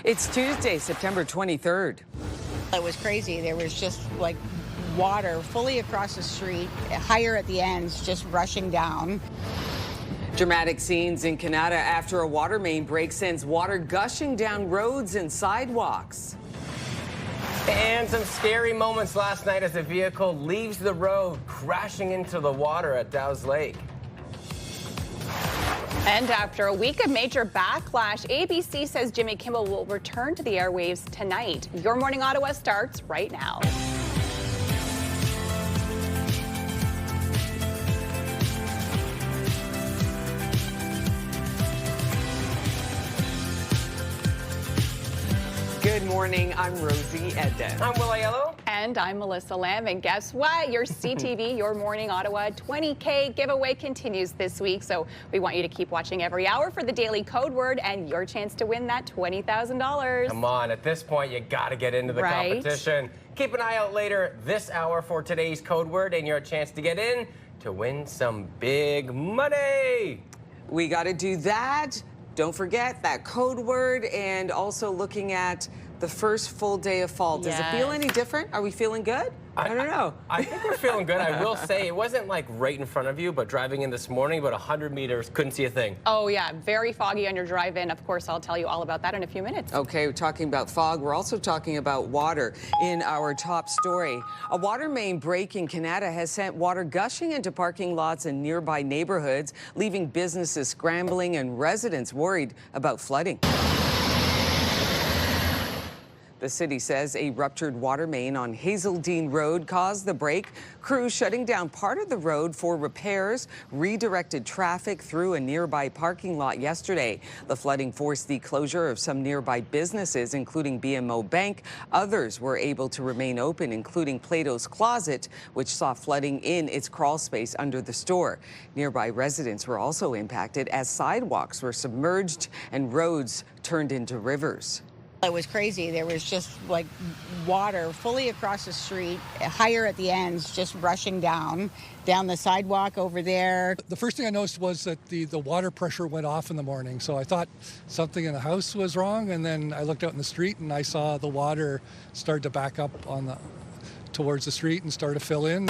It's Tuesday, September 23rd. It was crazy. There was just like water fully across the street, higher at the ends, just rushing down. Dramatic scenes in Canada after a water main break sends water gushing down roads and sidewalks. And some scary moments last night as a vehicle leaves the road, crashing into the water at Dow's Lake. And after a week of major backlash, ABC says Jimmy Kimmel will return to the airwaves tonight. Your Morning Ottawa starts right now. Good morning, I'm Rosie Edden. I'm Will Aiello. And I'm Melissa Lamb. And guess what? Your CTV, Your Morning Ottawa 20K giveaway continues this week. So we want you to keep watching every hour for the daily code word and your chance to win that $20,000. Come on, at this point, you got to get into the competition. Keep an eye out later this hour for today's code word and your chance to get in to win some big money. We got to do that. Don't forget that code word and also looking at the first full day of fall. Does it feel any different? Are we feeling good? I don't know. I think we're feeling good. I will say it wasn't like right in front of you, but driving in this morning, about 100 meters, couldn't see a thing. Oh, yeah. Very foggy on your drive in. Of course, I'll tell you all about that in a few minutes. Okay, we're talking about fog. We're also talking about water in our top story. A water main break in Canada has sent water gushing into parking lots in nearby neighborhoods, leaving businesses scrambling and residents worried about flooding. The city says a ruptured water main on Hazeldean Road caused the break. Crews shutting down part of the road for repairs redirected traffic through a nearby parking lot yesterday. The flooding forced the closure of some nearby businesses, including BMO Bank. Others were able to remain open, including Plato's Closet, which saw flooding in its crawl space under the store. Nearby residents were also impacted as sidewalks were submerged and roads turned into rivers. It was crazy. There was just like water fully across the street, higher at the ends, just rushing down the sidewalk over there. The first thing I noticed was that the water pressure went off in the morning. So I thought something in the house was wrong. And then I looked out in the street and I saw the water start to back up towards the street and start to fill in.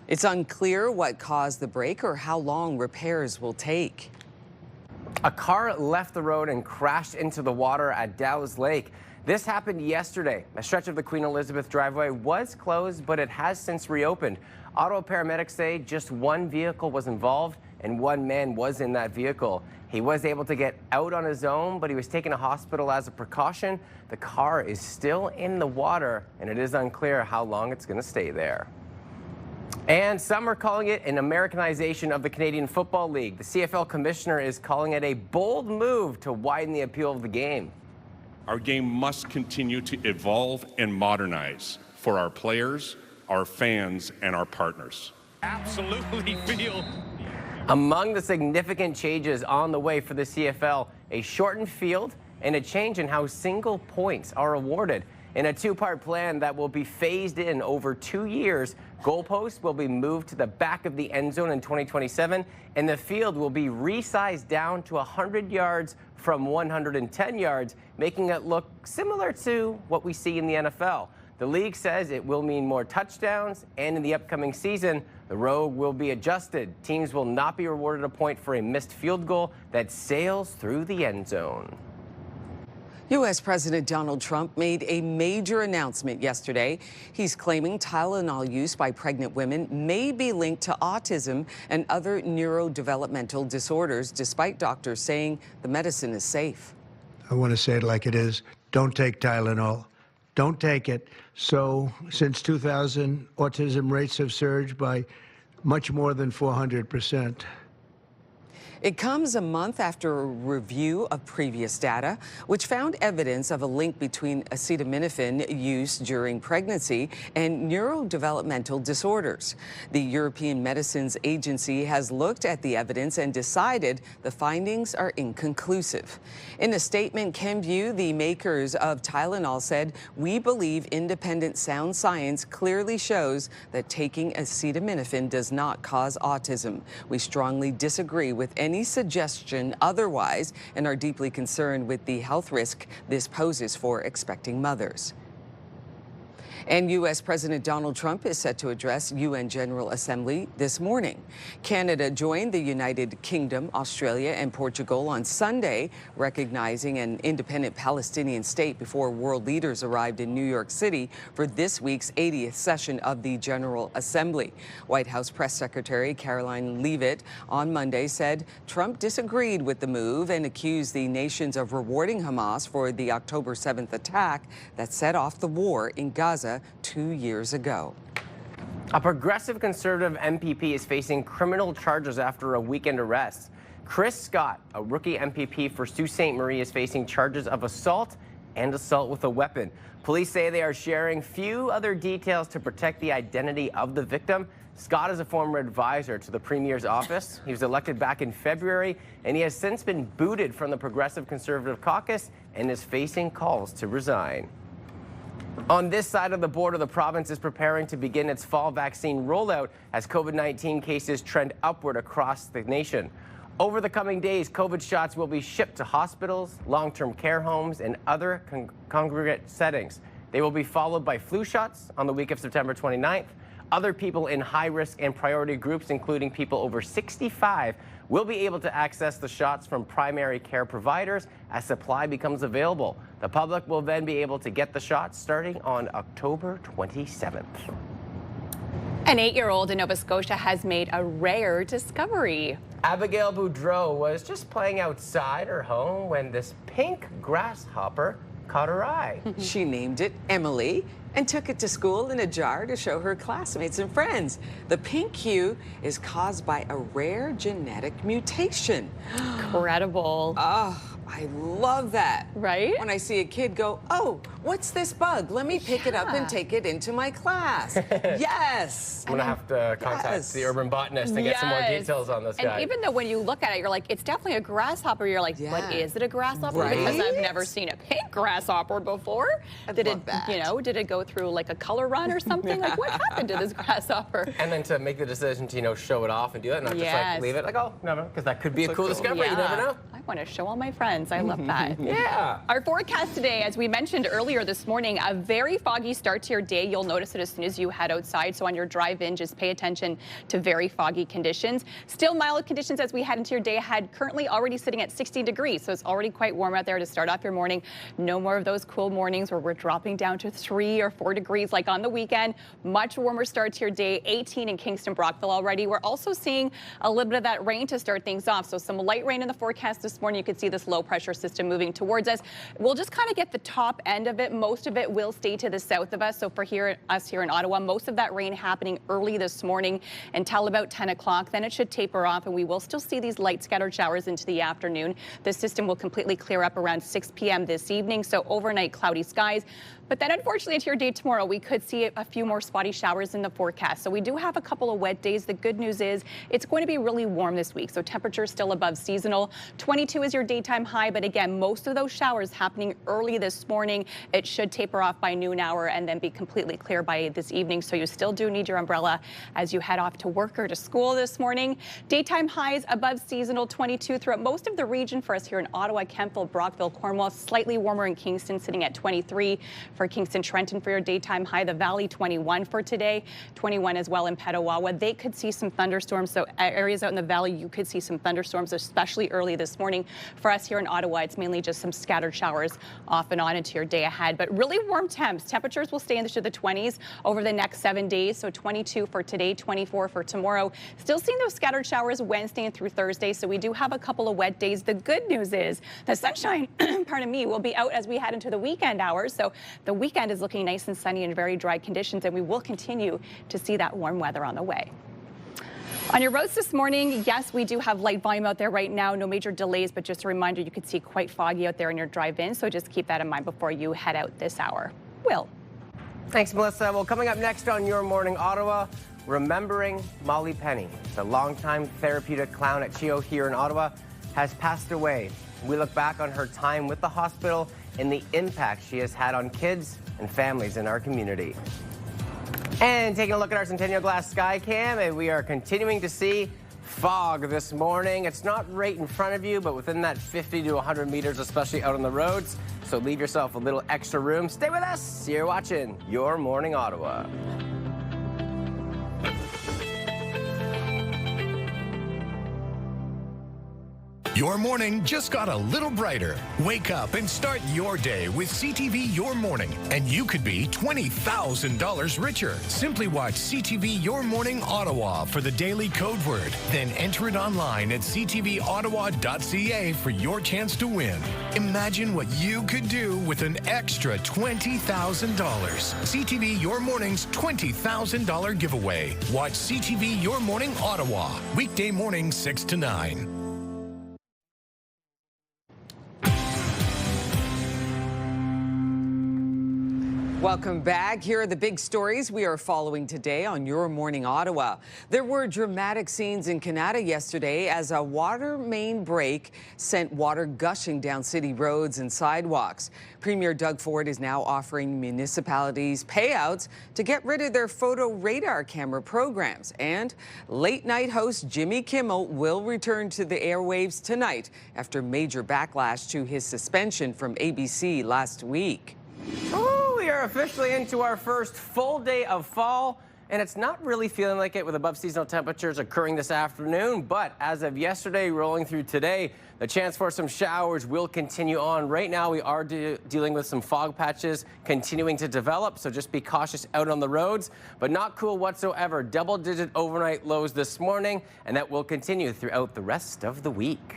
It's unclear what caused the break or how long repairs will take. A car left the road and crashed into the water at Dow's Lake. This happened yesterday. A stretch of the Queen Elizabeth driveway was closed, but it has since reopened. Ottawa paramedics say just one vehicle was involved and one man was in that vehicle. He was able to get out on his own, but he was taken to hospital as a precaution. The car is still in the water, and it is unclear how long it's going to stay there. And some are calling it an Americanization of the Canadian Football League. The CFL commissioner is calling it a bold move to widen the appeal of the game. Our game must continue to evolve and modernize for our players, our fans, and our partners. Absolutely feel. Among the significant changes on the way for the CFL, a shortened field and a change in how single points are awarded. In a two-part plan that will be phased in over 2 years, goalposts will be moved to the back of the end zone in 2027, and the field will be resized down to 100 yards from 110 yards, making it look similar to what we see in the NFL. The league says it will mean more touchdowns, and in the upcoming season, the road will be adjusted. Teams will not be rewarded a point for a missed field goal that sails through the end zone. U.S. President Donald Trump made a major announcement yesterday. He's claiming Tylenol use by pregnant women may be linked to autism and other neurodevelopmental disorders, despite doctors saying the medicine is safe. I want to say it like it is. Don't take Tylenol. Don't take it. So since 2000, autism rates have surged by much more than 400%. It comes a month after a review of previous data, which found evidence of a link between acetaminophen use during pregnancy and neurodevelopmental disorders. The European Medicines Agency has looked at the evidence and decided the findings are inconclusive. In a statement, Kenvue, the makers of Tylenol, said, "We believe independent sound science clearly shows that taking acetaminophen does not cause autism. We strongly disagree with any any suggestion otherwise and are deeply concerned with the health risk this poses for expecting mothers. And U.S. President Donald Trump is set to address UN General Assembly this morning. Canada joined the United Kingdom, Australia, and Portugal on Sunday, recognizing an independent Palestinian state before world leaders arrived in New York City for this week's 80th session of the General Assembly. White House Press Secretary Caroline Leavitt on Monday said Trump disagreed with the move and accused the nations of rewarding Hamas for the October 7th attack that set off the war in Gaza 2 years ago. A progressive conservative MPP is facing criminal charges after a weekend arrest. Chris Scott, a rookie MPP for Sault Ste. Marie, is facing charges of assault and assault with a weapon. Police say they are sharing few other details to protect the identity of the victim. Scott is a former advisor to the Premier's office. He was elected back in February, and he has since been booted from the Progressive Conservative Caucus and is facing calls to resign. On this side of the border, the province is preparing to begin its fall vaccine rollout as COVID-19 cases trend upward across the nation. Over the coming days, COVID shots will be shipped to hospitals, long-term care homes, and other congregate settings. They will be followed by flu shots on the week of September 29th. Other people in high-risk and priority groups, including people over 65, will be able to access the shots from primary care providers as supply becomes available. The public will then be able to get the shots starting on October 27th. An 8-year-old in Nova Scotia has made a rare discovery. Abigail Boudreau was just playing outside her home when this pink grasshopper caught her eye. She named it Emily and took it to school in a jar to show her classmates and friends. The pink hue is caused by a rare genetic mutation. Incredible. Oh, I love that. Right? When I see a kid go, oh, what's this bug? Let me pick it up and take it into my class. Yes. I'm going to have to contact the urban botanist and get some more details on this guy. And even though when you look at it, you're like, it's definitely a grasshopper. You're like, but is it a grasshopper? Right? Because I've never seen a pink grasshopper before. Did it go through like a color run or something? Like, what happened to this grasshopper? And then to make the decision to, show it off and do it, not just like leave it like, oh, never, because that could be a cool discovery. You never know. I want to show all my friends. I love that. Yeah. Our forecast today, as we mentioned earlier this morning, a very foggy start to your day. You'll notice it as soon as you head outside. So on your drive in, just pay attention to very foggy conditions. Still mild conditions as we head into your day ahead. Currently already sitting at 60 degrees. So it's already quite warm out there to start off your morning. No more of those cool mornings where we're dropping down to 3 or 4 degrees like on the weekend. Much warmer start to your day. 18 in Kingston, Brockville already. We're also seeing a little bit of that rain to start things off. So some light rain in the forecast this morning. You can see this low pressure system moving towards us. We'll just kind of get the top end of it. Most of it will stay to the south of us. So for us here in Ottawa, most of that rain happening early this morning until about 10 o'clock. Then it should taper off and we will still see these light scattered showers into the afternoon. The system will completely clear up around 6 p.m. this evening. So overnight cloudy skies. But then unfortunately into your day tomorrow, we could see a few more spotty showers in the forecast. So we do have a couple of wet days. The good news is it's going to be really warm this week. So temperatures still above seasonal. 22 is your daytime high. But again, most of those showers happening early this morning. It should taper off by noon hour and then be completely clear by this evening. So you still do need your umbrella as you head off to work or to school this morning. Daytime highs above seasonal, 22 throughout most of the region for us here in Ottawa, Kemptville, Brockville, Cornwall. Slightly warmer in Kingston, sitting at 23. For Kingston, Trenton for your daytime high. The Valley 21 for today, 21 as well in Petawawa. They could see some thunderstorms. So areas out in the valley, you could see some thunderstorms, especially early this morning. For us here in Ottawa, it's mainly just some scattered showers off and on into your day ahead. But really warm temps. Temperatures will stay into the 20s over the next 7 days. So 22 for today, 24 for tomorrow. Still seeing those scattered showers Wednesday and through Thursday. So we do have a couple of wet days. The good news is the sunshine, pardon me, will be out as we head into the weekend hours. So the weekend is looking nice and sunny and very dry conditions, and we will continue to see that warm weather on the way. On your roads this morning, yes, we do have light volume out there right now. No major delays, but just a reminder, you could see quite foggy out there in your drive-in, so just keep that in mind before you head out this hour. Will. Thanks, Melissa. Well, coming up next on Your Morning Ottawa, remembering Molly Penny, the longtime therapeutic clown at CHEO here in Ottawa, has passed away. We look back on her time with the hospital and the impact she has had on kids and families in our community. And taking a look at our Centennial Glass Sky Cam, and we are continuing to see fog this morning. It's not right in front of you, but within that 50 to 100 meters, especially out on the roads. So leave yourself a little extra room. Stay with us. You're watching Your Morning Ottawa. Your morning just got a little brighter. Wake up and start your day with CTV Your Morning, and you could be $20,000 richer. Simply watch CTV Your Morning Ottawa for the daily code word. Then enter it online at ctvottawa.ca for your chance to win. Imagine what you could do with an extra $20,000. CTV Your Morning's $20,000 giveaway. Watch CTV Your Morning Ottawa, weekday morning 6 to 9. Welcome back. Here are the big stories we are following today on Your Morning Ottawa. There were dramatic scenes in Canada yesterday as a water main break sent water gushing down city roads and sidewalks. Premier Doug Ford is now offering municipalities payouts to get rid of their photo radar camera programs. And late-night host Jimmy Kimmel will return to the airwaves tonight after major backlash to his suspension from ABC last week. We are officially into our first full day of fall, and it's not really feeling like it with above seasonal temperatures occurring this afternoon. But as of yesterday, rolling through today, the chance for some showers will continue on. Right now, we are dealing with some fog patches continuing to develop, so just be cautious out on the roads, but not cool whatsoever. Double-digit overnight lows this morning, and that will continue throughout the rest of the week.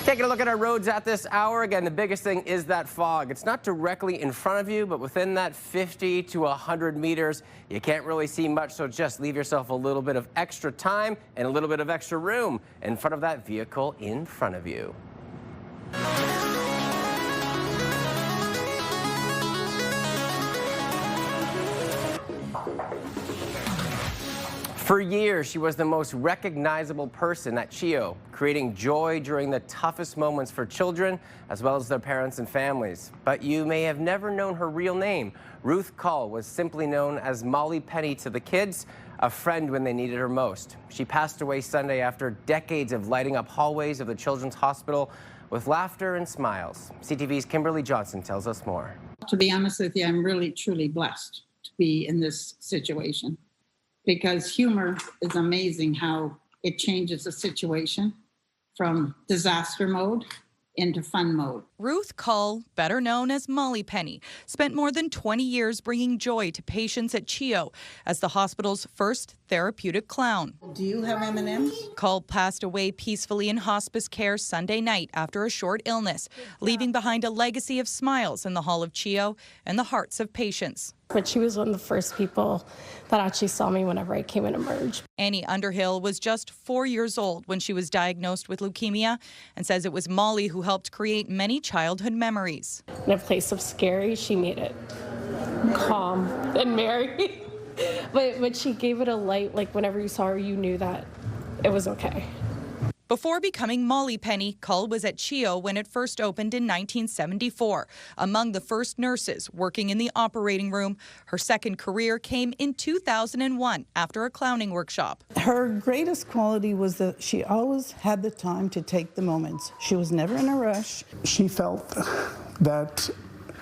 Taking a look at our roads at this hour. Again, the biggest thing is that fog. It's not directly in front of you, but within that 50 to 100 meters, you can't really see much, so just leave yourself a little bit of extra time and a little bit of extra room in front of that vehicle in front of you. For years, she was the most recognizable person at CHEO, creating joy during the toughest moments for children, as well as their parents and families. But you may have never known her real name. Ruth Cull was simply known as Molly Penny to the kids, a friend when they needed her most. She passed away Sunday after decades of lighting up hallways of the Children's Hospital with laughter and smiles. CTV's Kimberly Johnson tells us more. To be honest with you, I'm really, truly blessed to be in this situation, because humor is amazing how it changes a situation from disaster mode into fun mode. Ruth Cull, better known as Molly Penny, spent more than 20 years bringing joy to patients at CHEO as the hospital's first therapeutic clown. Do you have M&Ms? Cull passed away peacefully in hospice care Sunday night after a short illness, leaving behind a legacy of smiles in the hall of CHEO and the hearts of patients. But she was one of the first people that actually saw me whenever I came in Emerge. Annie Underhill was just 4 years old when she was diagnosed with leukemia and says it was Molly who helped create many childhood memories. In a place of scary, she made it calm and merry. but she gave it a light, like whenever you saw her, you knew that it was okay. Before becoming Molly Penny, Cull was at CHEO when it first opened in 1974. Among the first nurses working in the operating room, her second career came in 2001 after a clowning workshop. Her greatest quality was that she always had the time to take the moments. She was never in a rush. She felt that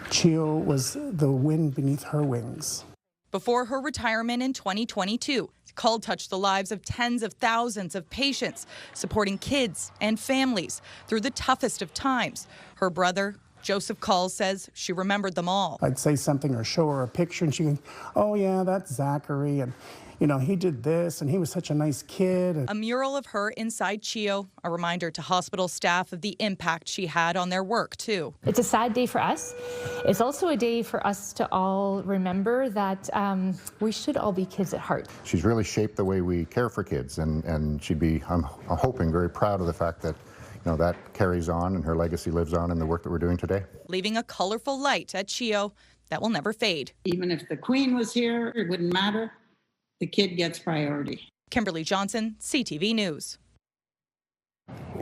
CHEO was the wind beneath her wings. Before her retirement in 2022, Cull touched the lives of tens of thousands of patients, supporting kids and families through the toughest of times. Her brother, Joseph Cull, says she remembered them all. I'd say something or show her a picture and she would, oh yeah, that's Zachary, and you know, he did this and he was such a nice kid. A mural of her inside CHEO, a reminder to hospital staff of the impact she had on their work too. It's a sad day for us. It's also a day for us to all remember that we should all be kids at heart. She's really shaped the way we care for kids, and she'd be, I'm hoping, very proud of the fact that that carries on and her legacy lives on in the work that we're doing today. Leaving a colorful light at CHEO that will never fade. Even if the Queen was here, it wouldn't matter. The kid gets priority. Kimberly Johnson, CTV News.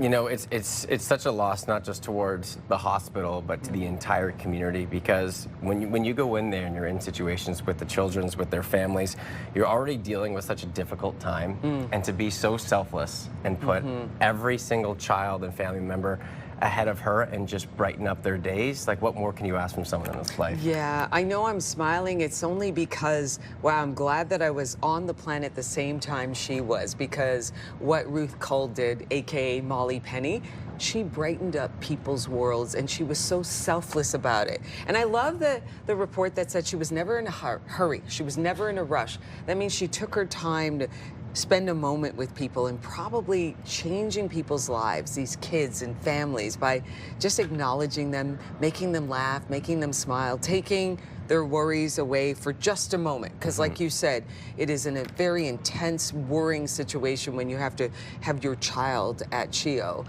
You know, it's such a loss, not just towards the hospital, but to the entire community, because when you go in there and you're in situations with the children, with their families, you're already dealing with such a difficult time, and to be so selfless and put every single child and family member ahead of her and just brighten up their days, like what more can you ask from someone in this life? Yeah, I know I'm smiling. It's only because, wow, I'm glad that I was on the planet the same time she was, because what Ruth Cull did, AKA Molly Penny, she brightened up people's worlds, and she was so selfless about it. And I love the report that said she was never in a hurry. She was never in a rush. That means she took her time to spend a moment with people and probably changing people's lives, these kids and families, by just acknowledging them, making them laugh, making them smile, taking their worries away for just a moment. Because like you said, it is in a very intense, worrying situation when you have to have your child at CHEO.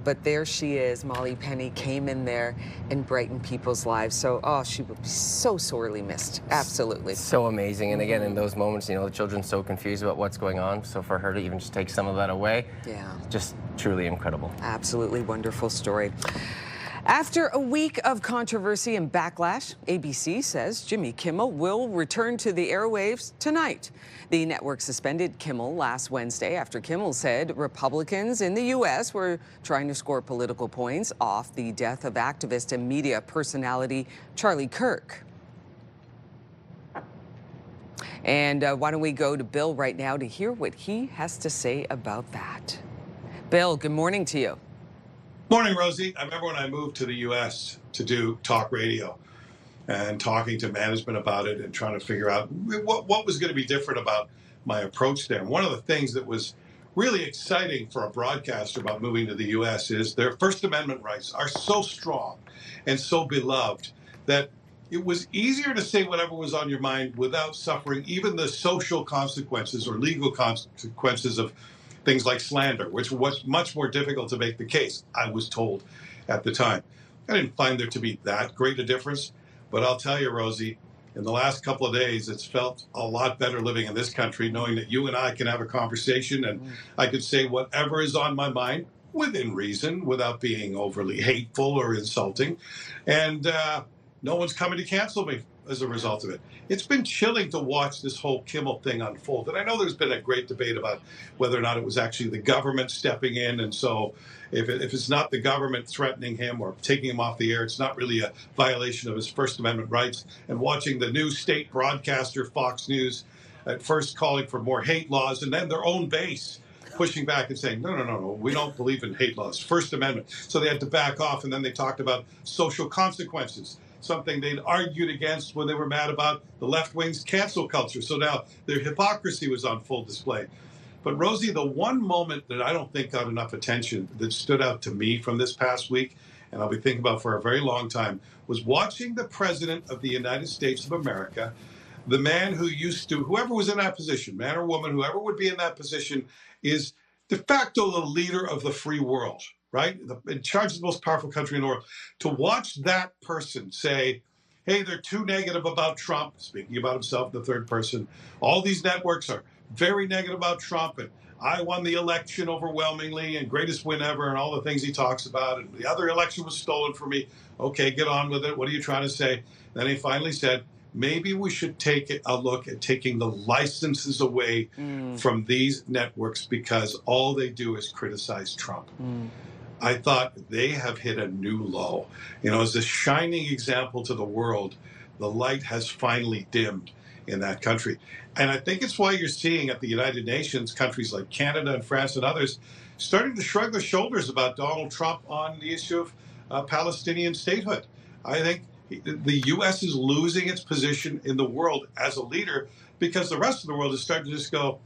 But there she is, Molly Penny came in there and brightened people's lives. So, oh, she would be so sorely missed. Absolutely. So amazing. And again, in those moments, you know, the children so confused about what's going on. So for her to even just take some of that away, just truly incredible. Absolutely wonderful story. After a week of controversy and backlash, ABC says Jimmy Kimmel will return to the airwaves tonight. The network suspended Kimmel last Wednesday after Kimmel said Republicans in the U.S. were trying to score political points off the death of activist and media personality Charlie Kirk. And why don't we go to Bill right now to hear what he has to say about that. Bill, good morning to you. Morning, Rosie. I remember when I moved to the U.S. to do talk radio and talking to management about it and trying to figure out what was going to be different about my approach there. And one of the things that was really exciting for a broadcaster about moving to the U.S. is their First Amendment rights are so strong and so beloved that it was easier to say whatever was on your mind without suffering even the social consequences or legal consequences of things like slander, which was much more difficult to make the case, I was told at the time. I didn't find there to be that great a difference, but I'll tell you, Rosie, in the last couple of days, it's felt a lot better living in this country, knowing that you and I can have a conversation and I could say whatever is on my mind within reason, without being overly hateful or insulting. And no one's coming to cancel me as a result of it. It's been chilling to watch this whole Kimmel thing unfold. And I know there's been a great debate about whether or not it was actually the government stepping in. And so if it's not the government threatening him or taking him off the air, it's not really a violation of his First Amendment rights. And watching the new state broadcaster, Fox News, at first calling for more hate laws, and then their own base pushing back and saying, no, we don't believe in hate laws, First Amendment. So they had to back off, and then they talked about social consequences, something they'd argued against when they were mad about the left wing's cancel culture. So now their hypocrisy was on full display. But Rosie, the one moment that I don't think got enough attention that stood out to me from this past week, and I'll be thinking about for a very long time, was watching the President of the United States of America, the man who used to, whoever was in that position, man or woman, whoever would be in that position, is de facto the leader of the free world, right? In charge of the most powerful country in the world. To watch that person say, hey, they're too negative about Trump, speaking about himself in the third person. All these networks are very negative about Trump, and I won the election overwhelmingly and greatest win ever and all the things he talks about. And the other election was stolen from me. Okay, get on with it. What are you trying to say? Then he finally said, maybe we should take a look at taking the licenses away from these networks because all they do is criticize Trump. I thought they have hit a new low. You know, as a shining example to the world, the light has finally dimmed in that country. And I think it's why you're seeing at the United Nations, countries like Canada and France and others starting to shrug their shoulders about Donald Trump on the issue of Palestinian statehood. I think the U.S. is losing its position in the world as a leader because the rest of the world is starting to just go,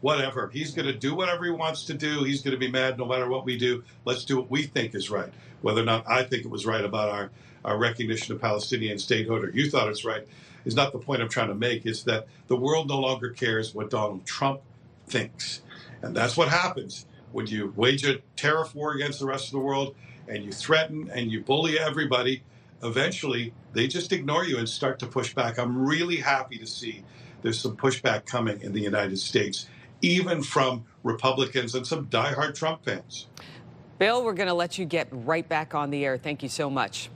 whatever. He's going to do whatever he wants to do. He's going to be mad no matter what we do. Let's do what we think is right. Whether or not I think it was right about our recognition of Palestinian statehood or you thought it's right is not the point I'm trying to make. It's that the world no longer cares what Donald Trump thinks. And that's what happens when you wage a tariff war against the rest of the world and you threaten and you bully everybody. Eventually, they just ignore you and start to push back. I'm really happy to see there's some pushback coming in the United States, even from Republicans and some diehard Trump fans. Bill, we're going to let you get right back on the air. Thank you so much.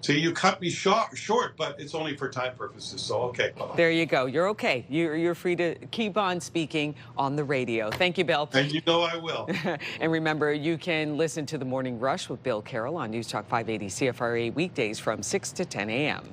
See, you cut me short, but it's only for time purposes, so okay. Bye-bye. There you go. You're okay. You're free to keep on speaking on the radio. Thank you, Bill. And you know I will. And remember, you can listen to The Morning Rush with Bill Carroll on News Talk 580 CFRA weekdays from 6 to 10 a.m.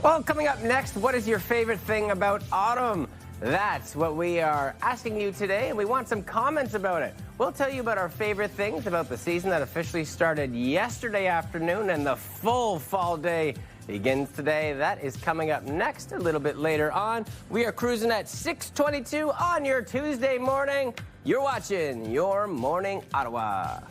Well, coming up next, what is your favorite thing about autumn? That's what we are asking you today, and we want some comments about it. We'll tell you about our favorite things about the season that officially started yesterday afternoon, and the full fall day begins today. That is coming up next a little bit later on. We are cruising at 6:22 on your Tuesday morning. You're watching Your Morning Ottawa.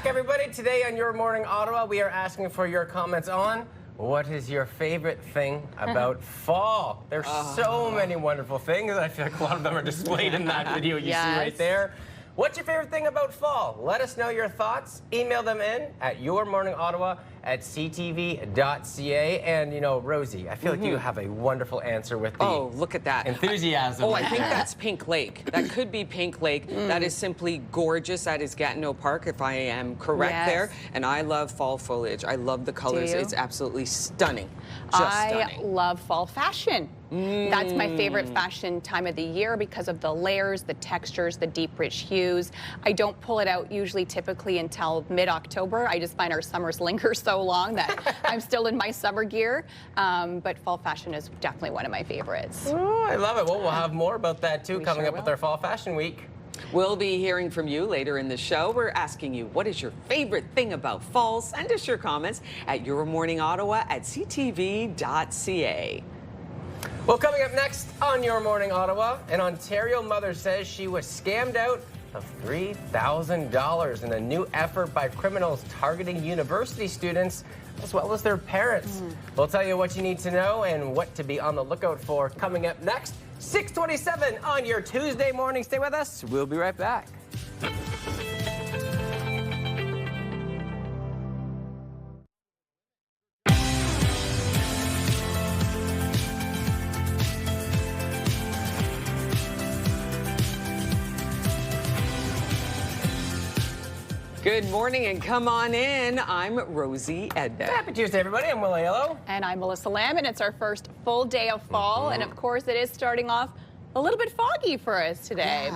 Everybody, today on Your Morning Ottawa, we are asking for your comments on what is your favorite thing about fall. There's so many wonderful things. I feel like a lot of them are displayed in that video you see right there. What's your favorite thing about fall? Let us know your thoughts. Email them in at yourmorningottawa@ctv.ca. And, you know, Rosie, I feel like you have a wonderful answer with the look at that enthusiasm. I think that's Pink Lake. That could be Pink Lake. That is simply gorgeous. That is Gatineau Park, if I am correct there. And I love fall foliage. I love the colors. It's absolutely stunning. I love fall fashion. That's my favorite fashion time of the year because of the layers, the textures, the deep, rich hues. I don't pull it out typically until mid-October. I just find our summers linger so long that I'm still in my summer gear. But fall fashion is definitely one of my favorites. Oh, I love it. Well, we'll have more about that too coming up with our Fall Fashion Week. We'll be hearing from you later in the show. We're asking you, what is your favorite thing about fall? Send us your comments at yourmorningottawa@ctv.ca. Well, coming up next on Your Morning Ottawa, an Ontario mother says she was scammed out of $3,000 in a new effort by criminals targeting university students as well as their parents. We'll tell you what you need to know and what to be on the lookout for coming up next. 6:27 on your Tuesday morning. Stay with us. We'll be right back. Good morning and come on in. I'm Rosie Edna. Happy Tuesday, everybody. I'm Will Aiello. And I'm Melissa Lamb, and it's our first full day of fall. And of course, it is starting off a little bit foggy for us today.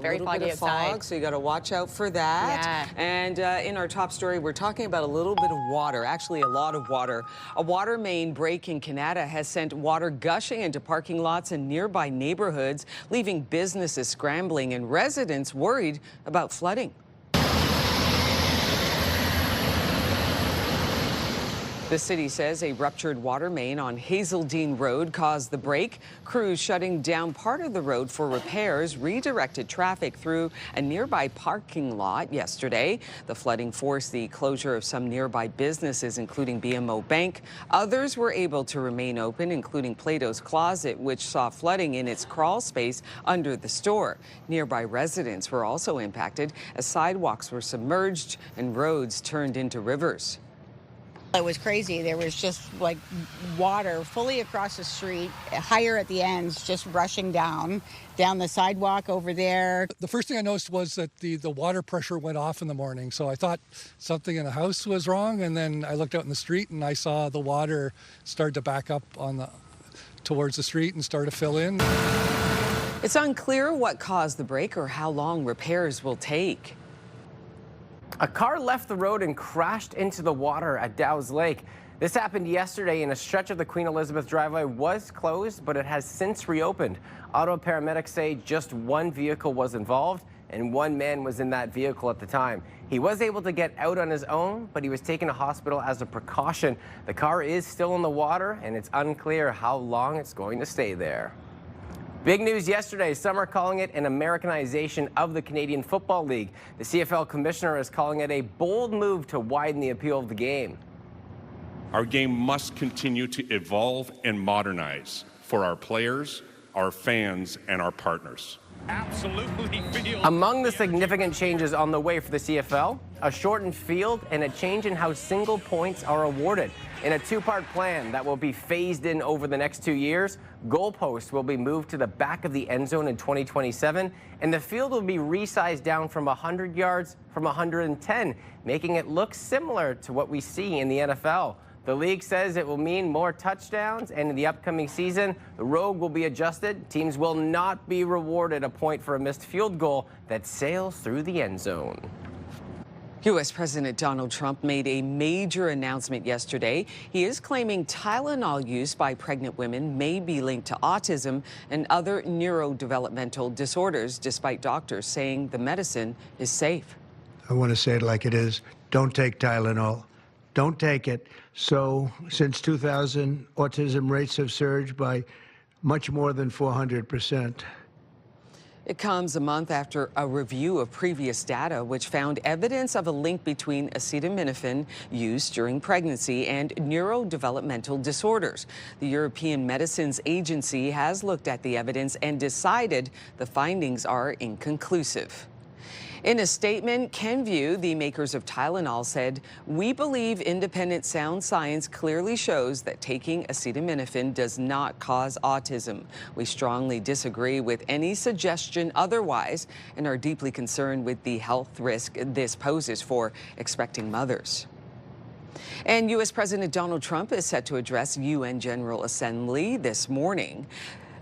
Very foggy outside. Fog, so you got to watch out for that. And in our top story, we're talking about a little bit of water, actually a lot of water. A water main break in Canada has sent water gushing into parking lots in nearby neighborhoods, leaving businesses scrambling and residents worried about flooding. The city says a ruptured water main on Hazeldean Road caused the break. Crews shutting down part of the road for repairs redirected traffic through a nearby parking lot yesterday. The flooding forced the closure of some nearby businesses, including BMO Bank. Others were able to remain open, including Plato's Closet, which saw flooding in its crawl space under the store. Nearby residents were also impacted as sidewalks were submerged and roads turned into rivers. It was crazy. There was just like water fully across the street, higher at the ends, just rushing down the sidewalk over there. The first thing I noticed was that the water pressure went off in the morning. So I thought something in the house was wrong. And then I looked out in the street and I saw the water start to back up towards the street and start to fill in. It's unclear what caused the break or how long repairs will take. A car left the road and crashed into the water at Dow's Lake. This happened yesterday, and a stretch of the Queen Elizabeth driveway was closed, but it has since reopened. Ottawa paramedics say just one vehicle was involved, and one man was in that vehicle at the time. He was able to get out on his own, but he was taken to hospital as a precaution. The car is still in the water, and it's unclear how long it's going to stay there. Big news yesterday. Some are calling it an Americanization of the Canadian Football League. The CFL commissioner is calling it a bold move to widen the appeal of the game. Our game must continue to evolve and modernize for our players, our fans, and our partners. absolutely feel. Among the significant changes on the way for the CFL, a shortened field and a change in how single points are awarded. In a two-part plan that will be phased in over the next 2 years, goalposts will be moved to the back of the end zone in 2027, and the field will be resized down from 100 yards from 110, making it look similar to what we see in the NFL. The league says it will mean more touchdowns, and in the upcoming season, the road will be adjusted. Teams will not be rewarded a point for a missed field goal that sails through the end zone. U.S. President Donald Trump made a major announcement yesterday. He is claiming Tylenol use by pregnant women may be linked to autism and other neurodevelopmental disorders, despite doctors saying the medicine is safe. I want to say it like it is. Don't take Tylenol. Don't take it. So since 2000, autism rates have surged by much more than 400%. It comes a month after a review of previous data, which found evidence of a link between acetaminophen use during pregnancy and neurodevelopmental disorders. The European Medicines Agency has looked at the evidence and decided the findings are inconclusive. In a statement, Kenvue, the makers of Tylenol, said, "We believe independent sound science clearly shows that taking acetaminophen does not cause autism. We strongly disagree with any suggestion otherwise and are deeply concerned with the health risk this poses for expecting mothers." And U.S. President Donald Trump is set to address UN General Assembly this morning.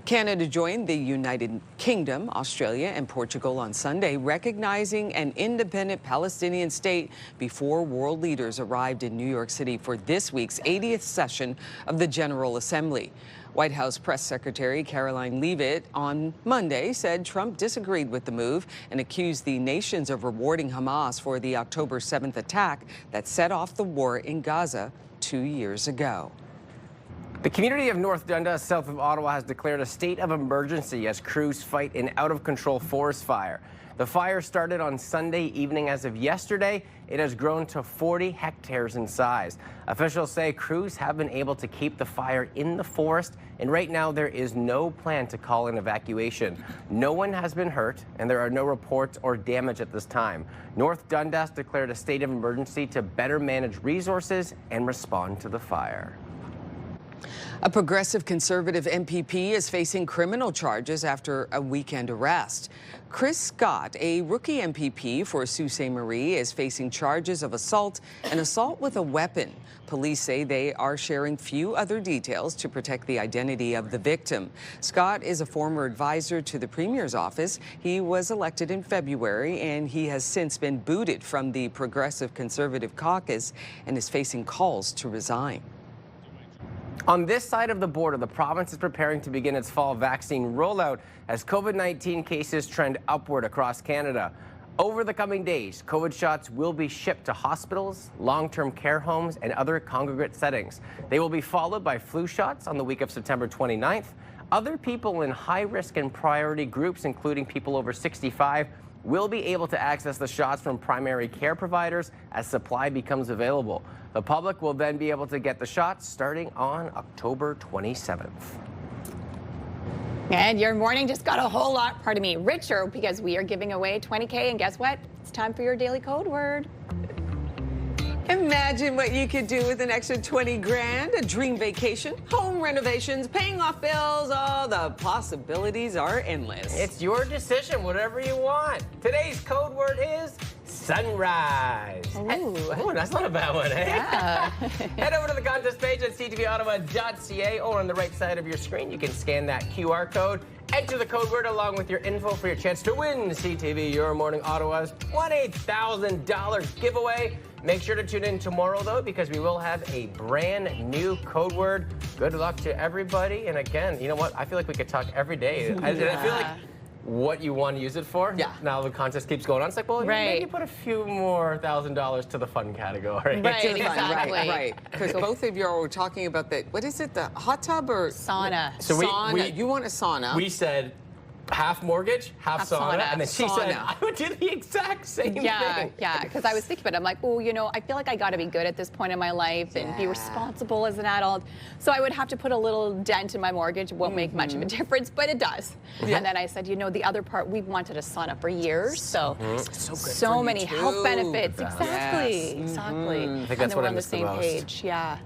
Canada joined the United Kingdom, Australia, and Portugal on Sunday, recognizing an independent Palestinian state before world leaders arrived in New York City for this week's 80th session of the General Assembly. White House Press Secretary Caroline Leavitt on Monday said Trump disagreed with the move and accused the nations of rewarding Hamas for the October 7th attack that set off the war in Gaza 2 years ago. The community of North Dundas, south of Ottawa, has declared a state of emergency as crews fight an out-of-control forest fire. The fire started on Sunday evening. As of yesterday, it has grown to 40 hectares in size. Officials say crews have been able to keep the fire in the forest, and right now there is no plan to call an evacuation. No one has been hurt, and there are no reports or damage at this time. North Dundas declared a state of emergency to better manage resources and respond to the fire. A progressive conservative MPP is facing criminal charges after a weekend arrest. Chris Scott, a rookie MPP for Sault Ste. Marie, is facing charges of assault and assault with a weapon. Police say they are sharing few other details to protect the identity of the victim. Scott is a former advisor to the Premier's office. He was elected in February, and he has since been booted from the Progressive Conservative caucus and is facing calls to resign. On this side of the border, the province is preparing to begin its fall vaccine rollout as COVID-19 cases trend upward across Canada. Over the coming days, COVID shots will be shipped to hospitals, long-term care homes, and other congregate settings. They will be followed by flu shots on the week of September 29th. Other people in high-risk and priority groups, including people over 65, will be able to access the shots from primary care providers as supply becomes available. The public will then be able to get the shots starting on October 27th. And your morning just got a whole lot, richer, because we are giving away $20K, and guess what? It's time for your daily code word. Imagine what you could do with an extra 20 grand, a dream vacation, home renovations, paying off bills. Oh, the possibilities are endless. It's your decision, whatever you want. Today's code word is sunrise. Ooh, that's not a bad one, eh? Yeah. Head over to the contest page at ctvottawa.ca, or on the right side of your screen, you can scan that QR code. Enter the code word along with your info for your chance to win CTV Your Morning Ottawa's $20,000 giveaway. Make sure to tune in tomorrow, though, because we will have a brand new code word. Good luck to everybody. And again, you know what? I feel like we could talk every day. And I feel like what you want to use it for. Yeah. Now the contest keeps going on. It's like, well, maybe put a few more $1,000 to the fun category. Right, exactly. Right. Because both of you are talking about the, what is it, the hot tub or sauna? So sauna. You want a sauna. We said half mortgage, half sauna. And then she said, I would do the exact same thing. Yeah, because I was thinking about it. I'm like, oh, you know, I feel like I got to be good at this point in my life and be responsible as an adult. So I would have to put a little dent in my mortgage. It won't make much of a difference, but it does. Yeah. And then I said, you know, the other part, we've wanted a sauna for years. So, so good many health benefits. Exactly. I think that's and then what we're I on the miss the same most. page. Yeah.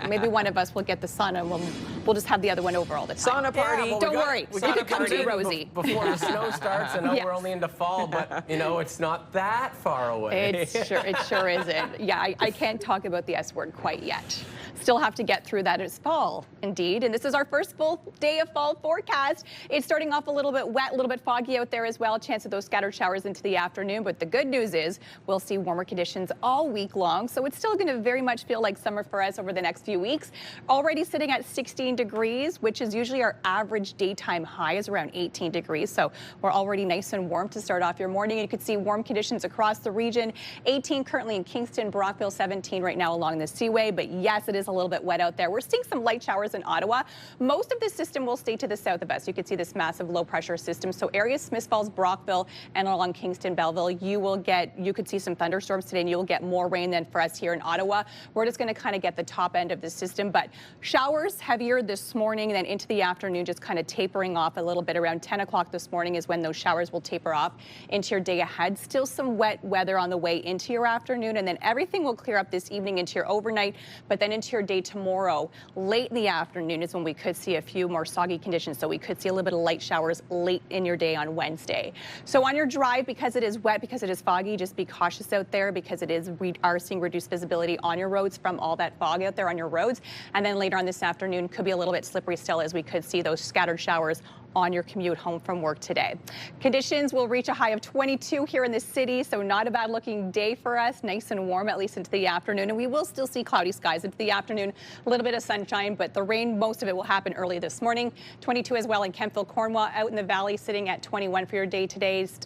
Maybe one of us will get the sauna and we'll just have the other one over all the time. Sauna party. Don't worry. We You got can come party to Rosie. before the snow starts. I know Yes. we're only into fall, but you know it's not that far away. It sure isn't. Yeah, I can't talk about the S word quite yet. Still have to get through that. It's fall, indeed. And this is our first full day of fall forecast. It's starting off a little bit wet, a little bit foggy out there as well. Chance of those scattered showers into the afternoon. But the good news is we'll see warmer conditions all week long. So it's still going to very much feel like summer for us over the next few weeks. Already sitting at 16 degrees, which is usually our average daytime high is around 18 degrees. So we're already nice and warm to start off your morning. You could see warm conditions across the region. 18 currently in Kingston, Brockville, 17 right now along the Seaway. But yes, it is a little bit wet out there. We're seeing some light showers in Ottawa. Most of the system will stay to the south of us. You can see this massive low pressure system. So areas Smith Falls, Brockville, and along Kingston, Belleville, you could see some thunderstorms today and you'll get more rain than for us here in Ottawa. We're just going to kind of get the top end of the system, but showers heavier this morning, then into the afternoon, just kind of tapering off a little bit. Around 10 o'clock this morning is when those showers will taper off into your day ahead. Still some wet weather on the way into your afternoon, and then everything will clear up this evening into your overnight, but then into your day tomorrow. Late in the afternoon is when we could see a few more soggy conditions, so we could see a little bit of light showers late in your day on Wednesday. So on your drive, because it is wet, because it is foggy, just be cautious out there because we are seeing reduced visibility on your roads from all that fog out there on your roads. And then later on this afternoon could be a little bit slippery still as we could see those scattered showers on your commute home from work today. Conditions will reach a high of 22 here in the city, so not a bad looking day for us. Nice and warm, at least into the afternoon. And we will still see cloudy skies into the afternoon. A little bit of sunshine, but the rain, most of it will happen early this morning. 22 as well in Kemptville, Cornwall. Out in the valley, sitting at 21 for your day today's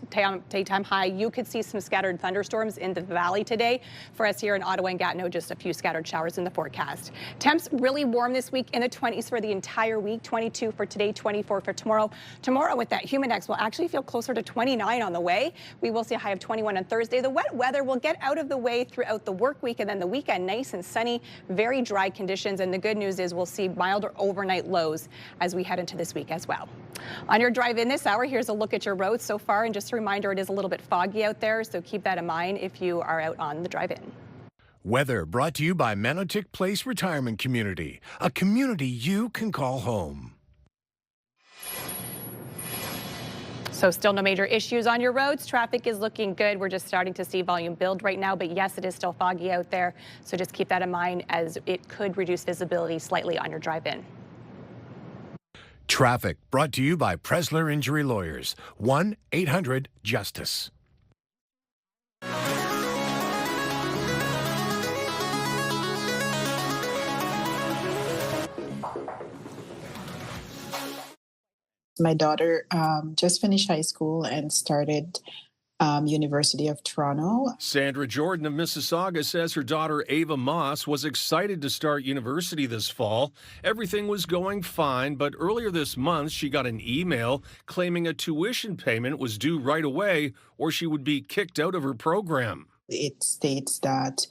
daytime high. You could see some scattered thunderstorms in the valley today. For us here in Ottawa and Gatineau, just a few scattered showers in the forecast. Temps really warm this week, in the 20s for the entire week. 22 for today, 24 for tomorrow. Tomorrow with that Humidex will actually feel closer to 29 on the way. We will see a high of 21 on Thursday. The wet weather will get out of the way throughout the work week, and then the weekend nice and sunny, very dry conditions. And the good news is we'll see milder overnight lows as we head into this week as well. On your drive in this hour, here's a look at your roads so far. And just a reminder, it is a little bit foggy out there, so keep that in mind if you are out on the drive in. Weather brought to you by Manotick Place Retirement Community, a community you can call home. So still no major issues on your roads. Traffic is looking good. We're just starting to see volume build right now, but yes, it is still foggy out there. So just keep that in mind as it could reduce visibility slightly on your drive in. Traffic brought to you by Presler Injury Lawyers, 1-800-JUSTICE. My daughter just finished high school and started University of Toronto. Sandra Jordan of Mississauga says her daughter Ava Moss was excited to start university this fall. Everything was going fine, but earlier this month she got an email claiming a tuition payment was due right away or she would be kicked out of her program. It states that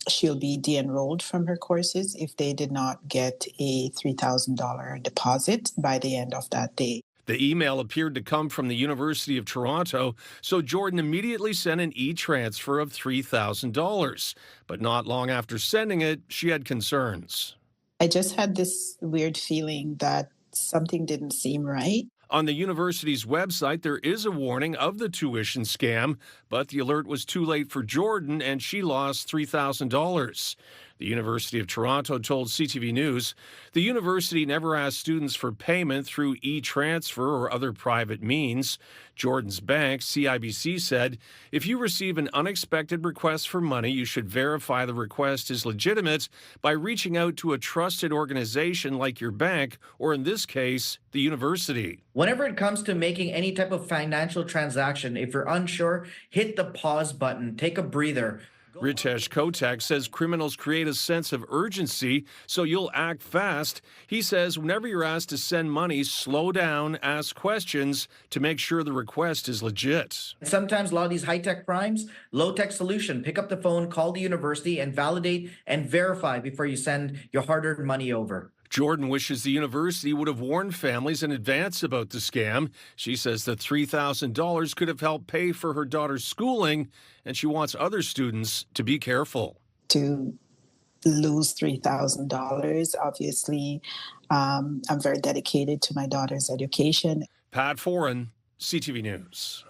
she'll be de-enrolled from her courses if they did not get a $3,000 deposit by the end of that day. The email appeared to come from the University of Toronto, so Jordan immediately sent an e-transfer of $3,000. But not long after sending it, she had concerns. I just had this weird feeling that something didn't seem right. On the university's website, there is a warning of the tuition scam, but the alert was too late for Jordan and she lost $3,000. The University of Toronto told CTV News the university never asked students for payment through e-transfer or other private means. Jordan's bank, CIBC, said if you receive an unexpected request for money, you should verify the request is legitimate by reaching out to a trusted organization like your bank, or in this case, the university. Whenever it comes to making any type of financial transaction, if you're unsure, hit the pause button, take a breather. Ritesh Kotak says criminals create a sense of urgency, so you'll act fast. He says whenever you're asked to send money, slow down, ask questions to make sure the request is legit. Sometimes a lot of these high-tech crimes, low-tech solution. Pick up the phone, call the university, and validate and verify before you send your hard-earned money over. Jordan wishes the university would have warned families in advance about the scam. She says that $3,000 could have helped pay for her daughter's schooling, and she wants other students to be careful. To lose $3,000, obviously, I'm very dedicated to my daughter's education. Pat Foran, CTV News.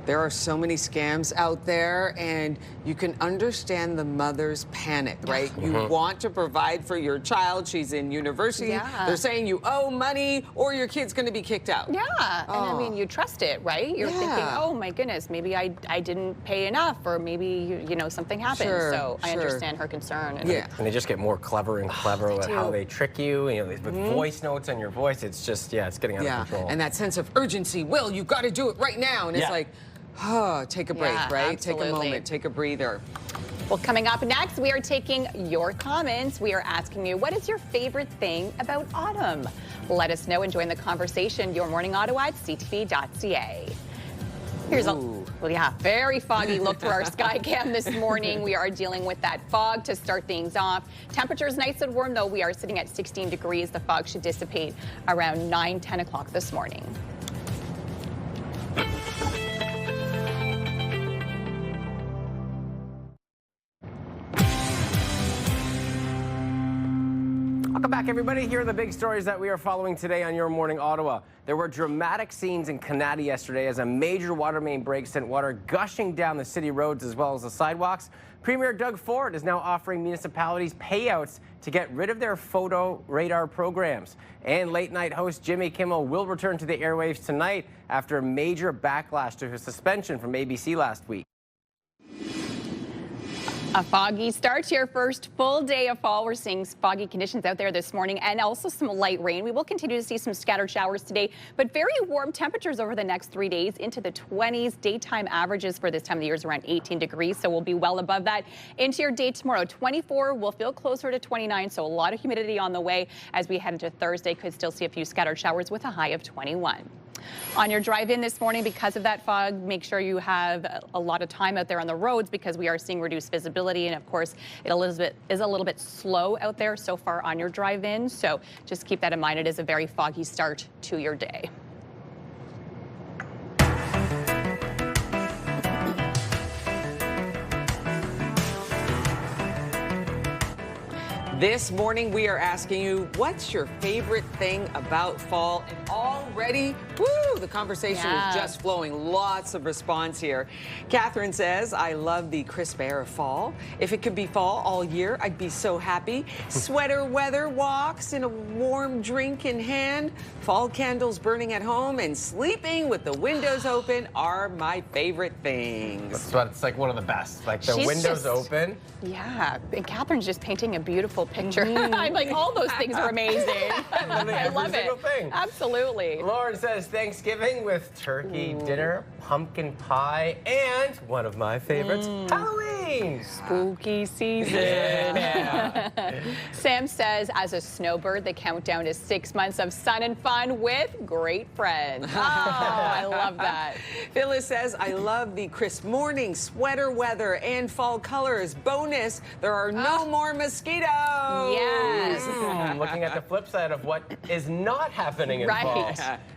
There are so many scams out there, and you can understand the mother's panic, right? You want to provide for your child. She's in university. Yeah. They're saying you owe money or your kid's going to be kicked out. Yeah, and I mean, you trust it, right? You're thinking, oh my goodness, maybe I didn't pay enough, or maybe, you know, something happened. So I understand her concern. And And they just get more clever and clever with how they trick you. You know, with voice notes on your voice. It's just, it's getting out of control. And that sense of urgency. Will, you've got to do it right now. And it's like, take a break, right? Absolutely. Take a moment, take a breather. Well, coming up next, we are taking your comments. We are asking you, what is your favorite thing about autumn? Let us know and join the conversation. Your Morning Ottawa at ctv.ca. Here's a very foggy look through our sky cam this morning. We are dealing with that fog to start things off. Temperatures nice and warm, though. We are sitting at 16 degrees. The fog should dissipate around 10 o'clock this morning. Welcome back, everybody. Here are the big stories that we are following today on Your Morning Ottawa. There were dramatic scenes in Canada yesterday as a major water main break sent water gushing down the city roads as well as the sidewalks. Premier Doug Ford is now offering municipalities payouts to get rid of their photo radar programs. And late-night host Jimmy Kimmel will return to the airwaves tonight after a major backlash to his suspension from ABC last week. A foggy start to your first full day of fall. We're seeing foggy conditions out there this morning and also some light rain. We will continue to see some scattered showers today, but very warm temperatures over the next 3 days into the 20s. Daytime averages for this time of the year is around 18 degrees, so we'll be well above that. Into your day tomorrow, 24 will feel closer to 29, so a lot of humidity on the way as we head into Thursday. Could still see a few scattered showers with a high of 21. On your drive-in this morning, because of that fog, make sure you have a lot of time out there on the roads because we are seeing reduced visibility. And of course, it is a little bit slow out there so far on your drive-in. So just keep that in mind. It is a very foggy start to your day. This morning, we are asking you, what's your favorite thing about fall? And already, the conversation is just flowing. Lots of response here. Catherine says, I love the crisp air of fall. If it could be fall all year, I'd be so happy. Sweater weather, walks in a warm drink in hand, fall candles burning at home, and sleeping with the windows open are my favorite things. So it's like one of the best. Like the windows open. Yeah, and Catherine's just painting a beautiful picture. I'm like, all those things are amazing. I love it. Absolutely. Lauren says Thanksgiving with turkey dinner, pumpkin pie, and one of my favorites, Halloween. Spooky season. Sam says, as a snowbird, the countdown is 6 months of sun and fun with great friends. Oh, I love that. Phyllis says, I love the crisp morning, sweater weather, and fall colors. Bonus, there are no more mosquitoes. Yes. Looking at the flip side of what is not happening in fall.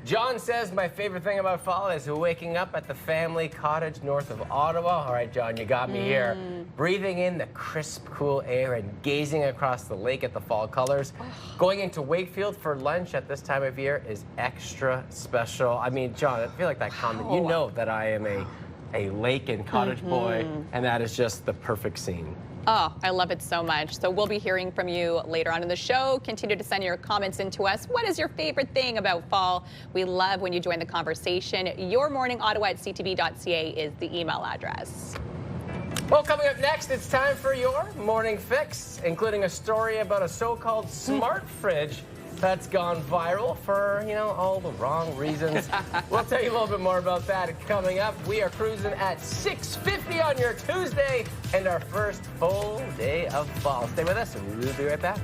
John says, my favorite thing about fall is waking up at the family cottage north of Ottawa. All right, John, you got me here. Breathing in the crisp, cool air and gazing across the lake at the fall colors. Going into Wakefield for lunch at this time of year is extra special. I mean, John, I feel like that comment. You know that I am a lake and cottage boy, and that is just the perfect scene. Oh, I love it so much. So we'll be hearing from you later on in the show. Continue to send your comments in to us. What is your favorite thing about fall? We love when you join the conversation. yourmorningottawa@ctv.ca is the email address. Well, coming up next, it's time for your morning fix, including a story about a so-called smart fridge that's gone viral for, all the wrong reasons. We'll tell you a little bit more about that coming up. We are cruising at 6:50 on your Tuesday and our first full day of fall. Stay with us and we'll be right back.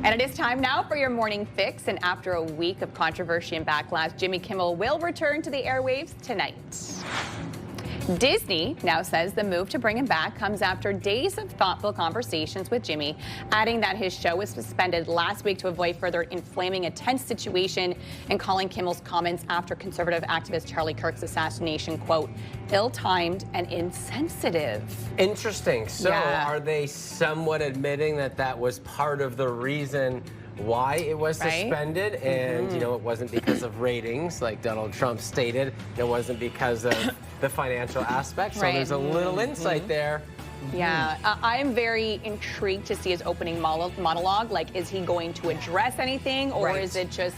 And it is time now for your morning fix. And after a week of controversy and backlash, Jimmy Kimmel will return to the airwaves tonight. Disney now says the move to bring him back comes after days of thoughtful conversations with Jimmy, adding that his show was suspended last week to avoid further inflaming a tense situation and calling Kimmel's comments after conservative activist Charlie Kirk's assassination, quote, ill-timed and insensitive. Interesting. So Yeah. Are they somewhat admitting that that was part of the reason why it was suspended? And, it wasn't because of ratings, like Donald Trump stated. It wasn't because of the financial aspect. So there's a little insight there. Yeah, I'm very intrigued to see his opening monologue. Like, is he going to address anything, or is it just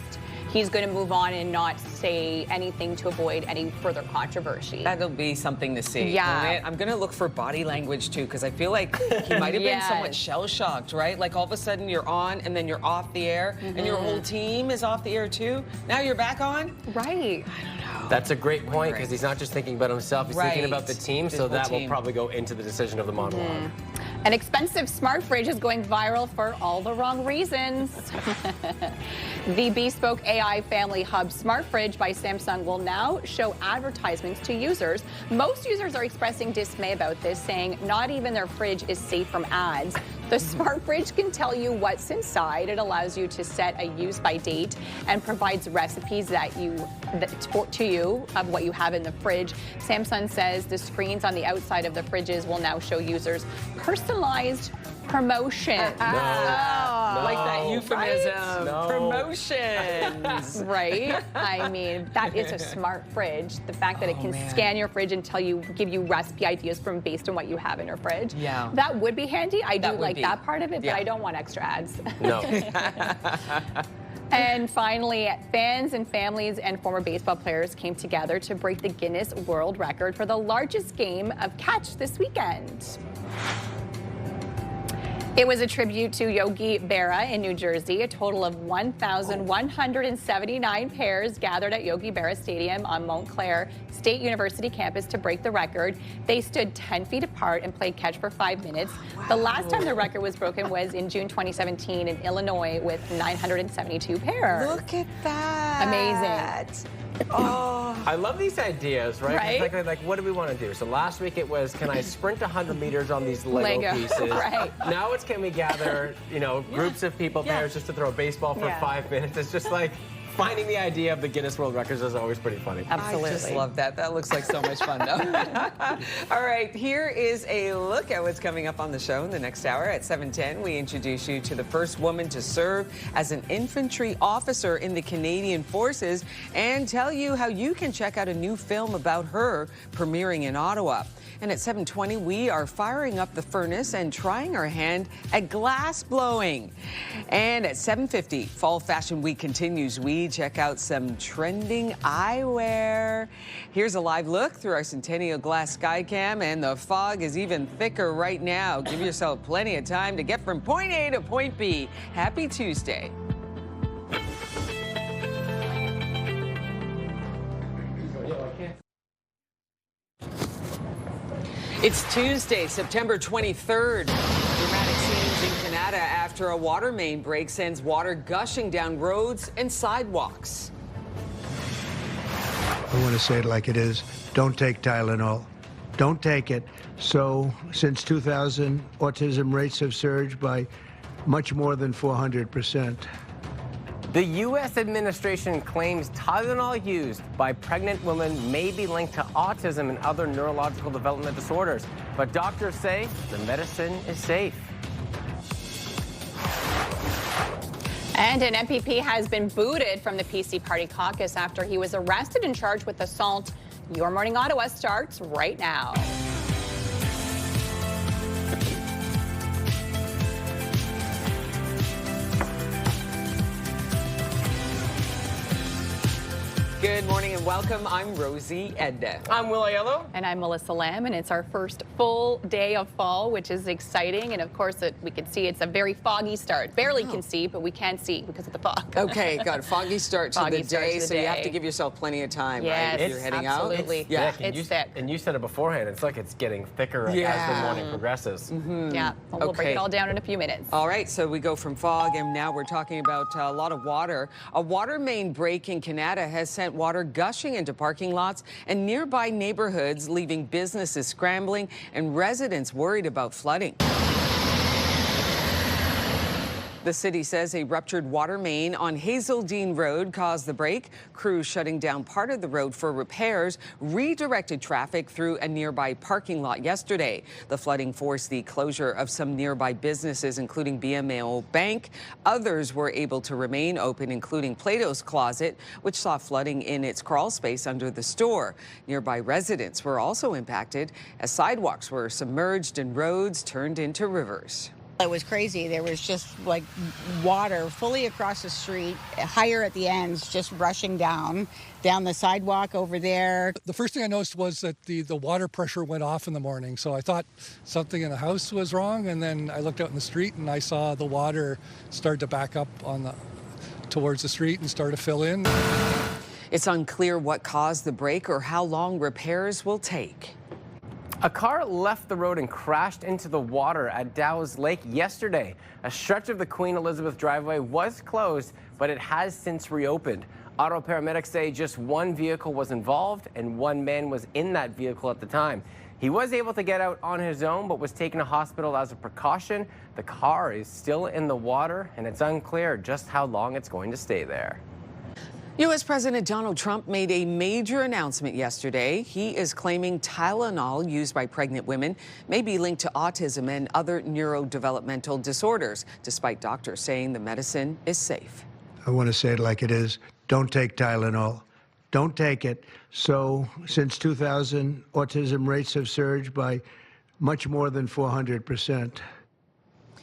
he's going to move on and not say anything to avoid any further controversy? That'll be something to see. Yeah. I'm going to look for body language, too, because I feel like he might have been somewhat shell-shocked, right? Like, all of a sudden, you're on, and then you're off the air, and your whole team is off the air, too. Now you're back on? Right. That's a great point, because he's not just thinking about himself, he's thinking about the team, so that will team. probably go into the decision of the monologue. An expensive smart fridge is going viral for all the wrong reasons. The bespoke AI Family Hub smart fridge by Samsung will now show advertisements to users. Most users are expressing dismay about this, saying not even their fridge is safe from ads. The smart fridge can tell you what's inside. It allows you to set a use-by date and provides recipes to you of what you have in the fridge. Samsung says the screens on the outside of the fridges will now show users personalized promotion. Like that euphemism. No. Promotions. Right? I mean, that is a smart fridge. The fact that it can scan your fridge and give you recipe ideas based on what you have in your fridge. Yeah. That would be handy. I do like that part of it, but Yeah. I don't want extra ads. No. And finally, fans and families and former baseball players came together to break the Guinness World Record for the largest game of catch this weekend. It was a tribute to Yogi Berra in New Jersey. A total of 1,179 pairs gathered at Yogi Berra Stadium on Montclair State University campus to break the record. They stood 10 feet apart and played catch for 5 minutes. The last time the record was broken was in June 2017 in Illinois with 972 pairs. Look at that. Amazing. Oh. I love these ideas, right? Right? It's like, what do we want to do? So last week it was, can I sprint 100 meters on these Lego pieces? Right. Now it's, can we gather, groups of people, pairs, just to throw a baseball for 5 minutes? It's just like finding the idea of the Guinness World Records is always pretty funny. Absolutely. I just love that. That looks like so much fun, though. All right, here is a look at what's coming up on the show in the next hour. At 7:10, we introduce you to the first woman to serve as an infantry officer in the Canadian Forces and tell you how you can check out a new film about her premiering in Ottawa. And at 7:20, we are firing up the furnace and trying our hand at glass blowing. And at 7:50, Fall Fashion Week continues. We check out some trending eyewear. Here's a live look through our Centennial Glass Skycam, and the fog is even thicker right now. Give yourself plenty of time to get from point A to point B. Happy Tuesday. It's Tuesday, September 23rd. Dramatic scenes in Canada after a water main break sends water gushing down roads and sidewalks. I want to say it like it is. Don't take Tylenol. Don't take it. So, since 2000, autism rates have surged by much more than 400%. The U.S. administration claims Tylenol used by pregnant women may be linked to autism and other neurological development disorders. But doctors say the medicine is safe. And an MPP has been booted from the PC Party caucus after he was arrested and charged with assault. Your Morning Ottawa starts right now. Good morning and welcome. I'm Rosie Edda. I'm Will Aiello. And I'm Melissa Lamb, and it's our first full day of fall, which is exciting. And of course, we can see it's a very foggy start. Barely can see, but we can't see because of the fog. Okay, got a foggy start to Foggy the start day, to the so you have day. to give yourself plenty of time, Yes, right? If you're heading absolutely. out. Yeah, It's thick. And you said it beforehand. It's like it's getting thicker as the morning progresses. Yeah, well, we'll break it all down in a few minutes. All right, so we go from fog, and now we're talking about a lot of water. A water main break in Canada has sent water gushing into parking lots and nearby neighborhoods, leaving businesses scrambling and residents worried about flooding. The city says a ruptured water main on Hazeldean Road caused the break. Crews shutting down part of the road for repairs redirected traffic through a nearby parking lot yesterday. The flooding forced the closure of some nearby businesses, including BMO Bank. Others were able to remain open, including Plato's Closet, which saw flooding in its crawl space under the store. Nearby residents were also impacted as sidewalks were submerged and roads turned into rivers. It was crazy. There was just like water fully across the street, higher at the ends, just rushing down the sidewalk over there. The first thing I noticed was that the water pressure went off in the morning. So I thought something in the house was wrong. And then I looked out in the street and I saw the water start to back up towards the street and start to fill in. It's unclear what caused the break or how long repairs will take. A car left the road and crashed into the water at Dow's Lake yesterday. A stretch of the Queen Elizabeth driveway was closed, but it has since reopened. Ottawa paramedics say just one vehicle was involved and one man was in that vehicle at the time. He was able to get out on his own, but was taken to hospital as a precaution. The car is still in the water, and it's unclear just how long it's going to stay there. U.S. President Donald Trump made a major announcement yesterday. He is claiming Tylenol used by pregnant women may be linked to autism and other neurodevelopmental disorders, despite doctors saying the medicine is safe. I want to say it like it is. Don't take Tylenol. Don't take it. So since 2000, autism rates have surged by much more than 400%.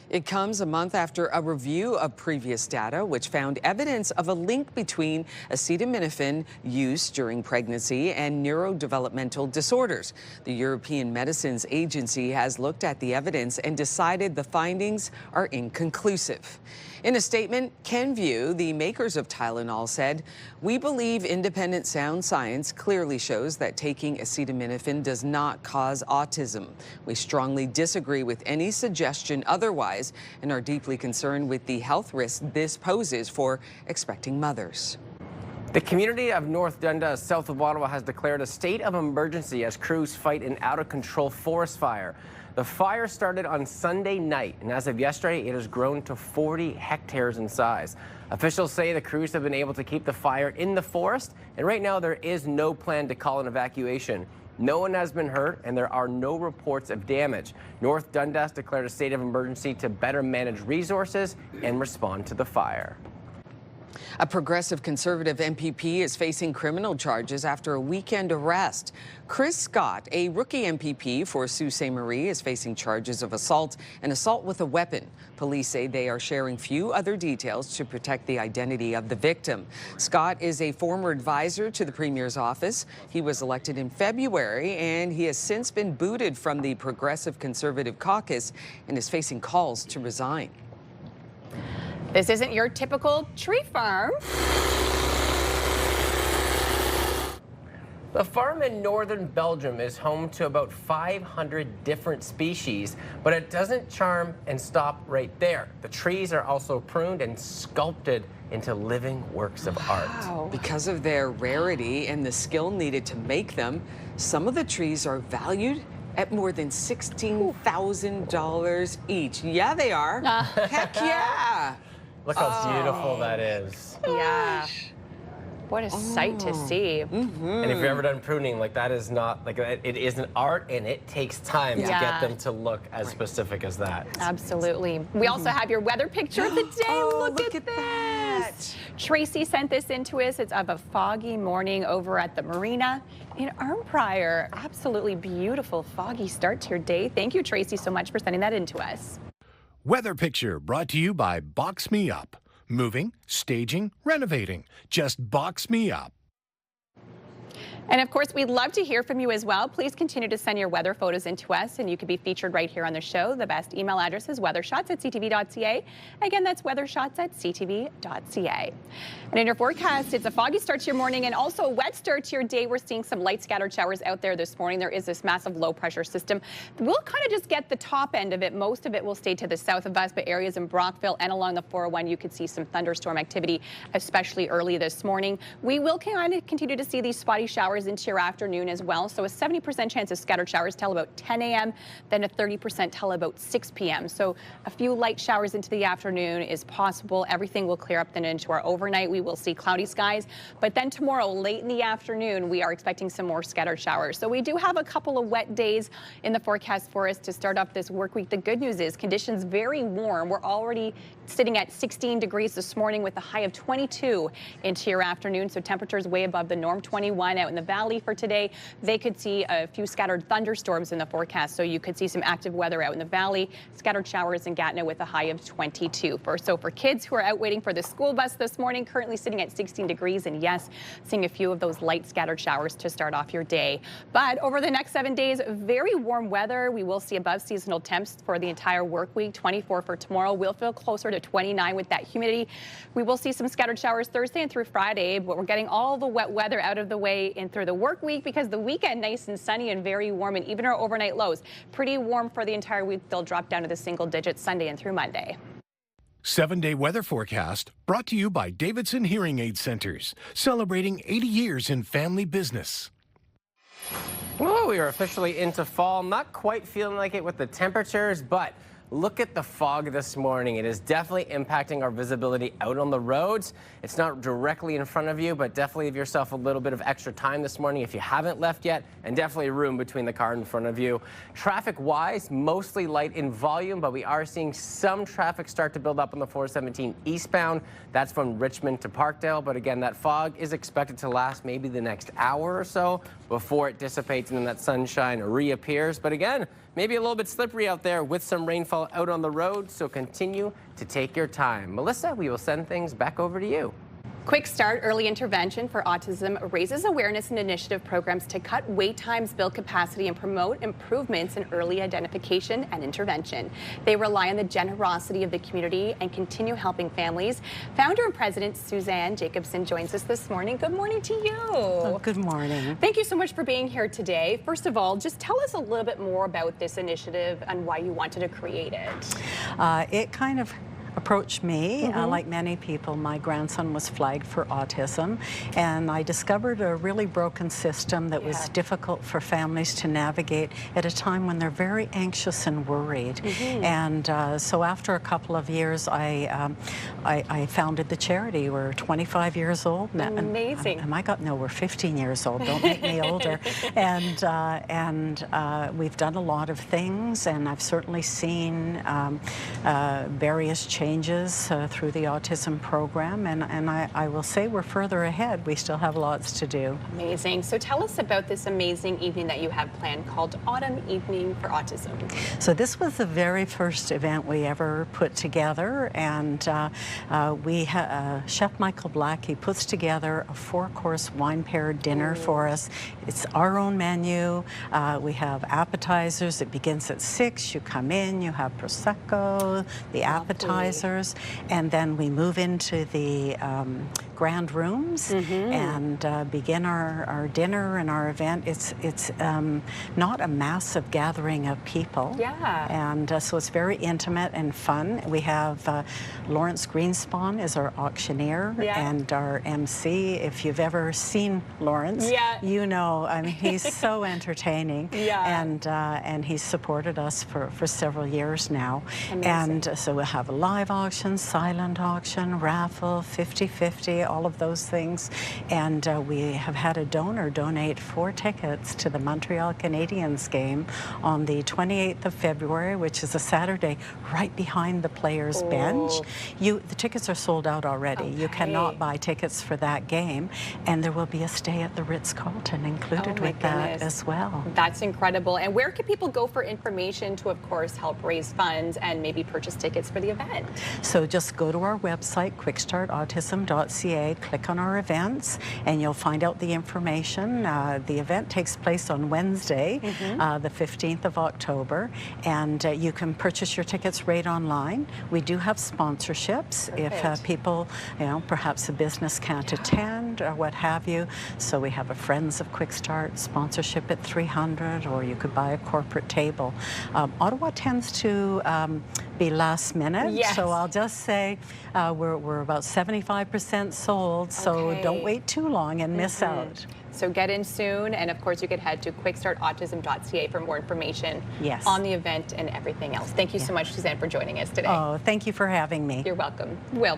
It comes a month after a review of previous data, which found evidence of a link between acetaminophen use during pregnancy and neurodevelopmental disorders. The European Medicines Agency has looked at the evidence and decided the findings are inconclusive. In a statement, Kenvue, the makers of Tylenol, said, "We believe independent sound science clearly shows that taking acetaminophen does not cause autism. We strongly disagree with any suggestion otherwise and are deeply concerned with the health risk this poses for expecting mothers." The community of North Dundas, south of Ottawa, has declared a state of emergency as crews fight an out-of-control forest fire. The fire started on Sunday night, and as of yesterday, it has grown to 40 hectares in size. Officials say the crews have been able to keep the fire in the forest, and right now there is no plan to call an evacuation. No one has been hurt, and there are no reports of damage. North Dundas declared a state of emergency to better manage resources and respond to the fire. A progressive Conservative MPP is facing criminal charges after a weekend arrest. Chris Scott, a rookie MPP for Sault Ste. Marie, is facing charges of assault and assault with a weapon. Police say they are sharing few other details to protect the identity of the victim. Scott is a former advisor to the Premier's office. He was elected in February, and he has since been booted from the Progressive Conservative caucus and is facing calls to resign. This isn't your typical tree farm. The farm in northern Belgium is home to about 500 different species, but it doesn't charm and stop right there. The trees are also pruned and sculpted into living works of art. Because of their rarity and the skill needed to make them, some of the trees are valued at more than $16,000 each. Yeah, they are. Heck yeah. Look how beautiful that is. Yeah. What a sight to see. And if you've ever done pruning, like that is not, like it is an art and it takes time to get them to look as specific as that. Absolutely. We also have your weather picture of the day. Look at this. Tracy sent this in to us. It's of a foggy morning over at the marina in Arnprior. Absolutely beautiful foggy start to your day. Thank you, Tracy, so much for sending that in to us. Weather picture brought to you by Box Me Up. Moving, staging, renovating. Just box me up. And of course, we'd love to hear from you as well. Please continue to send your weather photos in to us, and you could be featured right here on the show. The best email address is weathershots@ctv.ca. Again, that's weathershots@ctv.ca. And in your forecast, it's a foggy start to your morning and also a wet start to your day. We're seeing some light scattered showers out there this morning. There is this massive low pressure system. We'll kind of just get the top end of it. Most of it will stay to the south of us, but areas in Brockville and along the 401, you could see some thunderstorm activity, especially early this morning. We will kind of continue to see these spotty showers into your afternoon as well. So a 70% chance of scattered showers till about 10 a.m., then a 30% till about 6 p.m. So a few light showers into the afternoon is possible. Everything will clear up then into our overnight. We will see cloudy skies, but then tomorrow late in the afternoon, we are expecting some more scattered showers. So we do have a couple of wet days in the forecast for us to start off this work week. The good news is conditions very warm. We're already sitting at 16 degrees this morning with a high of 22 into your afternoon. So temperatures way above the norm. 21 out in the valley for today. They could see a few scattered thunderstorms in the forecast. So you could see some active weather out in the valley, scattered showers in Gatineau with a high of 22. So for kids who are out waiting for the school bus this morning, currently sitting at 16 degrees. And yes, seeing a few of those light scattered showers to start off your day. But over the next 7 days, very warm weather. We will see above seasonal temps for the entire work week. 24 for tomorrow. We'll feel closer to 29 with that humidity. We will see some scattered showers Thursday and through Friday, but we're getting all the wet weather out of the way and through the work week because the weekend nice and sunny and very warm, and even our overnight lows pretty warm for the entire week. They'll drop down to the single digits Sunday and through Monday. 7-day weather forecast brought to you by Davidson Hearing Aid Centers, celebrating 80 years in family business. Well, we are officially into fall. Not quite feeling like it with the temperatures, but look at the fog this morning. It is definitely impacting our visibility out on the roads. It's not directly in front of you, but definitely give yourself a little bit of extra time this morning if you haven't left yet, and definitely room between the car in front of you. Traffic-wise, mostly light in volume, but we are seeing some traffic start to build up on the 417 eastbound. That's from Richmond to Parkdale, but again, that fog is expected to last maybe the next hour or so before it dissipates and then that sunshine reappears. But again, maybe a little bit slippery out there with some rainfall out on the road, so continue to take your time. Melissa, we will send things back over to you. Quick Start Early Intervention for Autism raises awareness and initiative programs to cut wait times, build capacity, and promote improvements in early identification and intervention. They rely on the generosity of the community and continue helping families. Founder and President Suzanne Jacobson joins us this morning. Good morning to you. Oh, good morning. Thank you so much for being here today. First of all, just tell us a little bit more about this initiative and why you wanted to create it. It kind of approached me. Like many people, my grandson was flagged for autism, and I discovered a really broken system that was difficult for families to navigate at a time when they're very anxious and worried. And so after a couple of years, I founded the charity. We're 25 years old now. Amazing. No, we're 15 years old. Don't make me older. And we've done a lot of things, and I've certainly seen various changes through the autism program, and I will say we're further ahead. We still have lots to do. Amazing. So tell us about this amazing evening that you have planned called Autumn Evening for Autism. So this was the very first event we ever put together, and Chef Michael Black, he puts together a 4-course wine paired dinner for us. It's our own menu. We have appetizers. It begins at 6. You come in, you have Prosecco, the appetizers, and then we move into the grand rooms and begin our dinner and our event. It's not a massive gathering of people. And so it's very intimate and fun. We have Lawrence Greenspan is our auctioneer and our MC. If you've ever seen Lawrence, you know, I mean, he's so entertaining. And he's supported us for several years now. Amazing. And so we'll have a live auction, silent auction, raffle, 50-50, all of those things. And we have had a donor donate 4 tickets to the Montreal Canadiens game on the 28th of February, which is a Saturday, right behind the players' bench. The tickets are sold out already. You cannot buy tickets for that game, and there will be a stay at the Ritz-Carlton included with that as well. That's incredible. And where can people go for information to, of course, help raise funds and maybe purchase tickets for the event? So just go to our website, quickstartautism.ca. today, click on our events, and you'll find out the information. The event takes place on Wednesday, the 15th of October, and you can purchase your tickets right online. We do have sponsorships if people, perhaps a business can't attend or what have you. So we have a Friends of Quick Start sponsorship at $300, or you could buy a corporate table. Ottawa tends to be last minute, so I'll just say we're about 75% sold, so don't wait too long and miss out. So get in soon, and of course you can head to quickstartautism.ca for more information on the event and everything else. Thank you so much, Suzanne, for joining us today. Oh, thank you for having me. You're welcome. Will.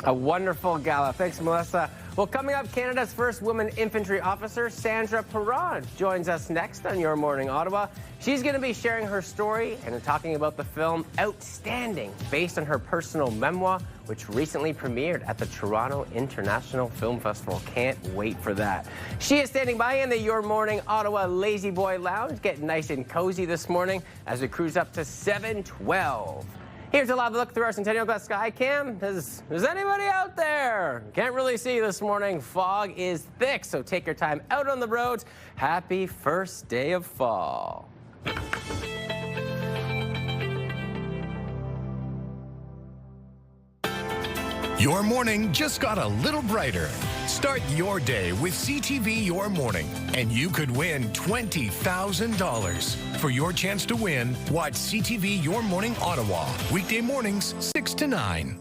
A wonderful gala. Thanks, Melissa. Well, coming up, Canada's first woman infantry officer, Sandra Perron, joins us next on Your Morning Ottawa. She's going to be sharing her story and talking about the film Outstanding, based on her personal memoir, which recently premiered at the Toronto International Film Festival. Can't wait for that. She is standing by in the Your Morning Ottawa Lazy Boy Lounge, getting nice and cozy this morning as we cruise up to 7:12. Here's a live look through our Centennial Glass sky cam. Is anybody out there? Can't really see this morning. Fog is thick, so take your time out on the roads. Happy first day of fall. Your morning just got a little brighter. Start your day with CTV Your Morning, and you could win $20,000. For your chance to win, watch CTV Your Morning Ottawa, weekday mornings 6 to 9.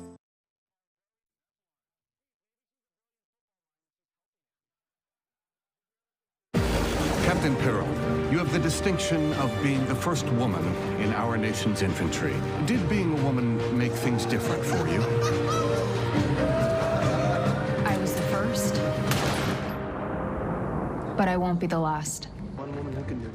Captain Perron, you have the distinction of being the first woman in our nation's infantry. Did being a woman make things different for you? I was the first, but I won't be the last. One woman who can do it.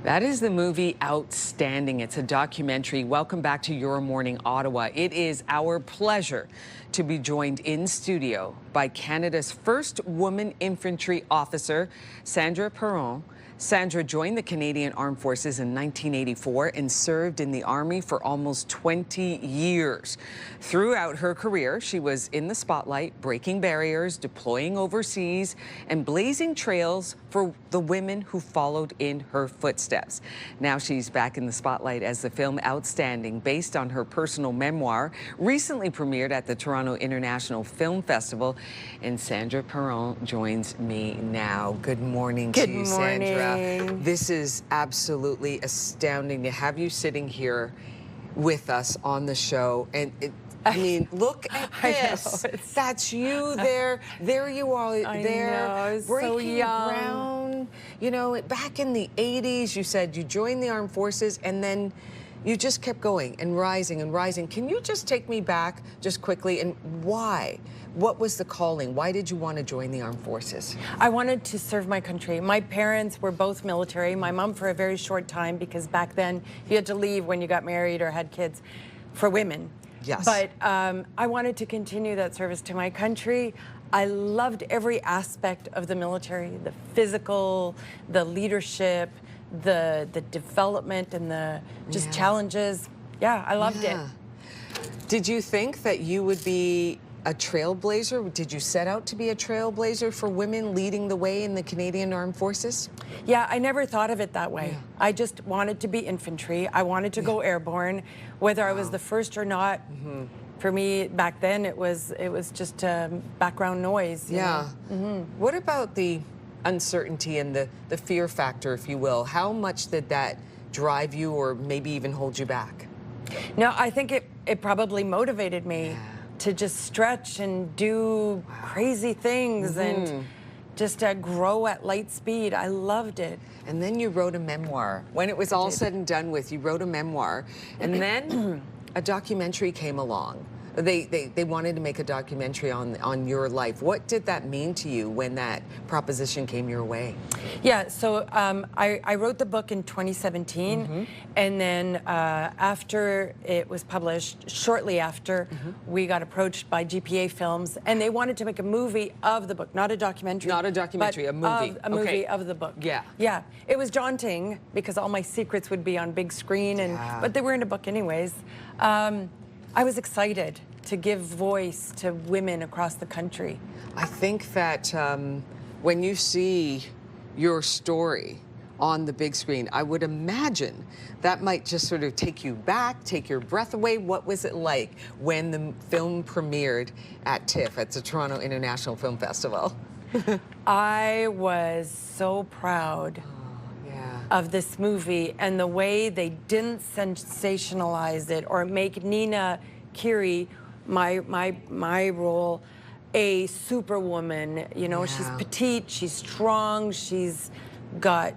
That is the movie Outstanding. It's a documentary. Welcome back to Your Morning Ottawa. It is our pleasure to be joined in studio by Canada's first woman infantry officer, Sandra Perron. Sandra joined the Canadian Armed Forces in 1984 and served in the Army for almost 20 years. Throughout her career, she was in the spotlight, breaking barriers, deploying overseas, and blazing trails for the women who followed in her footsteps. Now she's back in the spotlight as the film Outstanding, based on her personal memoir, recently premiered at the Toronto International Film Festival. And Sandra Perron joins me now. Good morning to you, Sandra. This is absolutely astounding to have you sitting here with us on the show. And I mean, look at this. That's you there. There you are there, breaking ground. You know, back in the 80s, you said you joined the Armed Forces and then you just kept going and rising and rising. Can you just take me back just quickly, and why? What was the calling? Why did you want to join the Armed Forces? I wanted to serve my country. My parents were both military. My mom for a very short time, because back then you had to leave when you got married or had kids for women. Yes. But I wanted to continue that service to my country. I loved every aspect of the military, the physical, the leadership, the development, and the just challenges. Yeah, I loved it. Did you think that you would be a trailblazer? Did you set out to be a trailblazer for women leading the way in the Canadian Armed Forces? Yeah, I never thought of it that way. I just wanted to be infantry. I wanted to go airborne, whether I was the first or not. For me, back then, it was just background noise. You know? What about the uncertainty and the fear factor, if you will? How much did that drive you, or maybe even hold you back? No, I think it probably motivated me to just stretch and do crazy things and just grow at light speed. I loved it. And then you wrote a memoir. When it was all said and done with, you wrote a memoir, and then a documentary came along. They wanted to make a documentary on your life. What did that mean to you when that proposition came your way? Yeah, so I wrote the book in 2017, and then after it was published, shortly after, we got approached by GPA Films, and they wanted to make a movie of the book, not a documentary. Not a documentary, a movie. A movie of the book. Yeah. Yeah, it was daunting because all my secrets would be on big screen, but they were in a book anyways. I was excited. to give voice to women across the country. I think that when you see your story on the big screen, I would imagine that might just sort of take you back, take your breath away. What was it like when the film premiered at TIFF, at the Toronto International Film Festival? I was so proud of this movie and the way they didn't sensationalize it or make Nina Kiri, my role, a superwoman. You know, she's petite, she's strong, she's got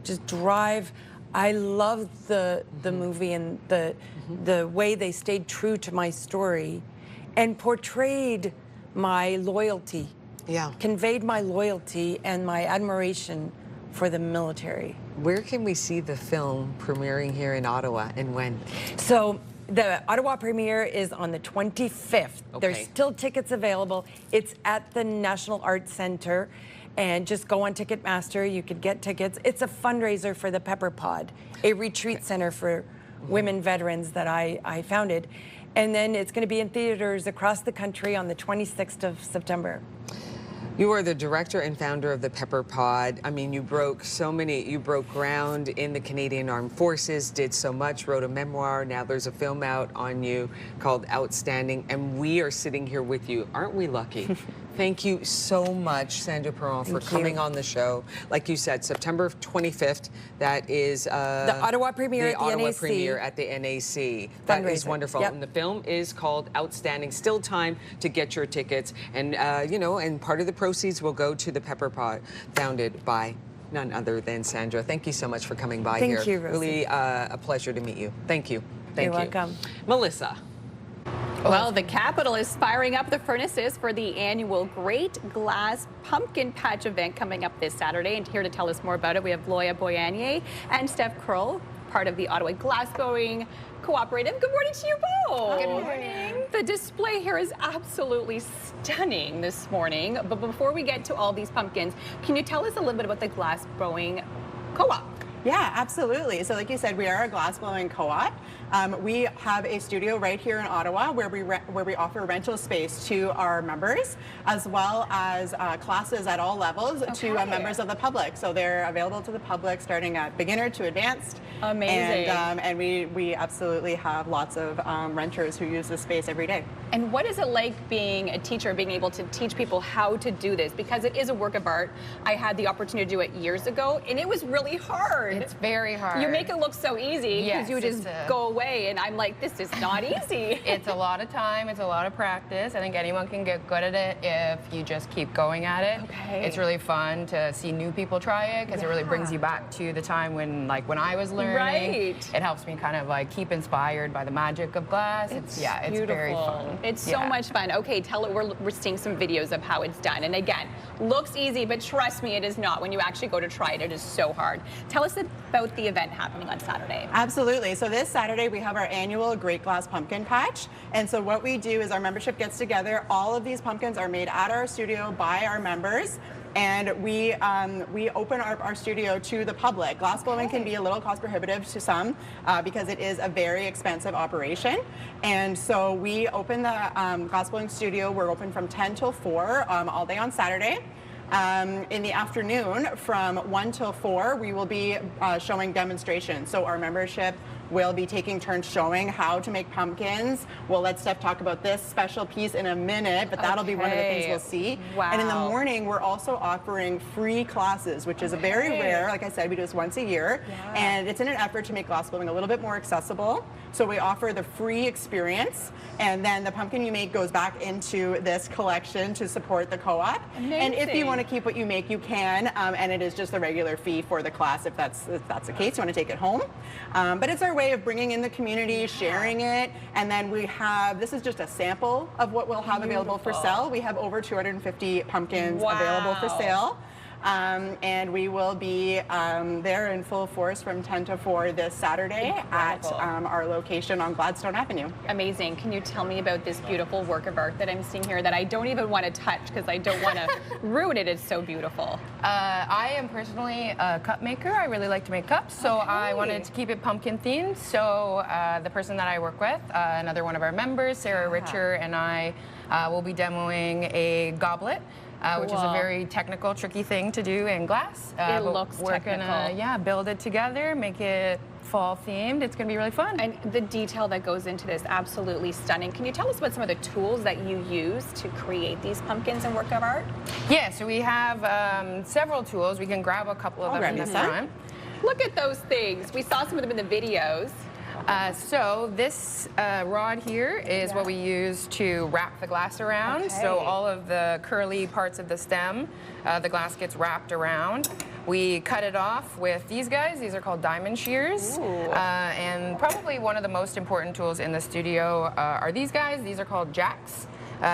just drive. I loved the movie and the way they stayed true to my story and portrayed my loyalty. Yeah. Conveyed my loyalty and my admiration for the military. Where can we see the film premiering here in Ottawa and when? So the Ottawa premiere is on the 25th. Okay. There's still tickets available. It's at the National Arts Centre. And just go on Ticketmaster, you could get tickets. It's a fundraiser for the Pepper Pod, a retreat center for women veterans that I founded. And then it's going to be in theaters across the country on the 26th of September. You are the director and founder of the Pepper Pod. I mean, you broke ground in the Canadian Armed Forces, did so much, wrote a memoir. Now there's a film out on you called Outstanding, and we are sitting here with you. Aren't we lucky? Thank you so much, Sandra Perron, for coming on the show. Like you said, September 25th, that is the Ottawa premiere at the Ottawa NAC. premiere at the NAC. That is wonderful. Yep. And the film is called Outstanding. Still time to get your tickets. And, you know, and part of the proceeds will go to the Pepper Pod, founded by none other than Sandra. Thank you so much for coming by here. Thank you, Rosie. Really a pleasure to meet you. Thank you. Thank You're you. welcome. Melissa. Well, the capital is firing up the furnaces for the annual Great Glass Pumpkin Patch event coming up this Saturday. And here to tell us more about it, we have Loya Boyanier and Steph Kroll, part of the Ottawa Glassblowing Cooperative. Good morning to you both. Good morning. The display here is absolutely stunning this morning. But before we get to all these pumpkins, can you tell us a little bit about the Glassblowing Co-op? Yeah, absolutely. So like you said, we are a glassblowing co-op. We have a studio right here in Ottawa where we offer rental space to our members, as well as classes at all levels to members of the public. So they're available to the public, starting at beginner to advanced. Amazing. And we absolutely have lots of renters who use this space every day. And what is it like being a teacher, being able to teach people how to do this? Because it is a work of art. I had the opportunity to do it years ago, and it was really hard. It's very hard. You make it look so easy because you just go away, and I'm like, this is not easy. It's a lot of time. It's a lot of practice. I think anyone can get good at it if you just keep going at it. Okay. It's really fun to see new people try it because it really brings you back to the time when I was learning. Right. It helps me kind of like keep inspired by the magic of glass. It's very fun. It's so much fun. Okay, we're seeing some videos of how it's done. And again, looks easy, but trust me, it is not. When you actually go to try it, it is so hard. Tell us about the event happening on Saturday. Absolutely. So this Saturday we have our annual Great Glass Pumpkin Patch. And so what we do is our membership gets together. All of these pumpkins are made at our studio by our members. And we open our studio to the public. Glassblowing can be a little cost prohibitive to some because it is a very expensive operation. And so we open the glassblowing studio. We're open from 10 till 4 all day on Saturday. In the afternoon from 1 till 4, we will be showing demonstrations. So our membership will be taking turns showing how to make pumpkins. We'll let Steph talk about this special piece in a minute, but that'll be one of the things we'll see. Wow. And in the morning, we're also offering free classes, which is a very rare. Like I said, we do this once a year, and it's in an effort to make glassblowing a little bit more accessible. So we offer the free experience, and then the pumpkin you make goes back into this collection to support the co-op. And if you want to keep what you make, you can, and it is just the regular fee for the class if that's the case. You want to take it home, but it's our way of bringing in the community, sharing it, and then we have, this is just a sample of what we'll have available for sale. We have over 250 pumpkins available for sale. And we will be there in full force from 10 to 4 this Saturday at our location on Gladstone Avenue. Amazing. Can you tell me about this beautiful work of art that I'm seeing here that I don't even want to touch because I don't want to ruin it? It's so beautiful. I am personally a cup maker. I really like to make cups, so I wanted to keep it pumpkin themed. So the person that I work with, another one of our members, Sarah Richer, and I will be demoing a goblet. Which is a very technical, tricky thing to do in glass. It looks we're technical. gonna, build it together, make it fall themed. It's gonna be really fun. And the detail that goes into this, absolutely stunning. Can you tell us about some of the tools that you use to create these pumpkins and work of art? Yeah, so we have several tools. We can grab a couple of them in the front. Look at those things. We saw some of them in the videos. So this rod here is what we use to wrap the glass around. So all of the curly parts of the stem, the glass gets wrapped around. We cut it off with these guys. These are called diamond shears. And probably one of the most important tools in the studio are these guys. These are called jacks.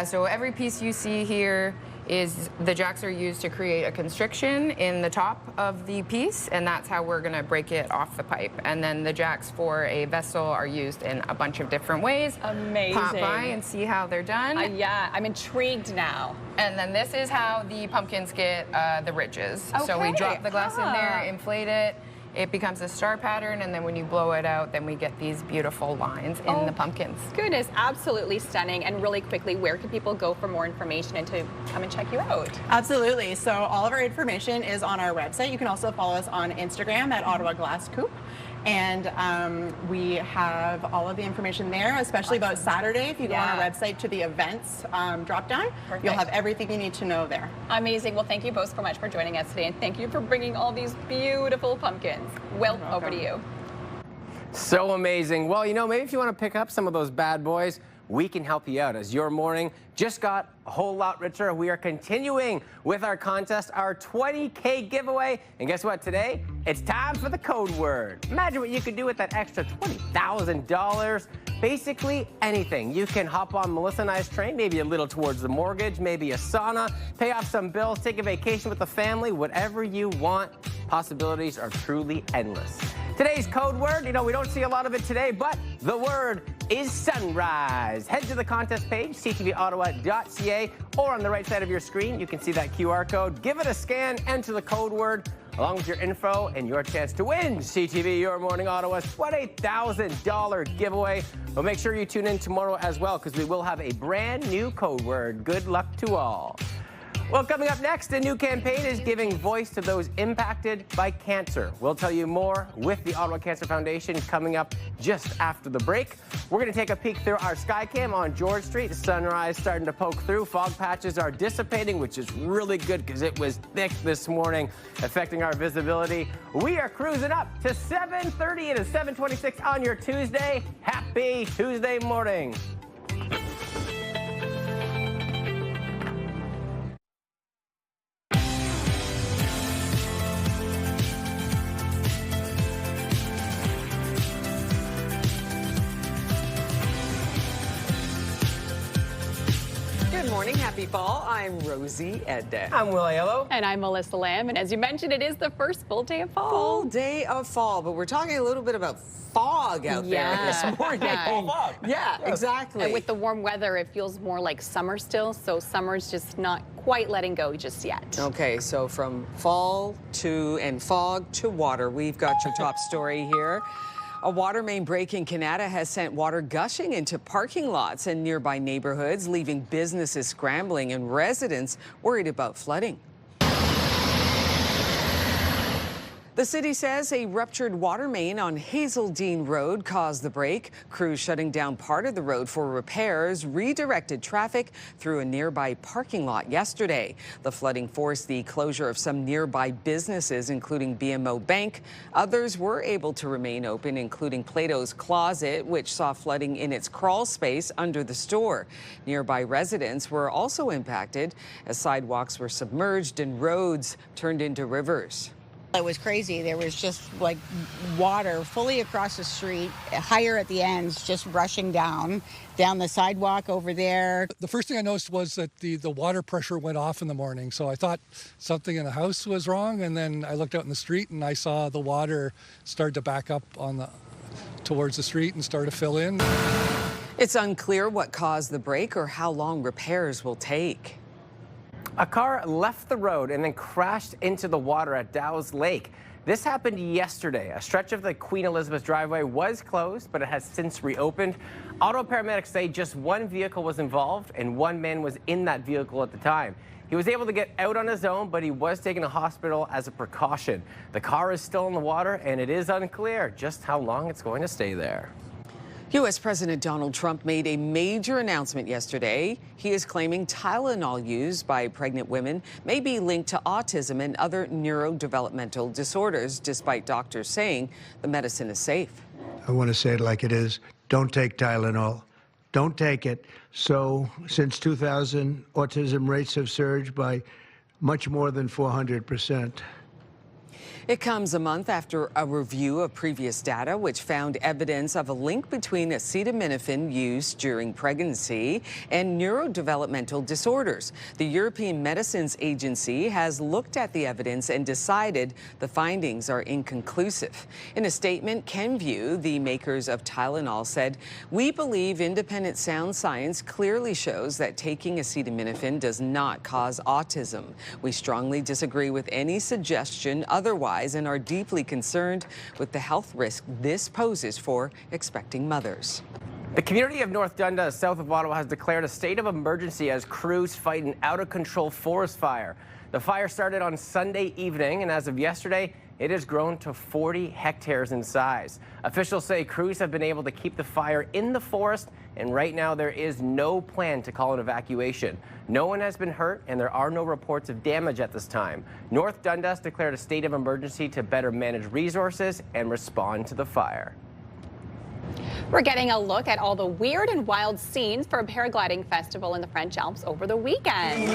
So every piece you see here is the jacks are used to create a constriction in the top of the piece, and that's how we're going to break it off the pipe. And then the jacks for a vessel are used in a bunch of different ways. Amazing. Pop by and see how they're done. Yeah, I'm intrigued now. And then this is how the pumpkins get the ridges. So we drop the glass in there, inflate it. It becomes a star pattern, and then when you blow it out, then we get these beautiful lines in the pumpkins. Goodness, absolutely stunning. And really quickly, where can people go for more information and to come and check you out? Absolutely. So all of our information is on our website. You can also follow us on Instagram at Ottawa Glass Coop. And we have all of the information there, especially about Saturday. If you go on our website to the events drop down, you'll have everything you need to know there. Amazing. Well, thank you both so much for joining us today, and thank you for bringing all these beautiful pumpkins. Well, over to you. So amazing. Well, you know, maybe if you want to pick up some of those bad boys, we can help you out, as your morning just got a whole lot richer. We are continuing with our contest, our 20K giveaway. And guess what? Today, it's time for the code word. Imagine what you could do with that extra $20,000. Basically anything. You can hop on Melissa and I's train, maybe a little towards the mortgage, maybe a sauna, pay off some bills, take a vacation with the family, whatever you want. Possibilities are truly endless. Today's code word, you know, we don't see a lot of it today, but the word is sunrise. Head to the contest page, ctvottawa.ca, or on the right side of your screen, you can see that QR code. Give it a scan, enter the code word, along with your info and your chance to win CTV Your Morning Ottawa's $20,000 giveaway. But make sure you tune in tomorrow as well, because we will have a brand new code word. Good luck to all. Well, coming up next, a new campaign is giving voice to those impacted by cancer. We'll tell you more with the Ottawa Cancer Foundation coming up just after the break. We're going to take a peek through our Skycam on George Street. The sunrise starting to poke through. Fog patches are dissipating, which is really good because it was thick this morning, affecting our visibility. We are cruising up to 7:30. It is 7:26 on your Tuesday. Happy Tuesday morning. Good morning, happy fall. I'm Rosie Edda. I'm Will Aiello. And I'm Melissa Lamb. And as you mentioned, it is the first full day of fall. Full day of fall, but we're talking a little bit about fog out there this morning. Fog. Yeah, exactly. And with the warm weather, it feels more like summer still, so summer's just not quite letting go just yet. Okay, so from fall to and fog to water, we've got your top story here. A water main break in Canada has sent water gushing into parking lots in nearby neighborhoods, leaving businesses scrambling and residents worried about flooding. The city says a ruptured water main on Hazeldean Road caused the break. Crews shutting down part of the road for repairs redirected traffic through a nearby parking lot yesterday. The flooding forced the closure of some nearby businesses, including BMO Bank. Others were able to remain open, including Plato's Closet, which saw flooding in its crawl space under the store. Nearby residents were also impacted as sidewalks were submerged and roads turned into rivers. It was crazy. There was just like water fully across the street, higher at the ends, just rushing down the sidewalk over there. The first thing I noticed was that the water pressure went off in the morning. So I thought something in the house was wrong. And then I looked out in the street and I saw the water start to back up towards the street and start to fill in. It's unclear what caused the break or how long repairs will take. A car left the road and then crashed into the water at Dow's Lake. This happened yesterday. A stretch of the Queen Elizabeth driveway was closed, but it has since reopened. Auto paramedics say just one vehicle was involved and one man was in that vehicle at the time. He was able to get out on his own, but he was taken to hospital as a precaution. The car is still in the water, and it is unclear just how long it's going to stay there. U.S. President Donald Trump made a major announcement yesterday. He is claiming Tylenol used by pregnant women may be linked to autism and other neurodevelopmental disorders, despite doctors saying the medicine is safe. I want to say it like it is. Don't take Tylenol. Don't take it. So since 2000, autism rates have surged by much more than 400%. It comes a month after a review of previous data, which found evidence of a link between acetaminophen use during pregnancy and neurodevelopmental disorders. The European Medicines Agency has looked at the evidence and decided the findings are inconclusive. In a statement, Kenvue, the makers of Tylenol, said, "We believe independent sound science clearly shows that taking acetaminophen does not cause autism. We strongly disagree with any suggestion otherwise and are deeply concerned with the health risk this poses for expecting mothers." The community of North Dundas, south of Ottawa, has declared a state of emergency as crews fight an out-of-control forest fire. The fire started on Sunday evening, and as of yesterday, it has grown to 40 hectares in size. Officials say crews have been able to keep the fire in the forest, and right now there is no plan to call an evacuation. No one has been hurt, and there are no reports of damage at this time. North Dundas declared a state of emergency to better manage resources and respond to the fire. We're getting a look at all the weird and wild scenes for a paragliding festival in the French Alps over the weekend.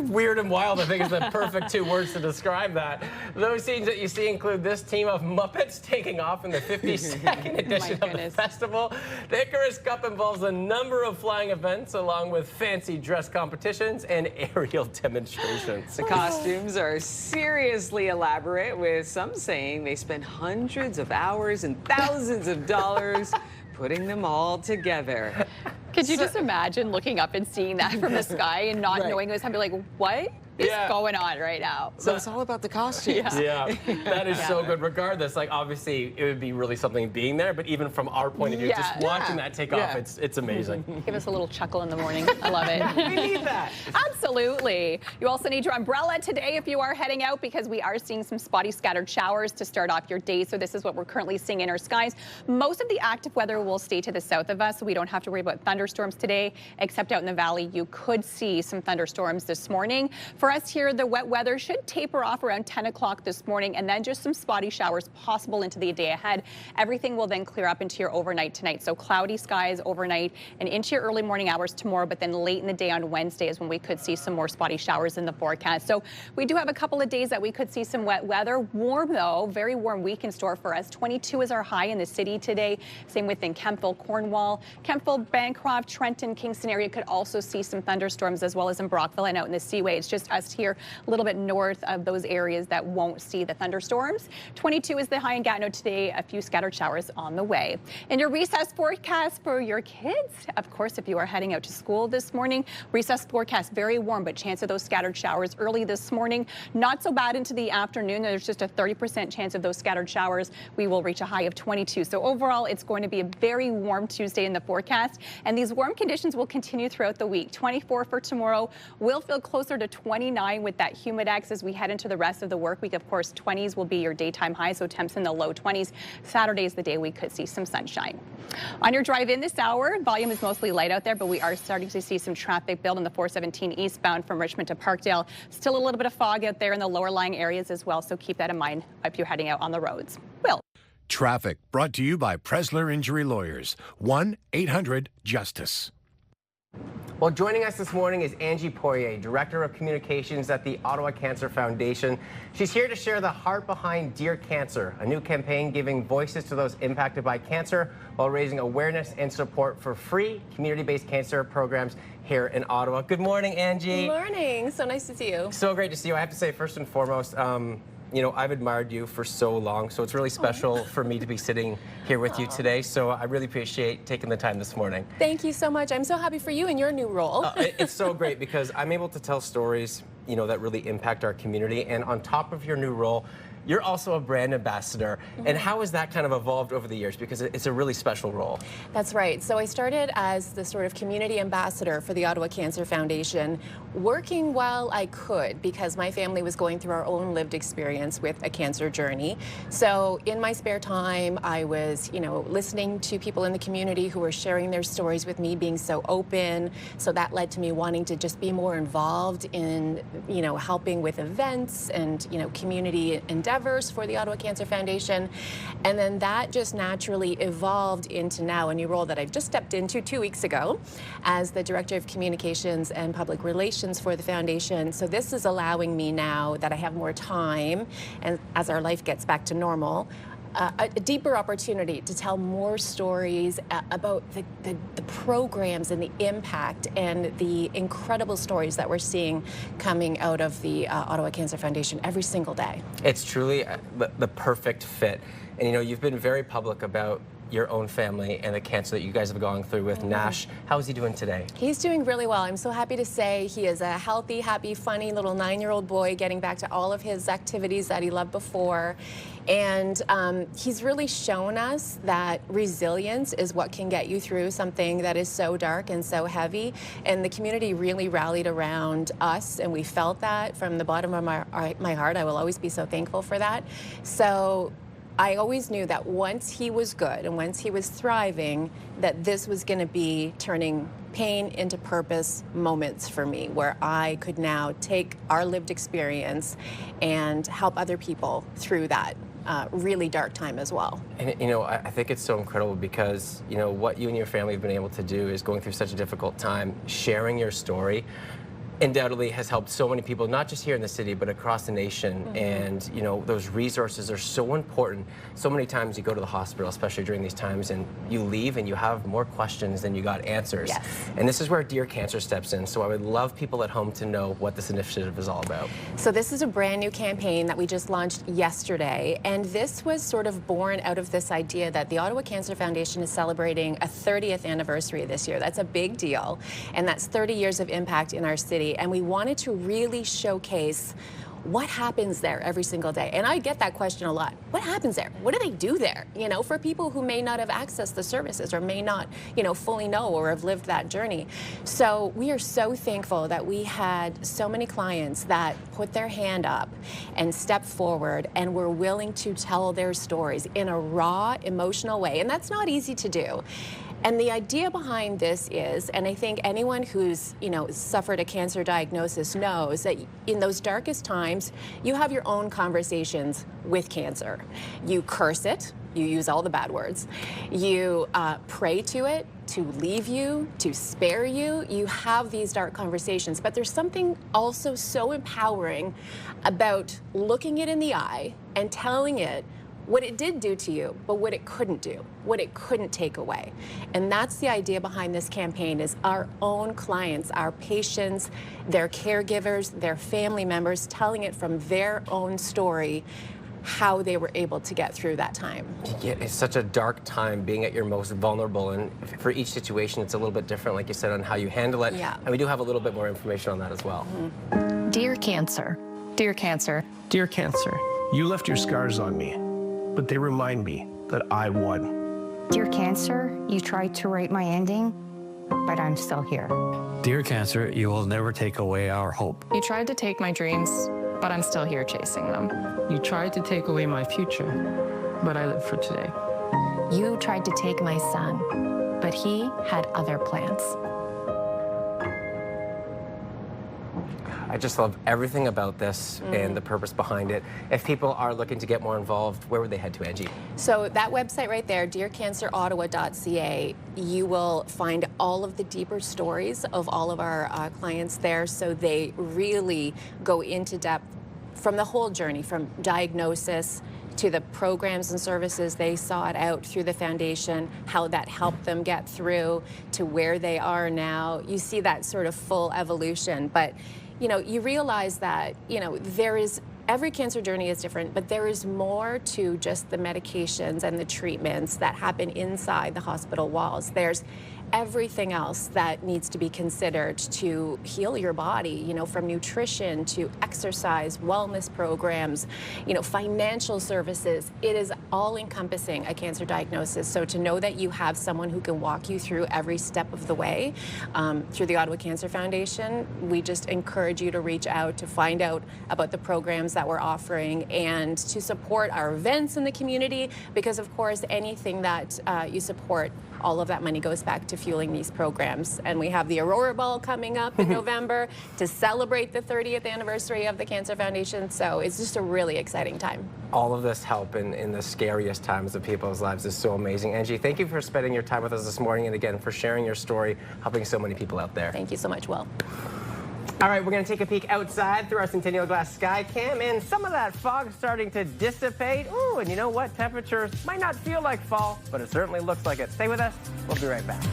Weird and wild, I think, is the perfect two words to describe that. Those scenes that you see include this team of Muppets taking off in the 52nd edition of the festival. The Icarus Cup involves a number of flying events, along with fancy dress competitions and aerial demonstrations. The costumes are seriously elaborate, with some saying they spend hundreds of hours and thousands of dollars putting them all together. Could you just imagine looking up and seeing that from the sky and not knowing it was happening? Like, what is going on right now? So it's all about the costumes. Yeah, that is so good. Regardless, like, obviously, it would be really something being there, but even from our point of view, just watching that take off, it's amazing. Give us a little chuckle in the morning. I love it. We need that. Absolutely. You also need your umbrella today if you are heading out, because we are seeing some spotty scattered showers to start off your day. So this is what we're currently seeing in our skies. Most of the active weather will stay to the south of us, so we don't have to worry about thunderstorms today, except out in the valley. You could see some thunderstorms this morning. For us here, the wet weather should taper off around 10 o'clock this morning, and then just some spotty showers possible into the day ahead. Everything will then clear up into your overnight tonight. So cloudy skies overnight and into your early morning hours tomorrow, but then late in the day on Wednesday is when we could see some more spotty showers in the forecast. So we do have a couple of days that we could see some wet weather. Warm though, very warm week in store for us. 22 is our high in the city today. Same within Kemptville, Cornwall, Kemptville, Bancroft, Trenton, Kingston area could also see some thunderstorms, as well as in Brockville and out in the Seaway. It's just us here a little bit north of those areas that won't see the thunderstorms. 22 is the high in Gatineau today. A few scattered showers on the way. And your recess forecast for your kids, of course, if you are heading out to school this morning, recess forecast very warm, but chance of those scattered showers early this morning. Not so bad into the afternoon. There's just a 30% chance of those scattered showers. We will reach a high of 22. So overall, it's going to be a very warm Tuesday in the forecast, and these warm conditions will continue throughout the week. 24 for tomorrow. We'll feel closer to 29 with that humidex as we head into the rest of the work week. Of course, 20s will be your daytime high, so temps in the low 20s. Saturday is the day we could see some sunshine. On your drive in this hour, volume is mostly light out there, but we are starting to see some traffic build in the 417 eastbound from Richmond to Parkdale. Still a little bit of fog out there in the lower lying areas as well, so keep that in mind if you're heading out on the roads. Will. Traffic brought to you by Presler Injury Lawyers. 1-800-JUSTICE. Well, joining us this morning is Angie Poirier, Director of Communications at the Ottawa Cancer Foundation. She's here to share the heart behind Dear Cancer, a new campaign giving voices to those impacted by cancer while raising awareness and support for free community-based cancer programs here in Ottawa. Good morning, Angie. Good morning. So nice to see you. So great to see you. I have to say, first and foremost, you know, I've admired you for so long, so it's really special for me to be sitting here with you today. So I really appreciate taking the time this morning. Thank you so much. I'm so happy for you in your new role. It's so great because I'm able to tell stories, you know, that really impact our community. And on top of your new role, you're also a brand ambassador. And how has that kind of evolved over the years? Because it's a really special role. That's right. So I started as the sort of community ambassador for the Ottawa Cancer Foundation, working while I could because my family was going through our own lived experience with a cancer journey. So in my spare time, I was, you know, listening to people in the community who were sharing their stories with me, being so open. So that led to me wanting to just be more involved in, you know, helping with events and, you know, community endeavors for the Ottawa Cancer Foundation. And then that just naturally evolved into now a new role that I've just stepped into 2 weeks ago as the Director of Communications and Public Relations for the Foundation. So this is allowing me now that I have more time and as our life gets back to normal, a deeper opportunity to tell more stories about the programs and the impact and the incredible stories that we're seeing coming out of the Ottawa Cancer Foundation every single day. It's truly the perfect fit. And you know, you've been very public about your own family and the cancer that you guys have gone through with Nash. How is he doing today? He's doing really well. I'm so happy to say he is a healthy, happy, funny little 9-year-old boy getting back to all of his activities that he loved before. And he's really shown us that resilience is what can get you through something that is so dark and so heavy. And the community really rallied around us, and we felt that from the bottom of my heart. I will always be so thankful for that. So I always knew that once he was good and once he was thriving, that this was going to be turning pain into purpose moments for me, where I could now take our lived experience and help other people through that really dark time as well. And you know, I think it's so incredible because, you know, what you and your family have been able to do is going through such a difficult time, sharing your story undoubtedly has helped so many people, not just here in the city, but across the nation. And, you know, those resources are so important. So many times you go to the hospital, especially during these times, and you leave and you have more questions than you got answers. Yes. And this is where Dear Cancer steps in. So I would love people at home to know what this initiative is all about. So this is a brand new campaign that we just launched yesterday. And this was sort of born out of this idea that the Ottawa Cancer Foundation is celebrating a 30th anniversary this year. That's a big deal. And that's 30 years of impact in our city. And we wanted to really showcase what happens there every single day. And I get that question a lot. What happens there? What do they do there? You know, for people who may not have accessed the services or may not, you know, fully know or have lived that journey. So we are so thankful that we had so many clients that put their hand up and stepped forward and were willing to tell their stories in a raw, emotional way. And that's not easy to do. And the idea behind this is, and I think anyone who's, you know, suffered a cancer diagnosis knows that in those darkest times, you have your own conversations with cancer. You curse it, you use all the bad words. You pray to it to leave you, to spare you. You have these dark conversations, but there's something also so empowering about looking it in the eye and telling it what it did do to you, but what it couldn't do, what it couldn't take away. And that's the idea behind this campaign is our own clients, our patients, their caregivers, their family members, telling it from their own story, how they were able to get through that time. Yeah, it's such a dark time being at your most vulnerable, and for each situation it's a little bit different, like you said, on how you handle it. Yeah. And we do have a little bit more information on that as well. Dear Cancer. Dear Cancer. Dear Cancer, you left your scars on me, but they remind me that I won. Dear Cancer, you tried to write my ending, but I'm still here. Dear Cancer, you will never take away our hope. You tried to take my dreams, but I'm still here chasing them. You tried to take away my future, but I live for today. You tried to take my son, but he had other plans. I just love everything about this and the purpose behind it. If people are looking to get more involved, where would they head to, Angie? So that website right there, dearcancerottawa.ca, you will find all of the deeper stories of all of our clients there. So they really go into depth from the whole journey, from diagnosis to the programs and services they sought out through the foundation, how that helped them get through to where they are now. You see that sort of full evolution. But, you know, you realize that, you know, every cancer journey is different, but there is more to just the medications and the treatments that happen inside the hospital walls. There's everything else that needs to be considered to heal your body, you know, from nutrition to exercise, wellness programs, you know, financial services. It is all encompassing a cancer diagnosis. So to know that you have someone who can walk you through every step of the way through the Ottawa Cancer Foundation, we just encourage you to reach out to find out about the programs that we're offering and to support our events in the community, because of course anything that you support, all of that money goes back to fueling these programs. And we have the Aurora Ball coming up in November to celebrate the 30th anniversary of the Cancer Foundation. So it's just a really exciting time. All of this help in the scariest times of people's lives is so amazing. Angie, thank you for spending your time with us this morning, and again, for sharing your story, helping so many people out there. Thank you so much, Will. All right, we're going to take a peek outside through our Centennial Glass Sky Cam, and some of that fog starting to dissipate. Ooh, and you know what? Temperatures might not feel like fall, but it certainly looks like it. Stay with us. We'll be right back.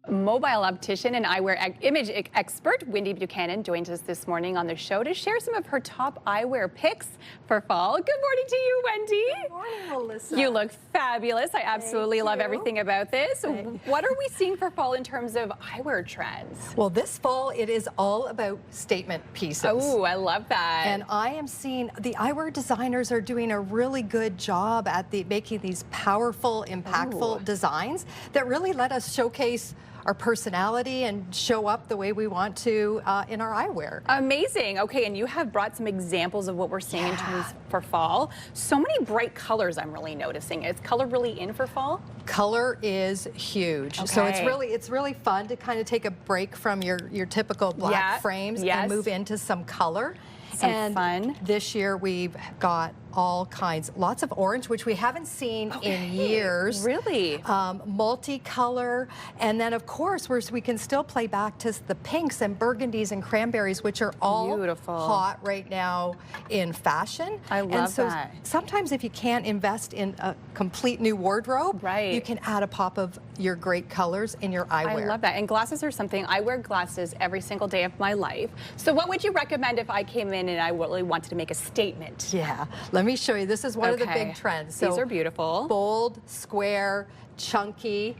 Mobile optician and eyewear image expert Wendy Buchanan joins us this morning on the show to share some of her top eyewear picks for fall. Good morning to you, Wendy. Good morning, Melissa. You look fabulous. I absolutely love everything about this. What are we seeing for fall in terms of eyewear trends? Well, this fall, it is all about statement pieces. Oh, I love that. And I am seeing the eyewear designers are doing a really good job at making these powerful, impactful designs that really let us showcase our personality and show up the way we want to in our eyewear. Amazing. Okay, and you have brought some examples of what we're seeing in terms for fall. So many bright colors I'm really noticing. Is color really in for fall? Color is huge. Okay. So it's really fun to kind of take a break from your typical black frames and move into some color. Some fun. This year we've got all kinds, lots of orange, which we haven't seen in years. Really? Multicolor. And then of course we can still play back to the pinks and burgundies and cranberries, which are all hot right now in fashion. I love so that. Sometimes if you can't invest in a complete new wardrobe, you can add a pop of your great colors in your eyewear. I love that. And glasses are something, I wear glasses every single day of my life. So what would you recommend if I came in and I really wanted to make a statement? Yeah, let me show you. This is one of the big trends. These are beautiful. Bold, square, chunky.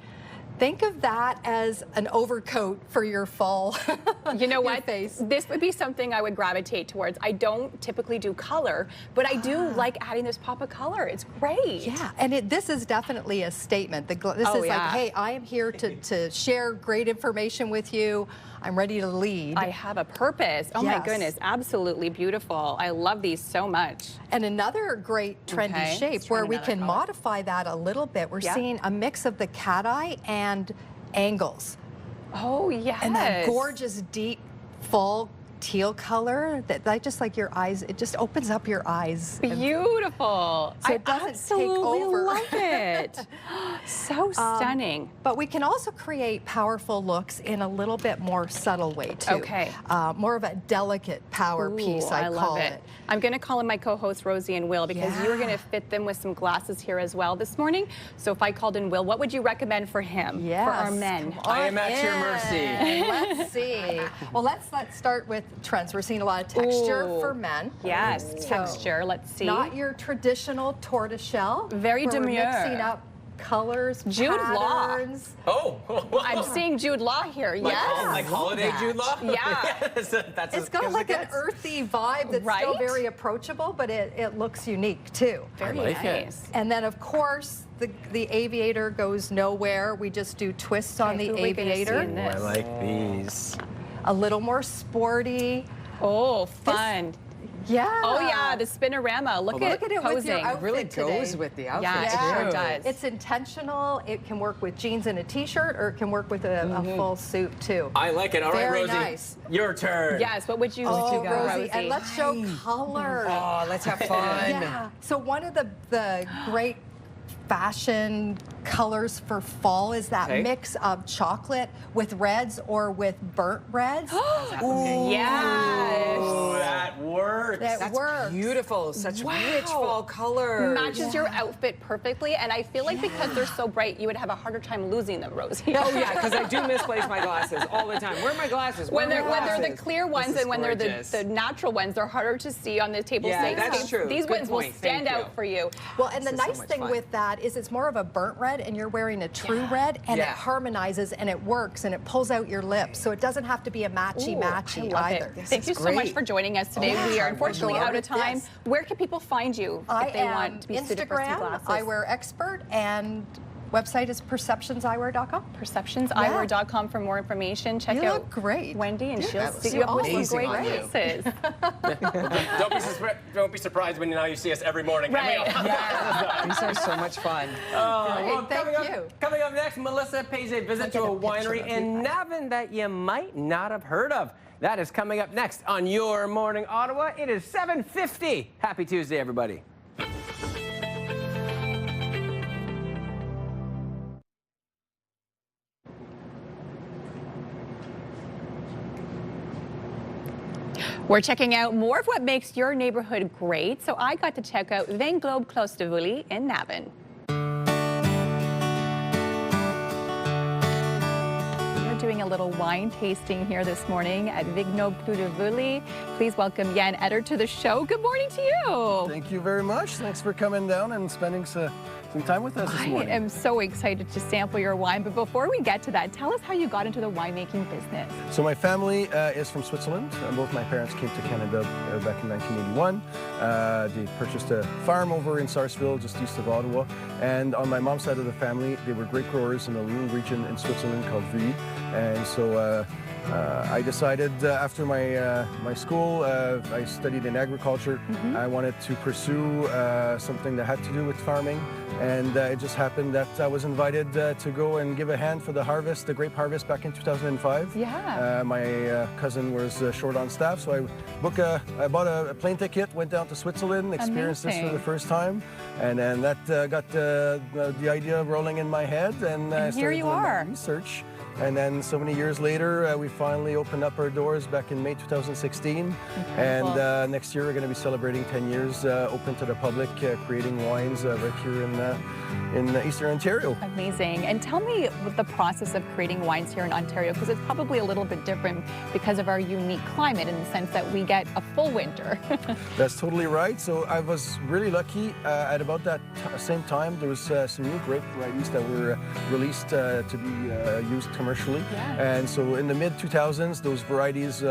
Think of that as an overcoat for your fall. You know what? This would be something I would gravitate towards. I don't typically do color, but I do like adding this pop of color. It's great. Yeah, and this is definitely a statement. This is like, hey, I am here to share great information with you. I'm ready to lead. I have a purpose. Oh my goodness, absolutely beautiful. I love these so much. And another great trendy shape where we can modify that a little bit. We're seeing a mix of the cat eye and angles. Oh, yes. And that gorgeous deep fall teal color that just like your eyes, it just opens up your eyes. Beautiful. So it doesn't take over. I love it. So stunning. But we can also create powerful looks in a little bit more subtle way too. Okay. More of a delicate power piece, I call it. I'm going to call in my co-hosts Rosie and Will because you're going to fit them with some glasses here as well this morning. So if I called in Will, what would you recommend for him? For our men? I am at your mercy. Let's see. Well, let's start with trends. We're seeing a lot of texture for men. Yes, texture. Let's see. Not your traditional tortoiseshell. Very demure. We're mixing up colors, Jude patterns. Law. Oh, I'm seeing Jude Law here. Yes. Like holiday Jude Law? Yeah. It's got like an earthy vibe that's still very approachable, but it looks unique too. Very nice. And then of course the aviator goes nowhere. We just do twists on the aviator. I like these. A little more sporty. Oh, fun. Yeah. Oh, yeah, the spinorama. Look at it posing. with your outfit really today. goes with the outfit. Yeah, it sure does. It's intentional. It can work with jeans and a t-shirt, or it can work with a full suit too. I like it. All right, Very Rosie, nice. your turn. Yes, what would you Oh, go, Rosie, and let's show color. Oh, let's have fun. Yeah. So one of the great fashion colors for fall is that mix of chocolate with reds or with burnt reds. Yes. Ooh, that works. That works. Beautiful. Such rich fall colors. Matches your outfit perfectly, and I feel like because they're so bright, you would have a harder time losing them, Rosie. Oh yeah, because I do misplace my glasses all the time. Where are my glasses? When they're the clear ones and when they're the natural ones, they're harder to see on the table. Yeah, that's true. These Good ones point. will stand out for you. Well, and the This is so nice much thing fun. with that is it's more of a burnt red, and you're wearing a true red, and it harmonizes and it works and it pulls out your lips, so it doesn't have to be a matchy-matchy either. Thank you so much for joining us today. We are unfortunately out of time. Yes. Where can people find you if they want to be suited for some Instagram, glasses? Eyewear Expert, and website is perceptionseyewear.com. Perceptionseyewear.com for more information. Check You out look great. Wendy, and she'll that suit you up with some amazing great on you. glasses. Don't be surprised when now you see us every morning. Right. These are so much fun. Well, Thank you. Coming up next, Melissa pays a visit to a winery in Navan that you might not have heard of. That is coming up next on Your Morning Ottawa. It is 7:50. Happy Tuesday, everybody. We're checking out more of what makes your neighborhood great. So I got to check out Vin Globe Close to Vuli in Navan. We're doing a little wine tasting here this morning at Vignoble Clos de Vuli. Please welcome Jan Etter to the show. Good morning to you. Thank you very much. Thanks for coming down and spending some time with us this morning. I am so excited to sample your wine, but before we get to that, tell us how you got into the winemaking business. So my family is from Switzerland. Both my parents came to Canada back in 1981. They purchased a farm over in Sarsfield, just east of Ottawa. And on my mom's side of the family, they were grape growers in a little region in Switzerland called Vuli. And so I decided after my school, I studied in agriculture. I wanted to pursue something that had to do with farming. And it just happened that I was invited to go and give a hand for the harvest, the grape harvest back in 2005. Yeah. My cousin was short on staff, so I bought a plane ticket, went down to Switzerland, experienced this for the first time. And then that got the idea rolling in my head, and I started doing my research. And then so many years later, we finally opened up our doors back in May 2016. And next year, we're going to be celebrating 10 years open to the public, creating wines right here in Eastern Ontario. Amazing. And tell me the process of creating wines here in Ontario, because it's probably a little bit different because of our unique climate in the sense that we get a full winter. That's totally right. So I was really lucky. At about that same time, there was some new grape varieties that were released to be used commercially. Yeah. And so in the mid-2000s, those varieties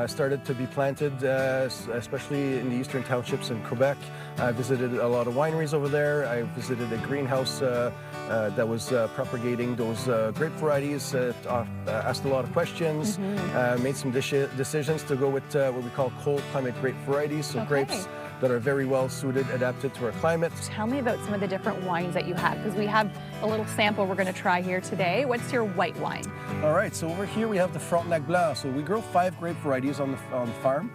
started to be planted, especially in the eastern townships in Quebec. I visited a lot of wineries over there. I visited a greenhouse that was propagating those grape varieties, asked a lot of questions, made some decisions to go with what we call cold climate grape varieties, so grapes that are very well suited, adapted to our climate. Tell me about some of the different wines that you have, because we have a little sample we're going to try here today. What's your white wine? All right, so over here we have the Frontenac Blanc. So we grow 5 grape varieties on the farm,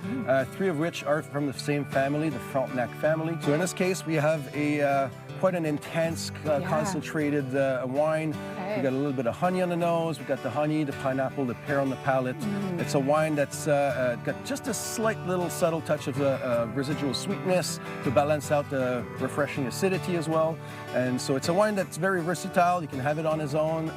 3 of which are from the same family, the Frontenac family. So in this case, we have a quite an intense, concentrated wine. We got a little bit of honey on the nose. We got the honey, the pineapple, the pear on the palate. It's a wine that's got just a slight little subtle touch of residual sweetness to balance out the refreshing acidity as well. And so it's a wine that's very versatile. You can have it on its own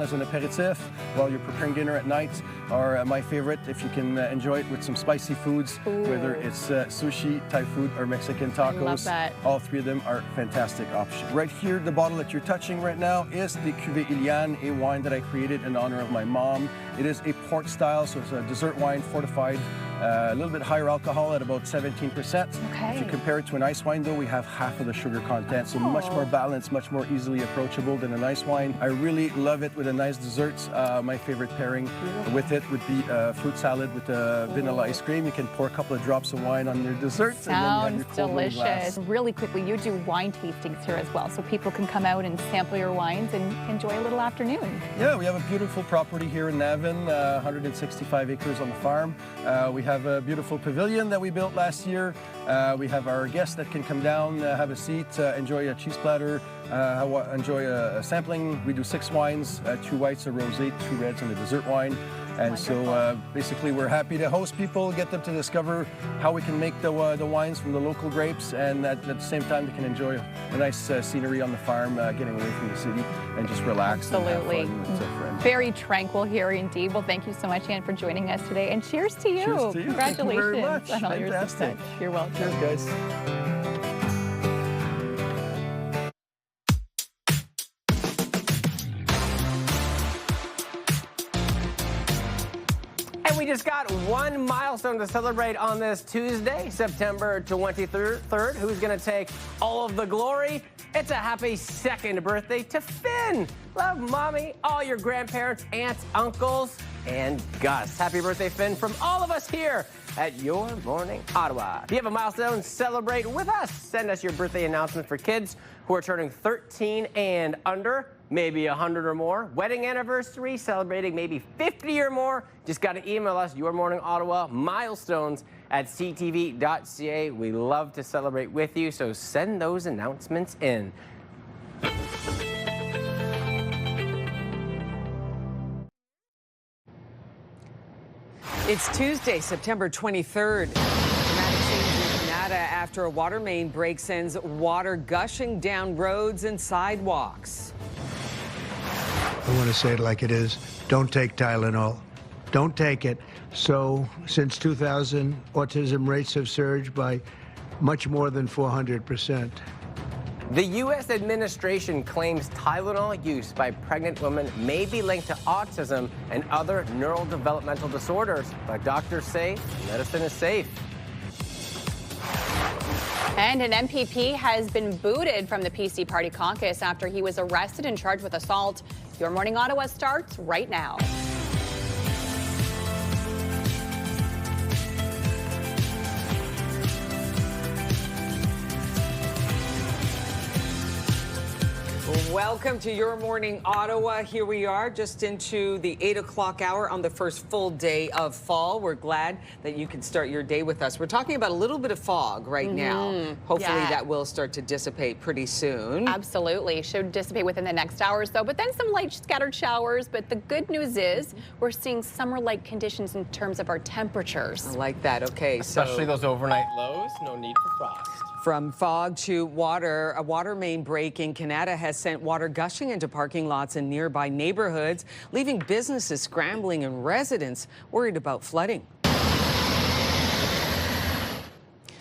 as an aperitif while you're preparing dinner at night. Or my favorite, if you can enjoy it with some spicy foods, whether it's sushi, Thai food, or Mexican tacos. I love that. All 3 of them are fantastic options. Right here, the bottle that you're touching right now is the Cuvée Iliane, a wine that I created in honor of my mom. It is a port style, so it's a dessert wine fortified, a little bit higher alcohol at about 17%. Okay. If you compare it to an ice wine, though, we have half of the sugar content, so much more balanced, much more easily approachable than an ice wine. I really love it with a nice dessert. My favorite pairing with it would be fruit salad with vanilla ice cream. You can pour a couple of drops of wine on your dessert. Sounds and then you have your cold delicious. glass. Really quickly, you do wine tastings here as well, so people can come out and sample your wines and enjoy a little afternoon. Yeah, we have a beautiful property here in Navan, 165 acres on the farm. We have a beautiful pavilion that we built last year. We have our guests that can come down, have a seat, enjoy a cheese platter, enjoy a sampling. We do 6 wines, 2 whites, a rosé, 2 reds, and a dessert wine. And so basically we're happy to host people, get them to discover how we can make the wines from the local grapes, and at the same time they can enjoy a nice scenery on the farm, getting away from the city and just relax. Absolutely. And have fun with Very tranquil here indeed. Well, thank you so much, Anne, for joining us today, and cheers to you. Cheers to you. Congratulations Thank you very much. on all your Fantastic. success. You're welcome. Cheers, guys. And we just got one milestone to celebrate on this Tuesday, September 23rd. Who's going to take all of the glory? It's a happy 2nd birthday to Finn. Love, Mommy, all your grandparents, aunts, uncles, and Gus. Happy birthday, Finn, from all of us here at Your Morning Ottawa. If you have a milestone, celebrate with us. Send us your birthday announcement for kids who are turning 13 and under, maybe 100 or more. Wedding anniversary, celebrating maybe 50 or more. Just got to email us, Your Morning Ottawa, milestones@ctv.ca. We love to celebrate with you, so send those announcements in. It's Tuesday, September 23rd. Dramatic scenes in Canada after a water main break sends water gushing down roads and sidewalks. I want to say it like it is. Don't take Tylenol. Don't take it. So, since 2000, autism rates have surged by much more than 400%. The U.S. administration claims Tylenol use by pregnant women may be linked to autism and other neurodevelopmental disorders, but doctors say medicine is safe. And an MPP has been booted from the PC Party caucus after he was arrested and charged with assault. Your Morning Ottawa starts right now. Welcome to Your Morning Ottawa. Here we are just into the 8 o'clock hour on the first full day of fall. We're glad that you can start your day with us. We're talking about a little bit of fog right now. Hopefully that will start to dissipate pretty soon. Absolutely. Should dissipate within the next hours, though. But then some light scattered showers. But the good news is we're seeing summer-like conditions in terms of our temperatures. I like that. Okay. Especially those overnight lows. No need for frost. From fog to water, a water main break in Canada has sent water gushing into parking lots in nearby neighborhoods, leaving businesses scrambling and residents worried about flooding.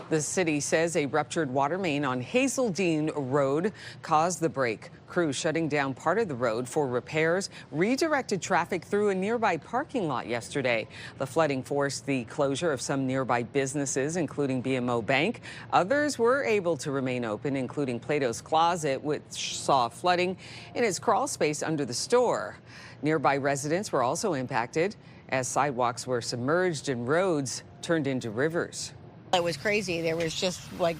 The city says a ruptured water main on Hazeldean Road caused the break. Crews shutting down part of the road for repairs redirected traffic through a nearby parking lot yesterday. The flooding forced the closure of some nearby businesses, including BMO Bank. Others were able to remain open, including Plato's Closet, which saw flooding in its crawl space under the store. Nearby residents were also impacted as sidewalks were submerged and roads turned into rivers. It was crazy. There was just like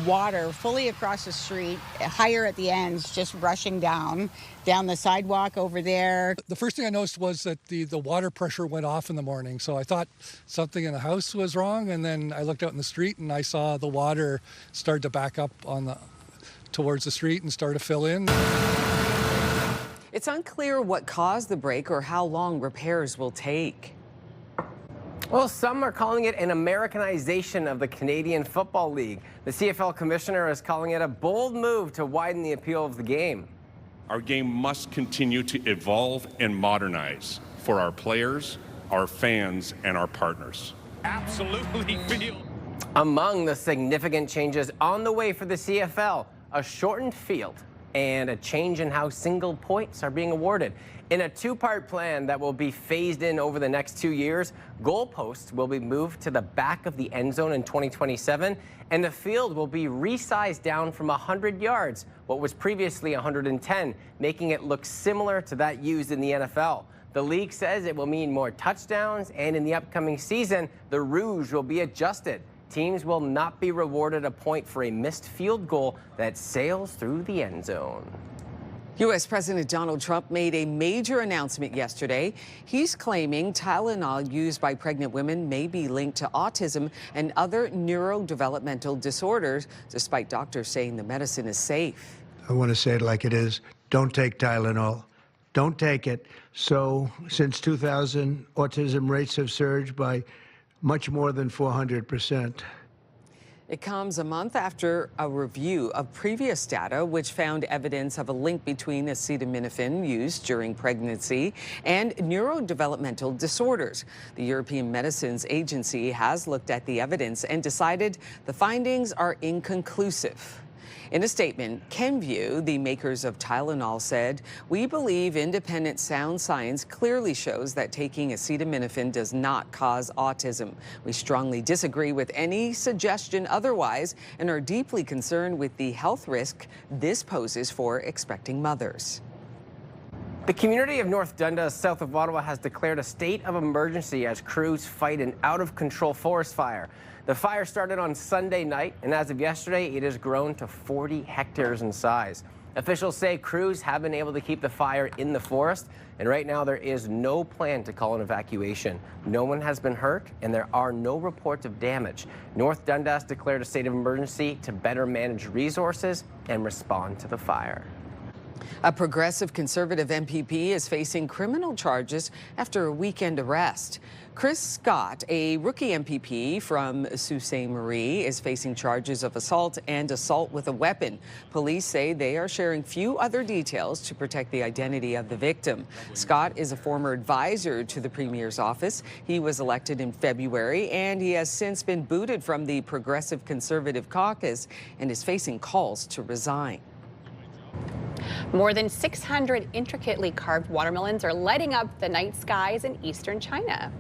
water fully across the street, higher at the ends, just rushing down the sidewalk over there. The first thing I noticed was that the water pressure went off in the morning. So I thought something in the house was wrong. And then I looked out in the street and I saw the water start to back up towards the street and start to fill in. It's unclear what caused the break or how long repairs will take. Well, some are calling it an Americanization of the Canadian Football League. The CFL commissioner is calling it a bold move to widen the appeal of the game. Our game must continue to evolve and modernize for our players, our fans, and our partners. Absolutely feel. Among the significant changes on the way for the CFL, a shortened field, and a change in how single points are being awarded. In a two-part plan that will be phased in over the next 2 years, goalposts will be moved to the back of the end zone in 2027, and the field will be resized down from 100 yards, what was previously 110, making it look similar to that used in the NFL. The league says it will mean more touchdowns, and in the upcoming season, the Rouge will be adjusted. Teams will not be rewarded a point for a missed field goal that sails through the end zone. U.S. President Donald Trump made a major announcement yesterday. He's claiming Tylenol used by pregnant women may be linked to autism and other neurodevelopmental disorders, despite doctors saying the medicine is safe. I want to say it like it is. Don't take Tylenol. Don't take it. So since 2000, autism rates have surged by much more than 400%. It comes a month after a review of previous data, which found evidence of a link between acetaminophen used during pregnancy and neurodevelopmental disorders. The European Medicines Agency has looked at the evidence and decided the findings are inconclusive. In a statement, Kenvue, the makers of Tylenol, said, "We believe independent sound science clearly shows that taking acetaminophen does not cause autism. We strongly disagree with any suggestion otherwise and are deeply concerned with the health risk this poses for expecting mothers." The community of North Dundas, south of Ottawa, has declared a state of emergency as crews fight an out-of-control forest fire. The fire started on Sunday night, and as of yesterday, it has grown to 40 hectares in size. Officials say crews have been able to keep the fire in the forest, and right now there is no plan to call an evacuation. No one has been hurt, and there are no reports of damage. North Dundas declared a state of emergency to better manage resources and respond to the fire. A progressive conservative MPP is facing criminal charges after a weekend arrest. Chris Scott, a rookie MPP from Sault Ste. Marie, is facing charges of assault and assault with a weapon. Police say they are sharing few other details to protect the identity of the victim. Scott is a former advisor to the Premier's office. He was elected in February, and he has since been booted from the Progressive Conservative caucus and is facing calls to resign. More than 600 intricately carved watermelons are lighting up the night skies in eastern China.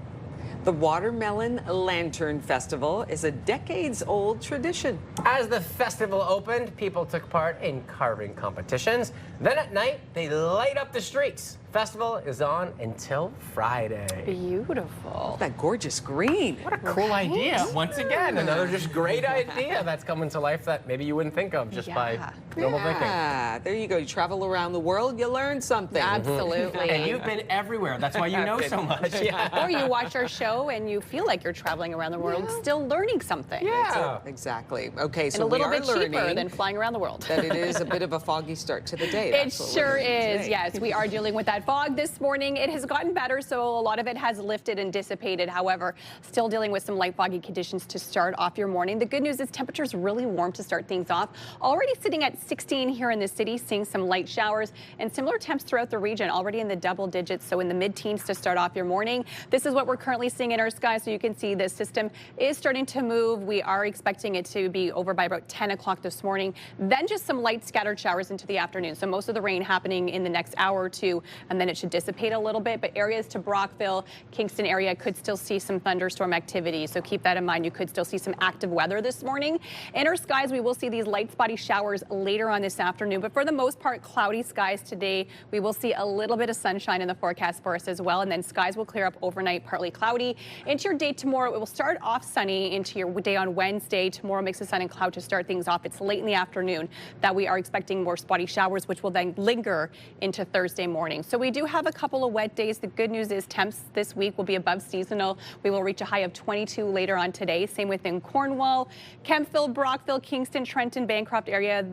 The Watermelon Lantern Festival is a decades-old tradition. As the festival opened, people took part in carving competitions. Then at night, they light up the streets. Festival is on until Friday. Beautiful. That gorgeous green. What a cool idea. Once again, another just great idea that's coming to life that maybe you wouldn't think of just by normal thinking. Yeah, there you go. You travel around the world, you learn something. Absolutely. And you've been everywhere. That's why you know so much. Or you watch our show and you feel like you're traveling around the world, still learning something. Yeah, exactly. Okay, so and a little we are bit cheaper learning than flying around the world. that it is a bit of a foggy start to the day. It sure is. Yes, we are dealing with that fog this morning. It has gotten better, so a lot of it has lifted and dissipated. However, still dealing with some light foggy conditions to start off your morning. The good news is temperatures really warm to start things off. Already sitting at 16 here in the city, seeing some light showers and similar temps throughout the region, already in the double digits, so in the mid-teens to start off your morning. This is what we're currently seeing in our sky, so you can see the system is starting to move. We are expecting it to be over by about 10 o'clock this morning. Then just some light scattered showers into the afternoon. So most of the rain happening in the next hour or two, and then it should dissipate a little bit. But areas to Brockville, Kingston area could still see some thunderstorm activity. So keep that in mind. You could still see some active weather this morning. In our skies, we will see these light spotty showers later on this afternoon. But for the most part, cloudy skies today. We will see a little bit of sunshine in the forecast for us as well. And then skies will clear up overnight, partly cloudy. Into your day tomorrow, it will start off sunny into your day on Wednesday. Tomorrow mix of sun and cloud to start things off. It's late in the afternoon that we are expecting more spotty showers, which will then linger into Thursday morning. So we do have a couple of wet days. The good news is temps this week will be above seasonal. We will reach a high of 22 later on today. Same within Cornwall, Kemptville, Brockville, Kingston, Trenton, Bancroft area.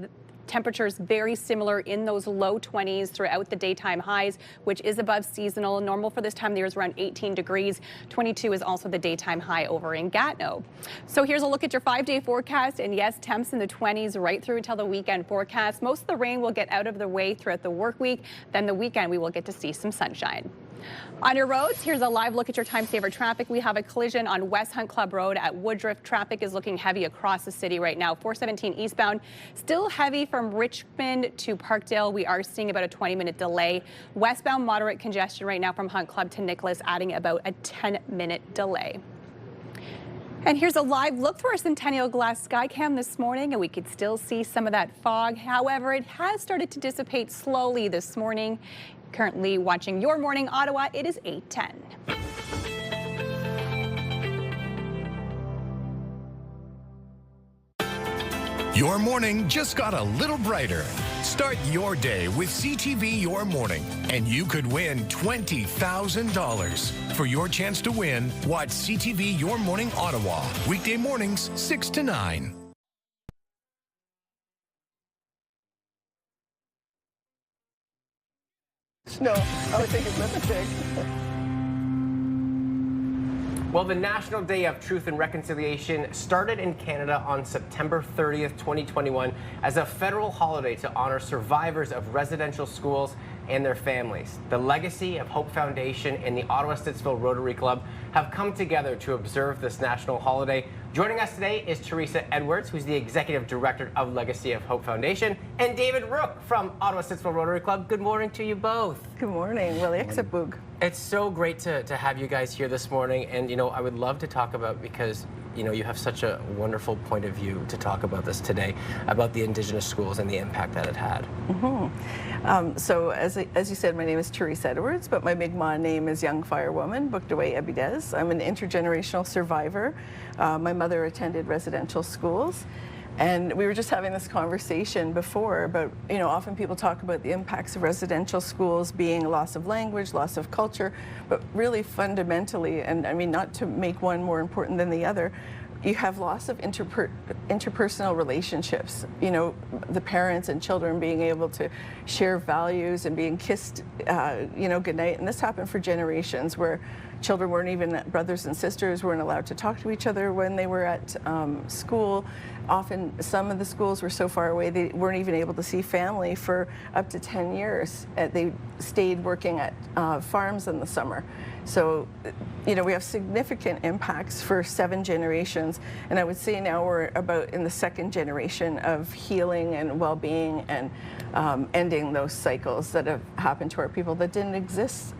Temperatures very similar in those low 20s throughout the daytime highs, which is above seasonal. Normal for this time of the year is around 18 degrees. 22 is also the daytime high over in Gatineau. So here's a look at your 5-day forecast. And yes, temps in the 20s right through until the weekend forecast. Most of the rain will get out of the way throughout the work week. Then the weekend we will get to see some sunshine. On your roads, here's a live look at your time saver traffic. We have a collision on West Hunt Club Road at Woodruff. Traffic is looking heavy across the city right now. 417 eastbound, still heavy from Richmond to Parkdale. We are seeing about a 20-minute delay. Westbound, moderate congestion right now from Hunt Club to Nicholas, adding about a 10-minute delay. And here's a live look through our Centennial Glass Skycam this morning, and we could still see some of that fog. However, it has started to dissipate slowly this morning. Currently watching Your Morning Ottawa, it is 8:10. Your morning just got a little brighter. Start your day with CTV Your Morning, and you could win $20,000. For your chance to win, watch CTV Your Morning Ottawa, weekday mornings 6 to 9. No, I would think it's lipstick. Well, the National Day of Truth and Reconciliation started in Canada on September 30th, 2021 as a federal holiday to honor survivors of residential schools and their families. The Legacy of Hope Foundation and the Ottawa-Stittsville Rotary Club have come together to observe this national holiday. Joining us today is Teresa Edwards, who's the Executive Director of Legacy of Hope Foundation, and David Rook from Ottawa-Stittsville Rotary Club. Good morning to you both. Good morning. Well, Exabug. It's so great to have you guys here this morning, and I would love to talk about, because you have such a wonderful point of view to talk about this today, about the Indigenous schools and the impact that it had. So as you said, my name is Teresa Edwards, but my Mi'kmaq name is Young Firewoman, Bukdaway Ebidez. I'm an intergenerational survivor. My mother attended residential schools. And we were just having this conversation before about, often people talk about the impacts of residential schools being loss of language, loss of culture, but really fundamentally, and I mean, not to make one more important than the other, you have loss of interpersonal relationships. The parents and children being able to share values and being kissed, goodnight. And this happened for generations, where children weren't even, brothers and sisters weren't allowed to talk to each other when they were at school. Often some of the schools were so far away they weren't even able to see family for up to 10 years. They stayed working at farms in the summer. So, we have significant impacts for 7 generations, and I would say now we're about in the 2nd generation of healing and well-being and ending those cycles that have happened to our people that didn't exist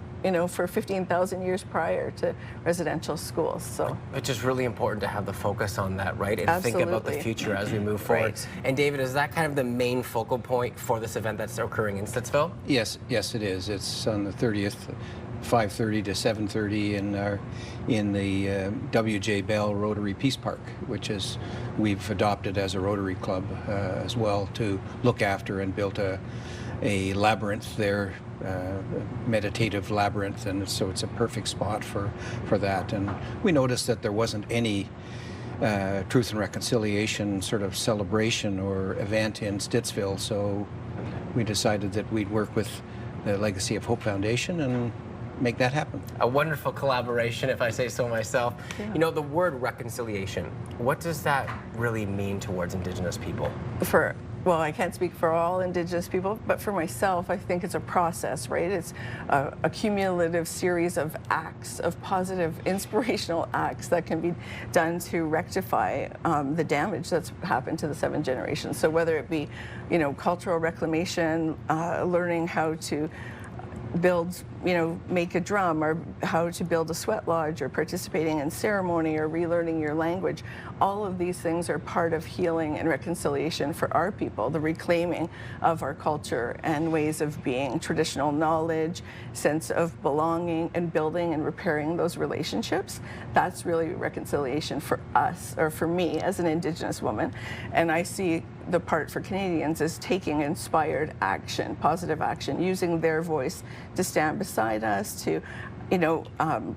for 15,000 years prior to residential schools. So it's just really important to have the focus on that, right? And Absolutely. think about the future as we move forward. Right. And David, is that kind of the main focal point for this event that's occurring in Stittsville? Yes, it is. It's on the 30th, 5:30 to 7:30 in the W.J. Bell Rotary Peace Park, which is we've adopted as a Rotary Club as well, to look after and built a labyrinth there, meditative labyrinth, and so it's a perfect spot for that. And we noticed that there wasn't any Truth and Reconciliation sort of celebration or event in Stittsville, so we decided that we'd work with the Legacy of Hope Foundation and make that happen. A wonderful collaboration, if I say so myself. Yeah. The word reconciliation, what does that really mean towards Indigenous people? Well, I can't speak for all Indigenous people, but for myself, I think it's a process, right? It's a cumulative series of acts, of positive, inspirational acts that can be done to rectify the damage that's happened to the 7 generations. So whether it be, cultural reclamation, learning how to build, make a drum, or how to build a sweat lodge, or participating in ceremony, or relearning your language. All of these things are part of healing and reconciliation for our people, the reclaiming of our culture and ways of being, traditional knowledge, sense of belonging, and building and repairing those relationships. That's really reconciliation for us, or for me as an Indigenous woman. And I see the part for Canadians is taking inspired action, positive action, using their voice to stand beside us, to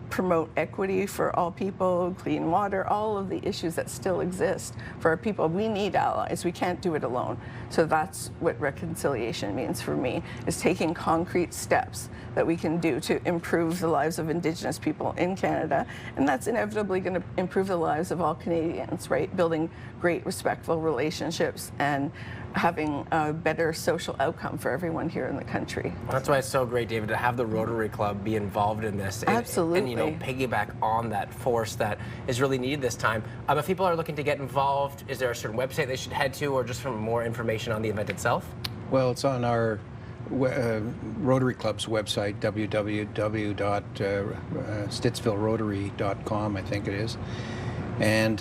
promote equity for all people, clean water, all of the issues that still exist for our people. We need allies. We can't do it alone. So that's what reconciliation means for me, is taking concrete steps that we can do to improve the lives of Indigenous people in Canada. And that's inevitably going to improve the lives of all Canadians, right? Building great, respectful relationships and having a better social outcome for everyone here in the country. That's why it's so great, David, to have the Rotary Club be involved in this. Absolutely. And, you know, piggyback on that force that is really needed this time. If people are looking to get involved, is there a certain website they should head to, or just for more information on the event itself? Well, it's on our Rotary Club's website, www.stittsvillerotary.com, I think it is. And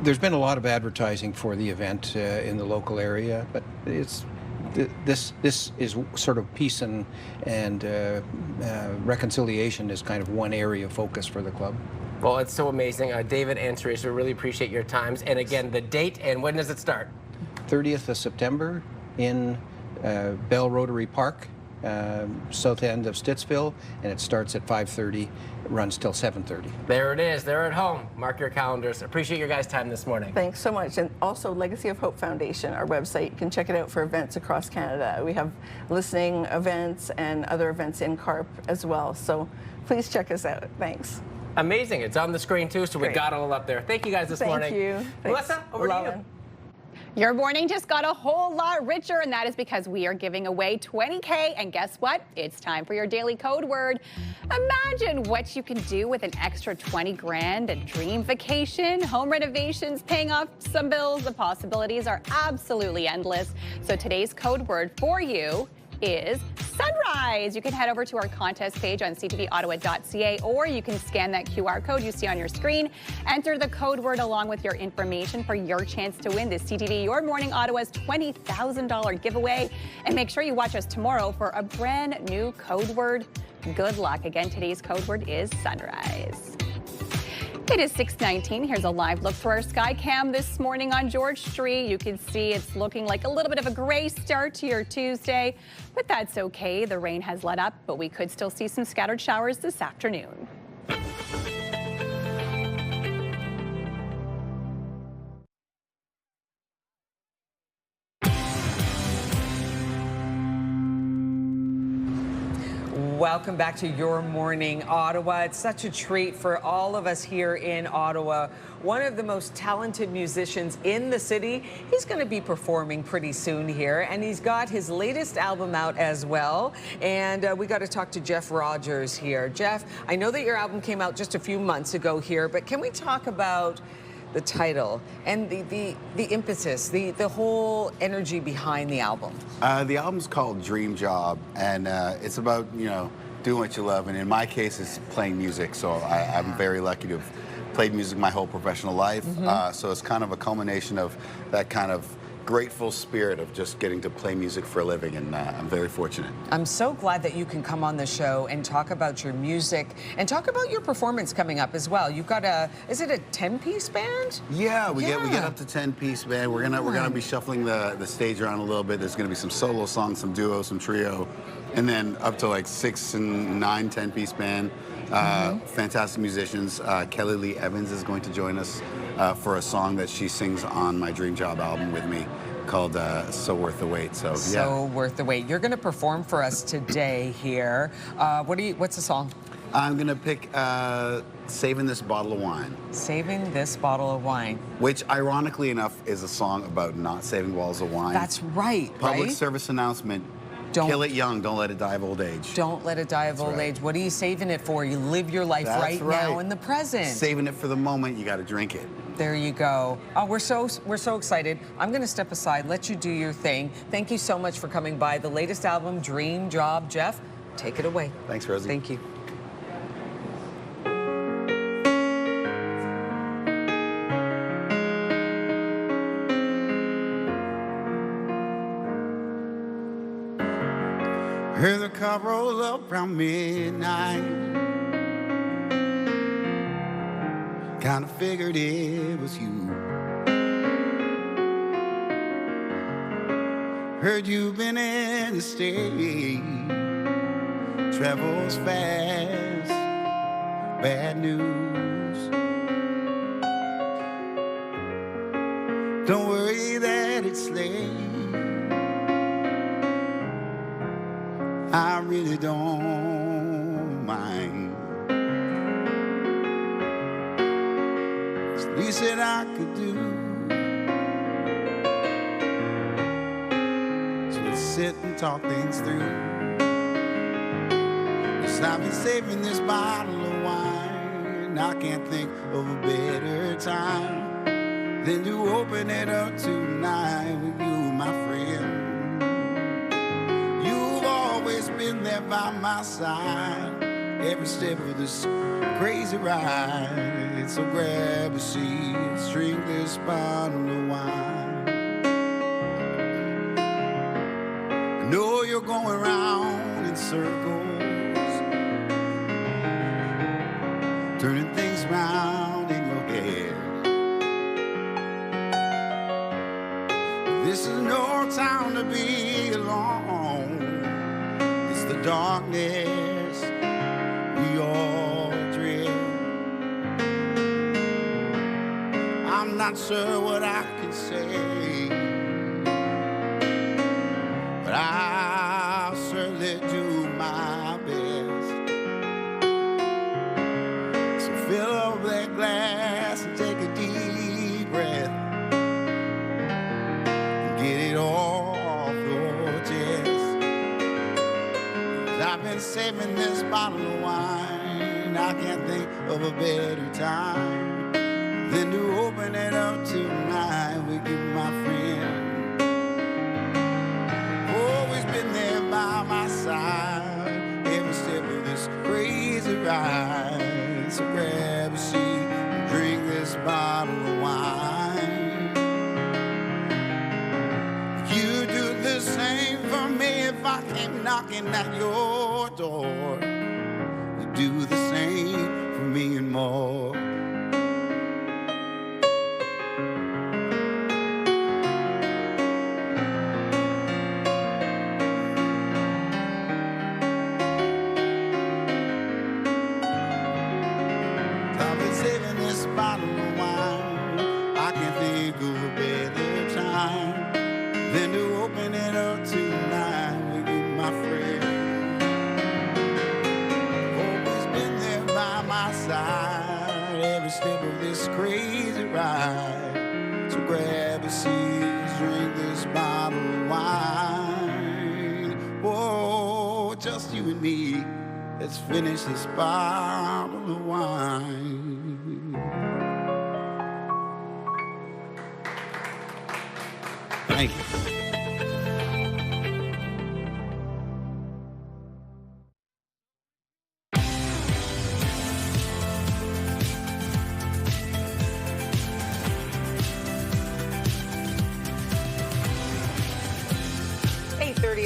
there's been a lot of advertising for the event in the local area, but this is sort of peace and reconciliation is kind of one area of focus for the club. Well, it's so amazing. David and Teresa, we really appreciate your times. And again, the date and when does it start? 30th of September in Bell Rotary Park, south end of Stittsville, and it starts at 5:30, runs till 7:30. There it is. They're at home. Mark your calendars. Appreciate your guys' time this morning. Thanks so much. And also Legacy of Hope Foundation, our website. You can check it out for events across Canada. We have listening events and other events in CARP as well. So please check us out. Thanks. Amazing. It's on the screen too, so we got it all up there. Thank you guys this morning. Thank you. Melissa, over to you. Your morning just got a whole lot richer, and that is because we are giving away $20K. And guess what? It's time for your daily code word. Imagine what you can do with an extra 20 grand, a dream vacation, home renovations, paying off some bills. The possibilities are absolutely endless. So today's code word for you is sunrise. You can head over to our contest page on ctvottawa.ca, or you can scan that QR code you see on your screen. Enter the code word along with your information for your chance to win this CTV Your Morning Ottawa's $20,000 giveaway. And make sure you watch us tomorrow for a brand new code word. Good luck. Again, today's code word is sunrise. It is 6:19. Here's a live look through our sky cam this morning on George Street. You can see it's looking like a little bit of a gray start to your Tuesday, but that's okay. The rain has let up, but we could still see some scattered showers this afternoon. Welcome back to Your Morning Ottawa. It's such a treat for all of us here in Ottawa. One of the most talented musicians in the city. He's going to be performing pretty soon here, and he's got his latest album out as well. And we got to talk to Jeff Rogers here. Jeff, I know that your album came out just a few months ago here, but can we talk about the title and the impetus, the whole energy behind the album? The album's called Dream Job, and it's about, you know, doing what you love. And in my case, it's playing music. So I'm very lucky to have played music my whole professional life. So it's kind of a culmination of that kind of grateful spirit of just getting to play music for a living, and I'm very fortunate. I'm so glad that you can come on the show and talk about your music and talk about your performance coming up as well. You've got is it a 10-piece band? Yeah, we get up to 10-piece band. We're gonna be shuffling the stage around a little bit. There's gonna be some solo songs, some duo, some trio, and then up to like 6 and 9 10-piece band. Fantastic musicians. Kelly Lee Evans is going to join us for a song that she sings on my Dream Job album with me called So Worth the Wait. So, yeah. So Worth the Wait. You're going to perform for us today here. What's the song? I'm going to pick Saving This Bottle of Wine. Saving This Bottle of Wine. Which, ironically enough, is a song about not saving bottles of wine. That's right, Public service announcement. Kill it young, don't let it die of old age. Don't let it die of old age. What are you saving it for? You live your life right now in the present. Saving it for the moment, you got to drink it. There you go. Oh, we're so excited. I'm going to step aside, let you do your thing. Thank you so much for coming by. The latest album, Dream Job. Jeff, take it away. Thanks, Rosie. Thank you. Heard the car roll up around midnight. Kinda figured it was you. Heard you've been in the state. Travels fast. Bad news. Don't worry that it's late. I really don't mind. It's the least that I could do. sit and talk things through. 'Cause I've been saving this bottle of wine. I can't think of a better time than to open it up tonight with you, my friend. You've always been there by my side, every step of this crazy ride. So grab a seat, let's drink this bottle of wine. I know you're going round in circles, turning things round in your head. This is no time to be alone. It's the darkness we all dread. I'm not sure what I can say, but I'll certainly do my best. So fill up that glass and take a deep breath and get it off your chest. 'Cause I've been saving this bottle of wine. I can't think of a better time than to open it up tonight with you, my friend. Always been there by my side, every step of this crazy ride. So grab a seat and drink this bottle of wine. You do the same for me if I came knocking at your door. You do the same for me and more. I've been saving this bottle of wine. I can't think of a better time than to open it up tonight with you, my friend. Always been there by my side, every step of this crazy ride. So grab a seat, drink this bottle of wine. Whoa, just you and me. Let's finish this bottle of wine. Thank you.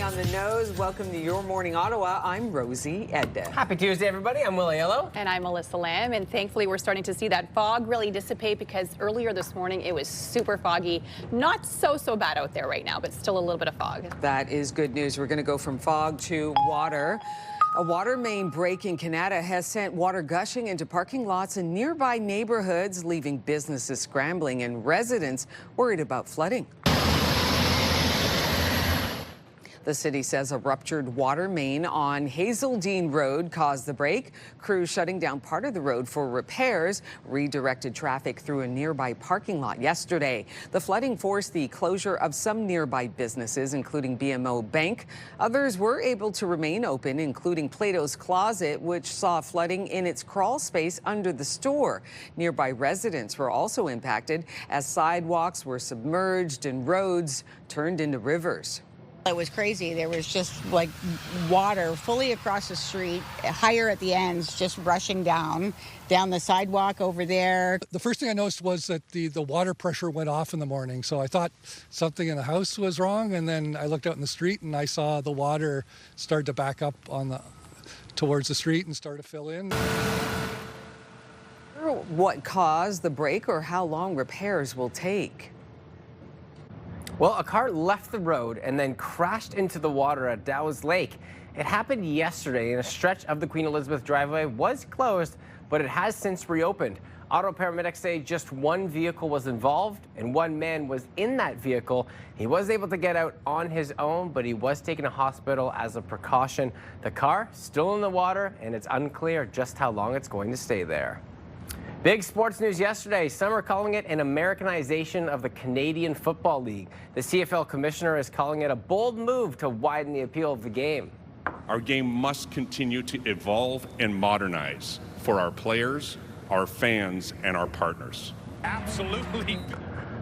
On the nose. Welcome to Your Morning Ottawa. I'm Rosie Edda. Happy Tuesday, everybody. I'm Willie Yellow. And I'm Melissa Lamb. And thankfully, we're starting to see that fog really dissipate because earlier this morning it was super foggy. Not so bad out there right now, but still a little bit of fog. That is good news. We're going to go from fog to water. A water main break in Canada has sent water gushing into parking lots in nearby neighborhoods, leaving businesses scrambling and residents worried about flooding. The city says a ruptured water main on Hazeldean Road caused the break. Crews shutting down part of the road for repairs redirected traffic through a nearby parking lot yesterday. The flooding forced the closure of some nearby businesses, including BMO Bank. Others were able to remain open, including Plato's Closet, which saw flooding in its crawl space under the store. Nearby residents were also impacted as sidewalks were submerged and roads turned into rivers. It was crazy. There was just like water fully across the street, higher at the ends, just rushing down the sidewalk over there. The first thing I noticed was that the water pressure went off in the morning. So I thought something in the house was wrong. And then I looked out in the street and I saw the water start to back up towards the street and start to fill in. What caused the break or how long repairs will take? Well, a car left the road and then crashed into the water at Dow's Lake. It happened yesterday, and a stretch of the Queen Elizabeth driveway was closed, but it has since reopened. Auto paramedics say just one vehicle was involved and one man was in that vehicle. He was able to get out on his own, but he was taken to hospital as a precaution. The car still in the water, and it's unclear just how long it's going to stay there. Big sports news yesterday. Some are calling it an Americanization of the Canadian Football League. The CFL commissioner is calling it a bold move to widen the appeal of the game. Our game must continue to evolve and modernize for our players, our fans, and our partners. Absolutely.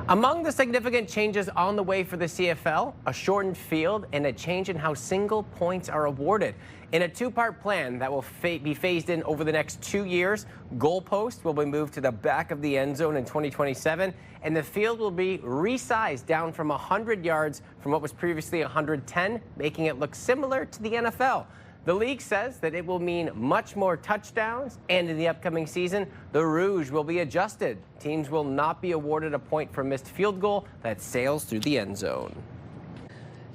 Among the significant changes on the way for the CFL, a shortened field and a change in how single points are awarded. In a two-part plan that will be phased in over the next 2 years, goalposts will be moved to the back of the end zone in 2027, and the field will be resized down from 100 yards from what was previously 110, making it look similar to the NFL. The league says that it will mean much more touchdowns, and in the upcoming season, the Rouge will be adjusted. Teams will not be awarded a point for missed field goal that sails through the end zone.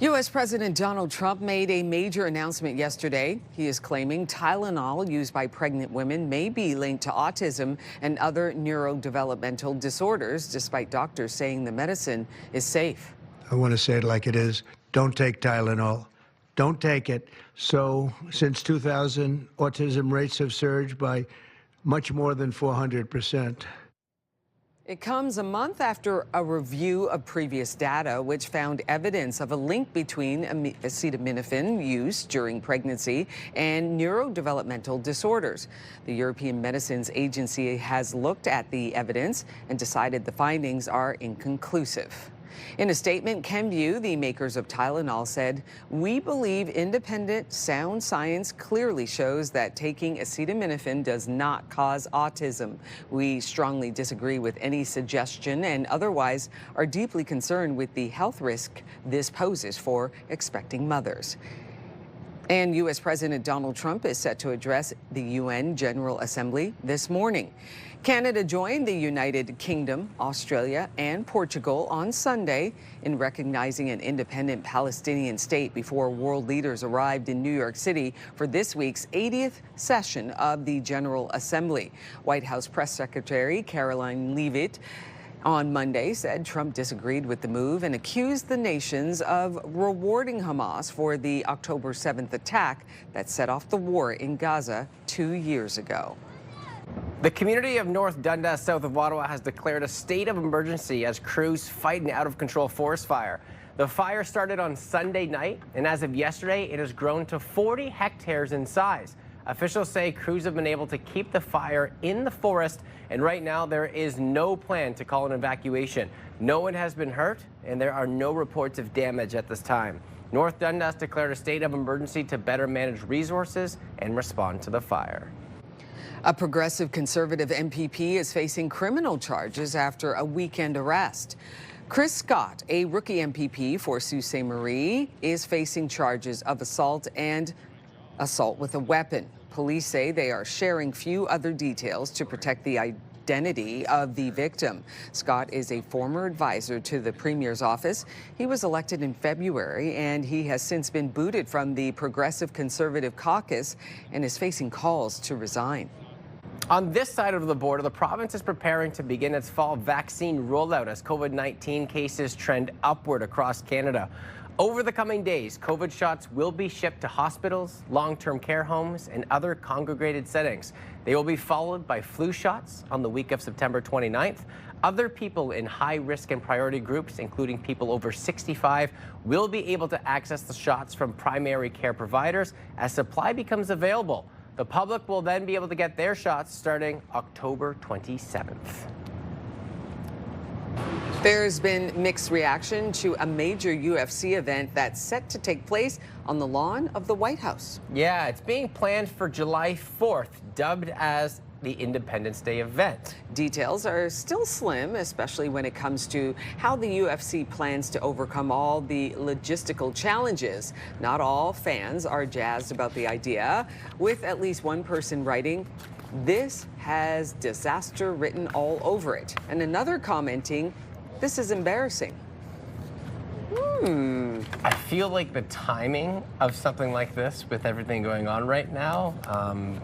U.S. President Donald Trump made a major announcement yesterday. He is claiming Tylenol used by pregnant women may be linked to autism and other neurodevelopmental disorders, despite doctors saying the medicine is safe. I want to say it like it is. Don't take Tylenol. Don't take it. So since 2000, autism rates have surged by much more than 400%. It comes a month after a review of previous data, which found evidence of a link between acetaminophen use during pregnancy and neurodevelopmental disorders. The European Medicines Agency has looked at the evidence and decided the findings are inconclusive. In a statement, Kenvue, the makers of Tylenol, said, "We believe independent, sound science clearly shows that taking acetaminophen does not cause autism. We strongly disagree with any suggestion and otherwise are deeply concerned with the health risk this poses for expecting mothers." And U.S. President Donald Trump is set to address the UN General Assembly this morning. Canada joined the United Kingdom, Australia, and Portugal on Sunday in recognizing an independent Palestinian state before world leaders arrived in New York City for this week's 80th session of the General Assembly. White House Press Secretary Caroline Leavitt on Monday said Trump disagreed with the move and accused the nations of rewarding Hamas for the October 7th attack that set off the war in Gaza 2 years ago. The community of North Dundas, south of Ottawa, has declared a state of emergency as crews fight an out-of-control forest fire. The fire started on Sunday night, and as of yesterday, it has grown to 40 hectares in size. Officials say crews have been able to keep the fire in the forest, and right now there is no plan to call an evacuation. No one has been hurt, and there are no reports of damage at this time. North Dundas declared a state of emergency to better manage resources and respond to the fire. A progressive conservative MPP is facing criminal charges after a weekend arrest. Chris Scott, a rookie MPP for Sault Ste. Marie, is facing charges of assault and assault with a weapon. Police say they are sharing few other details to protect the identity of the victim. Scott is a former advisor to the Premier's office. He was elected in February, and he has since been booted from the Progressive Conservative Caucus and is facing calls to resign. On this side of the border, the province is preparing to begin its fall vaccine rollout as COVID-19 cases trend upward across Canada. Over the coming days, COVID shots will be shipped to hospitals, long-term care homes, and other congregated settings. They will be followed by flu shots on the week of September 29th. Other people in high risk and priority groups, including people over 65, will be able to access the shots from primary care providers as supply becomes available. The public will then be able to get their shots starting October 27th. There's been mixed reaction to a major UFC event that's set to take place on the lawn of the White House. Yeah, it's being planned for July 4th, dubbed as the Independence Day event. Details are still slim, especially when it comes to how the UFC plans to overcome all the logistical challenges. Not all fans are jazzed about the idea, with at least one person writing, "This has disaster written all over it," and another commenting, "This is embarrassing." I feel like the timing of something like this, with everything going on right now,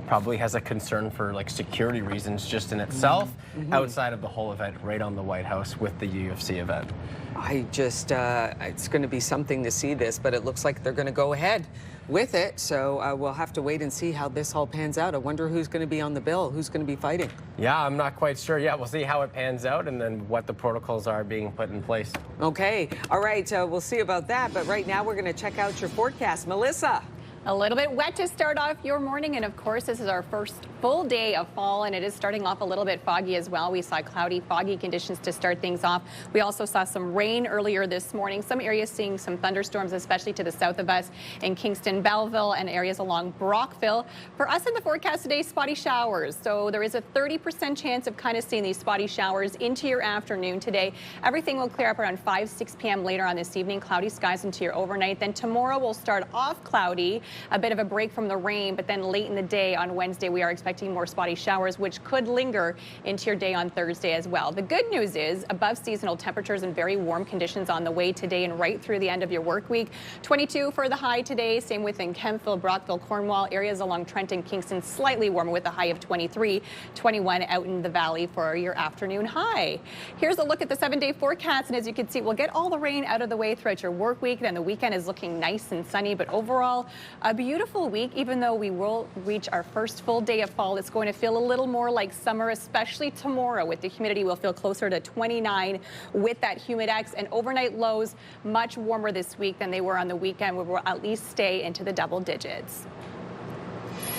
probably has a concern for like security reasons just in itself, outside of the whole event, right on the White House with the UFC event. I just, it's going to be something to see this, but it looks like they're going to go ahead with it. So we'll have to wait and see how this all pans out. I wonder who's going to be on the bill, who's going to be fighting. Yeah, I'm not quite sure yet. We'll see how it pans out and then what the protocols are being put in place. Okay. All right. We'll see about that. But right now we're going to check out your forecast. Melissa. A little bit wet to start off your morning, and of course this is our first full day of fall, and it is starting off a little bit foggy as well. We saw cloudy, foggy conditions to start things off. We also saw some rain earlier this morning. Some areas seeing some thunderstorms, especially to the south of us in Kingston, Belleville, and areas along Brockville. For us in the forecast today, spotty showers. So there is a 30% chance of kind of seeing these spotty showers into your afternoon today. Everything will clear up around 5, 6 p.m. later on this evening. Cloudy skies into your overnight. Then tomorrow will start off cloudy. A bit of a break from the rain, but then late in the day on Wednesday, we are expecting more spotty showers, which could linger into your day on Thursday as well. The good news is above seasonal temperatures and very warm conditions on the way today and right through the end of your work week. 22 for the high today, same within Kemptville, Brockville, Cornwall, areas along Trenton, Kingston, slightly warmer with a high of 23, 21 out in the valley for your afternoon high. Here's a look at the 7-day forecast, and as you can see, we'll get all the rain out of the way throughout your work week. Then the weekend is looking nice and sunny, but overall, a beautiful week. Even though we will reach our first full day of fall, it's going to feel a little more like summer, especially tomorrow. With the humidity, we'll feel closer to 29 with that humidex, and overnight lows much warmer this week than they were on the weekend, where we'll at least stay into the double digits.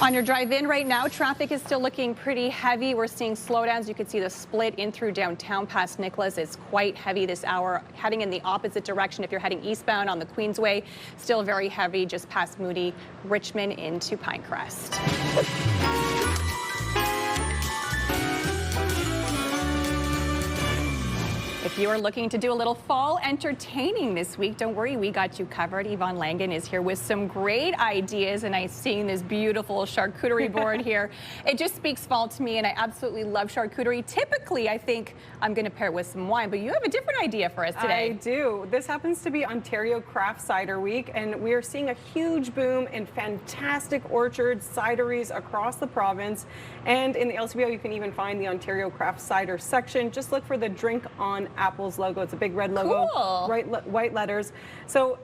On your drive in right now, traffic is still looking pretty heavy. We're seeing slowdowns. You can see the split in through downtown past Nicholas is quite heavy this hour. Heading in the opposite direction, if you're heading eastbound on the Queensway, still very heavy just past Moody, Richmond into Pinecrest. If you are looking to do a little fall entertaining this week, don't worry, we got you covered. Yvonne Langan is here with some great ideas, and I'm seeing this beautiful charcuterie board here. It just speaks fall to me, and I absolutely love charcuterie. Typically, I think I'm going to pair it with some wine, but you have a different idea for us today. I do. This happens to be Ontario Craft Cider Week, and we are seeing a huge boom in fantastic orchards, cideries across the province. And in the LCBO, you can even find the Ontario Craft Cider section. Just look for the Drink on Apples logo. It's a big red logo, cool. white letters. So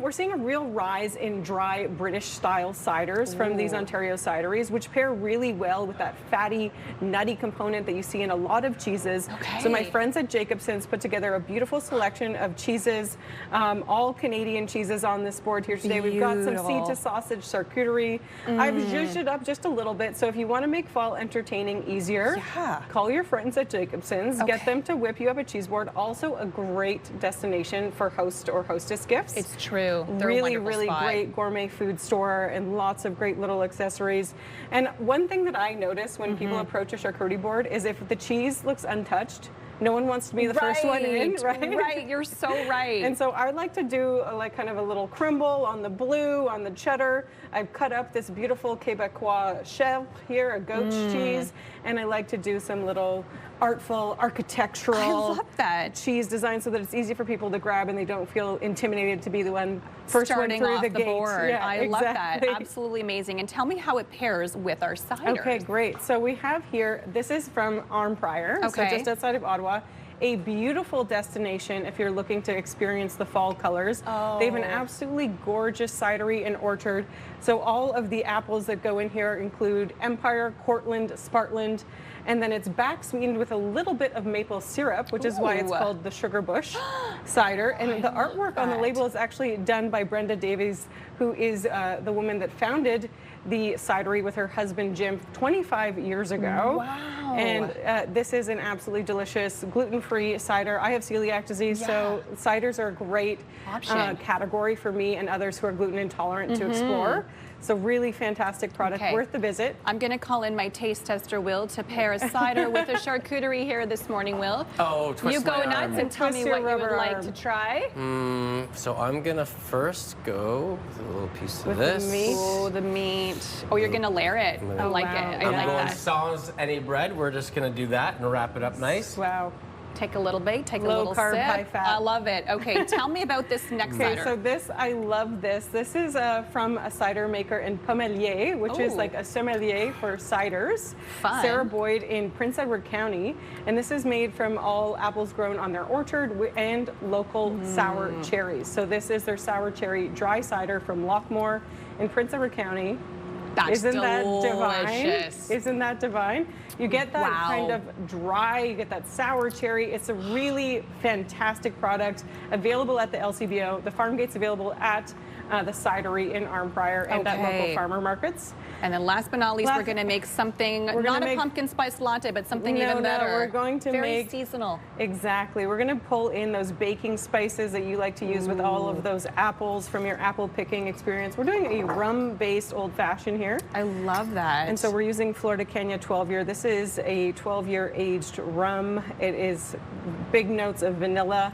we're seeing a real rise in dry British style ciders from these Ontario cideries, which pair really well with that fatty, nutty component that you see in a lot of cheeses. Okay. So my friends at Jacobson's put together a beautiful selection of cheeses, all Canadian cheeses on this board here today. We've got some seed to sausage charcuterie. I've zhuzhed it up just a little bit. So if you want to make fall entertaining easier, call your friends at Jacobson's, get them to whip you up a cheese board. Also a great destination for host or hostess gifts. It's true. They're Really, a really spot. great gourmet food store and lots of great little accessories. And one thing that I notice when people approach a charcuterie board is if the cheese looks untouched, no one wants to be the first one in, right? Right, you're so right. And so I like to do kind of a little crumble on the blue, on the cheddar. I've cut up this beautiful Quebecois chèvre here, a goat's cheese, and I like to do some little artful, architectural I love that. cheese design so that it's easy for people to grab and they don't feel intimidated to be the one first starting one through off the the gate. board. Yeah, I love that. exactly. Absolutely amazing. And tell me how it pairs with our ciders. Okay, great. So we have here, this is from Arnprior, Okay. so just outside of Ottawa. A beautiful destination if you're looking to experience the fall colors. They have an absolutely gorgeous cidery and orchard. So all of the apples that go in here include Empire, Cortland, Spartland, and then it's back sweetened with a little bit of maple syrup, which is why it's called the Sugar Bush cider. And the artwork on the label is actually done by Brenda Davies, who is the woman that founded the cidery with her husband Jim 25 years ago. Wow. And this is an absolutely delicious gluten-free cider. I have celiac disease, so ciders are a great category for me and others who are gluten intolerant to explore. So really fantastic product, worth the visit. I'm going to call in my taste tester, Will, to pair a cider with a charcuterie here this morning, Will. Oh, twist You go my nuts arm. and tell me Twist what your you would rubber like arm. to try. So I'm going to first go with a little piece of With this. the meat. Oh, the meat. Oh, you're going to layer it. I like it. I I'm like going that. sans any bread. We're just going to do that and wrap it up nice. Wow. Take a little bait, take a Low little carb, sip. high fat. I love it. Okay, tell me about this next cider. So this, I love this. This is from a cider maker in Pomelier, which is like a sommelier for ciders. Fun. Sarah Boyd in Prince Edward County. And this is made from all apples grown on their orchard and local sour cherries. So this is their sour cherry dry cider from Lockmore in Prince Edward County. That's Isn't that delicious. divine? Isn't that divine? You get that kind of dry, you get that sour cherry. It's a really fantastic product available at the LCBO. The farm gate's available at the cidery in Arnprior and at local farmer markets. And then last but not least, we're going to make something, not a pumpkin spice latte, but something even better. We're going to Very make seasonal. Exactly. We're going to pull in those baking spices that you like to use with all of those apples from your apple picking experience. We're doing a rum-based old-fashioned here. I love that. And so we're using Florida Kenya 12-year. This is a 12-year aged rum. It is big notes of vanilla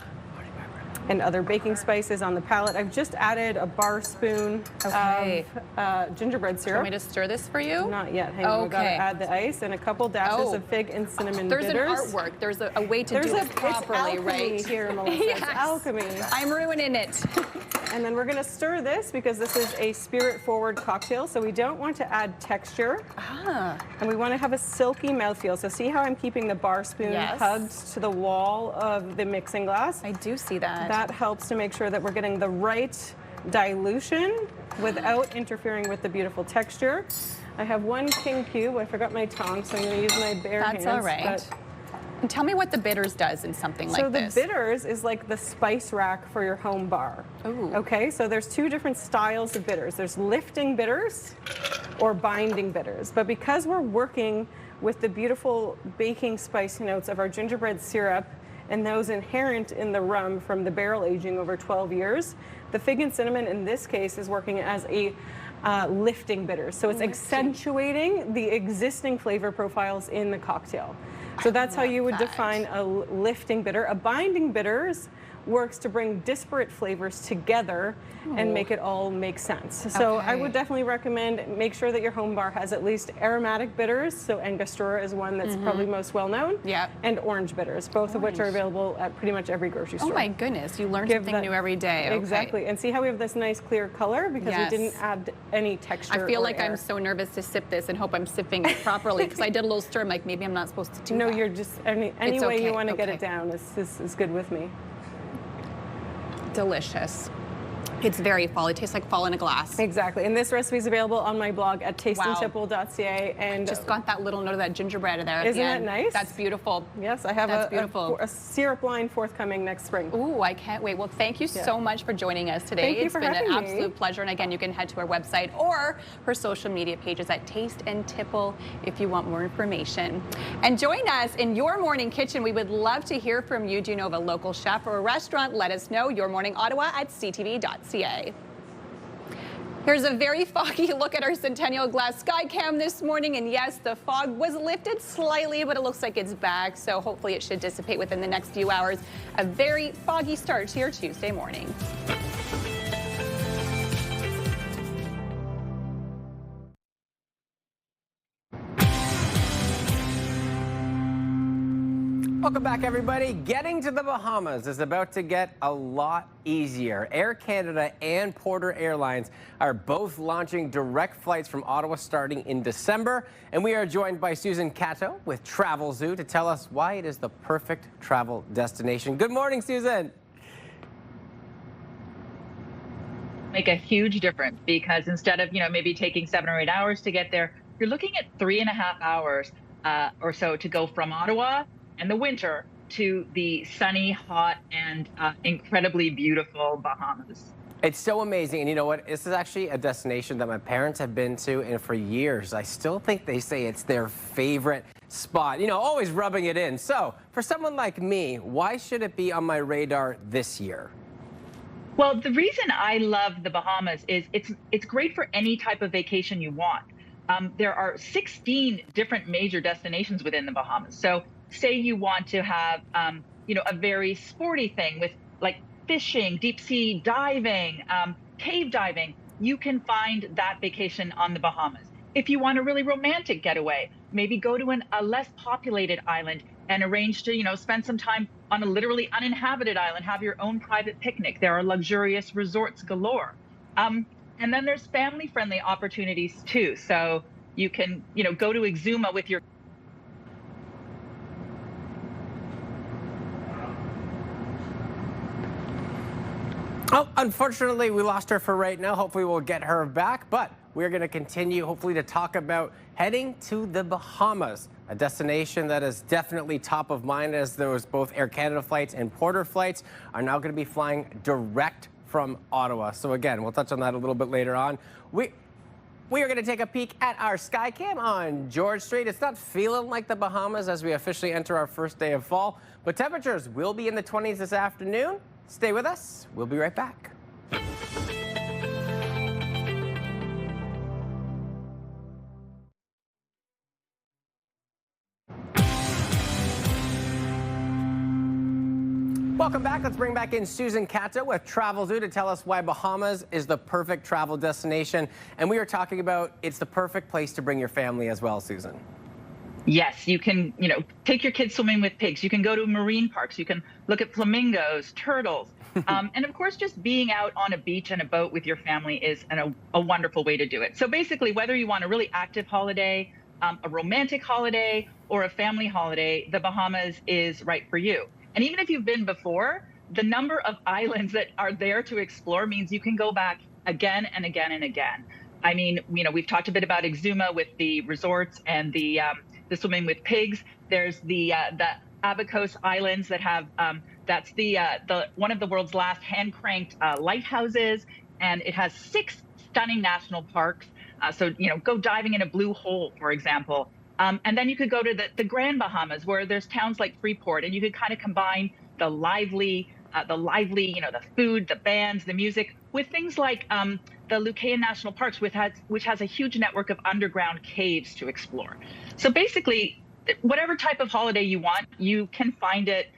and other baking spices on the palate. I've just added a bar spoon of gingerbread syrup. Do you want me to stir this for you? Not yet. Hang on. We've got to add the ice and a couple dashes of fig and cinnamon bitters. There's an artwork. There's a way to do this properly, right? Here, Melissa. Yes. It's alchemy. I'm ruining it. And then we're going to stir this because this is a spirit-forward cocktail, so we don't want to add texture. And we want to have a silky mouthfeel. So see how I'm keeping the bar spoon hugged to the wall of the mixing glass? I do see that. That helps to make sure that we're getting the right dilution without interfering with the beautiful texture. I have one king cube. I forgot my tongs, so I'm going to use my bare hands. That's all right. And tell me what the bitters does in something like this. So the bitters is like the spice rack for your home bar. Ooh. Okay, so there's two different styles of bitters. There's lifting bitters or binding bitters. But because we're working with the beautiful baking spice notes of our gingerbread syrup and those inherent in the rum from the barrel aging over 12 years, the fig and cinnamon in this case is working as a lifting bitter. So it's accentuating the existing flavor profiles in the cocktail. So that's how you would define a lifting bitter. A binding bitters works to bring disparate flavors together and make it all make sense. So I would definitely recommend make sure that your home bar has at least aromatic bitters. So Angostura is one that's probably most well known. And orange bitters, both of which are available at pretty much every grocery store. Oh my goodness, you learn something new every day. Okay. Exactly. And see how we have this nice clear color because we didn't add any texture. I feel like air. I'm so nervous to sip this and hope I'm sipping it properly because I did a little stir. I'm like, maybe I'm not supposed to do that. No, you're just, any way you want to get it down is good with me. Delicious. It's very fall. It tastes like fall in a glass. Exactly. And this recipe is available on my blog at tasteandtipple.ca. And just got that little note of that gingerbread there. Isn't that nice? That's beautiful. Yes, I have a syrup line forthcoming next spring. Ooh, I can't wait. Well, thank you so much for joining us today. Thank you it's for been an having me. absolute pleasure. And again, you can head to our website or her social media pages at Taste and Tipple if you want more information. And join us in Your Morning Kitchen. We would love to hear from you. Do you know of a local chef or a restaurant? Let us know. Your Morning Ottawa at ctv.ca. Here's a very foggy look at our Centennial Glass sky cam this morning. And yes, the fog was lifted slightly, but it looks like it's back. So hopefully it should dissipate within the next few hours. A very foggy start to your Tuesday morning. Welcome back, everybody. Getting to the Bahamas is about to get a lot easier. Air Canada and Porter Airlines are both launching direct flights from Ottawa starting in December. And we are joined by Susan Cato with Travel Zoo to tell us why it is the perfect travel destination. Good morning, Susan. Make a huge difference because instead of, maybe taking 7 or 8 hours to get there, you're looking at 3.5 hours or so to go from Ottawa in the winter to the sunny, hot, and incredibly beautiful Bahamas. It's so amazing. And you know what? This is actually a destination that my parents have been to, and for years, I still think they say it's their favorite spot, always rubbing it in. So for someone like me, why should it be on my radar this year? Well, the reason I love the Bahamas is it's great for any type of vacation you want. There are 16 different major destinations within the Bahamas. So say you want to have, a very sporty thing with like fishing, deep sea diving, cave diving, you can find that vacation on the Bahamas. If you want a really romantic getaway, maybe go to a less populated island and arrange to, spend some time on a literally uninhabited island, have your own private picnic. There are luxurious resorts galore. And then there's family-friendly opportunities too. So you can, go to Exuma with your Oh, unfortunately, we lost her for right now. Hopefully, we'll get her back. But we're going to continue, hopefully, to talk about heading to the Bahamas, a destination that is definitely top of mind, as those both Air Canada flights and Porter flights are now going to be flying direct from Ottawa. So again, we'll touch on that a little bit later on. We are going to take a peek at our Skycam on George Street. It's not feeling like the Bahamas as we officially enter our first day of fall, but temperatures will be in the 20s this afternoon. Stay with us. We'll be right back. Welcome back. Let's bring back in Susan Cato with Travel Zoo to tell us why Bahamas is the perfect travel destination. And we are talking about it's the perfect place to bring your family as well, Susan. Yes, you can, take your kids swimming with pigs. You can go to marine parks. You can look at flamingos, turtles. And of course, just being out on a beach and a boat with your family is a wonderful way to do it. So basically, whether you want a really active holiday, a romantic holiday, or a family holiday, the Bahamas is right for you. And even if you've been before, the number of islands that are there to explore means you can go back again and again and again. I mean, we've talked a bit about Exuma with the resorts and the swimming with pigs. There's the Abacos Islands that have that's the one of the world's last hand-cranked lighthouses, and it has 6 stunning national parks. So go diving in a blue hole, for example. And then you could go to the Grand Bahamas, where there's towns like Freeport, and you could kind of combine the lively, the food, the bands, the music, with things like the Lucayan National Parks, which has a huge network of underground caves to explore. So basically, whatever type of holiday you want, you can find it,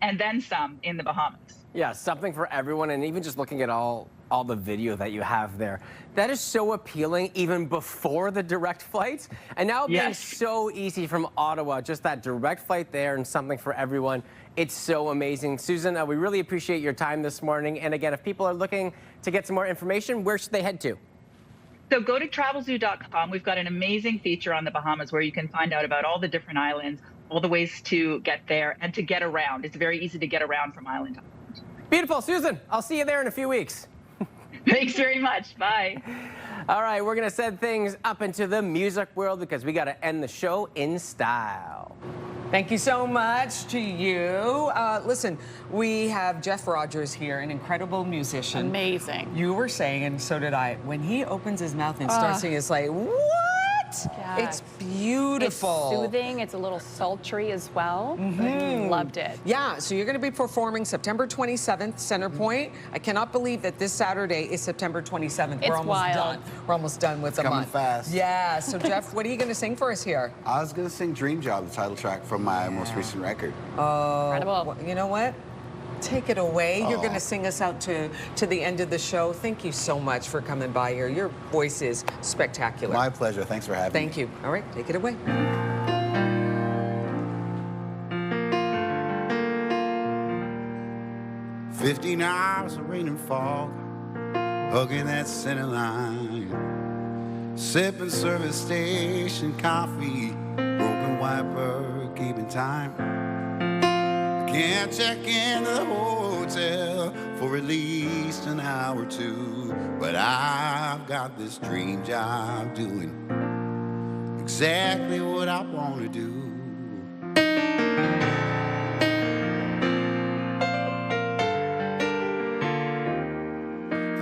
and then some in the Bahamas. Yeah, something for everyone. And even just looking at all the video that you have there, that is so appealing even before the direct flights. And now being so easy from Ottawa, just that direct flight there and something for everyone. It's so amazing. Susan, we really appreciate your time this morning. And again, if people are looking to get some more information, where should they head to? So go to travelzoo.com. We've got an amazing feature on the Bahamas where you can find out about all the different islands, all the ways to get there and to get around. It's very easy to get around from island to island. Beautiful. Susan, I'll see you there in a few weeks. Thanks very much. Bye. All right, we're going to send things up into the music world because we got to end the show in style. Thank you so much to you. Listen, we have Jeff Rogers here, an incredible musician. Amazing. You were saying, and so did I, when he opens his mouth and starts singing, it's like, what? Yes. It's beautiful. It's soothing. It's a little sultry as well. Loved it. Yeah, so you're going to be performing September 27th, Centerpoint. I cannot believe that this Saturday is September 27th. It's We're almost wild. done. We're almost done with the Coming month. fast. Yeah, so Jeff, what are you going to sing for us here? I was going to sing Dream Job, the title track from my most recent record. Oh, Incredible. You know what? Take it away. You're going to sing us out to the end of the show. Thank you so much for coming by here. Your voice is spectacular. My pleasure. Thanks for having me. Thank you. All right, take it away. 15 hours of rain and fog, hugging that center line, sipping service station coffee, broken wiper, keeping time. Can't check into the hotel for at least an hour or two, but I've got this dream job doing exactly what I want to do.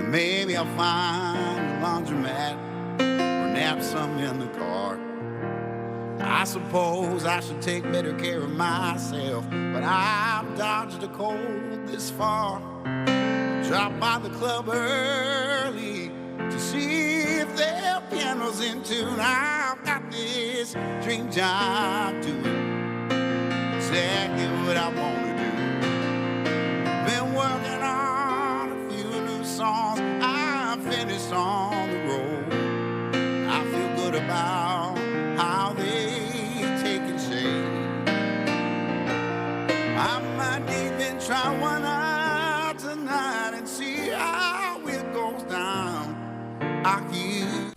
Maybe I'll find a laundromat or nap some in the car. I suppose I should take better care of myself, but I've dodged the cold this far. Drop by the club early to see if their piano's in tune. I've got this dream job doing exactly what I want to do. Been working on a few new songs I finished on the road. I feel good about how they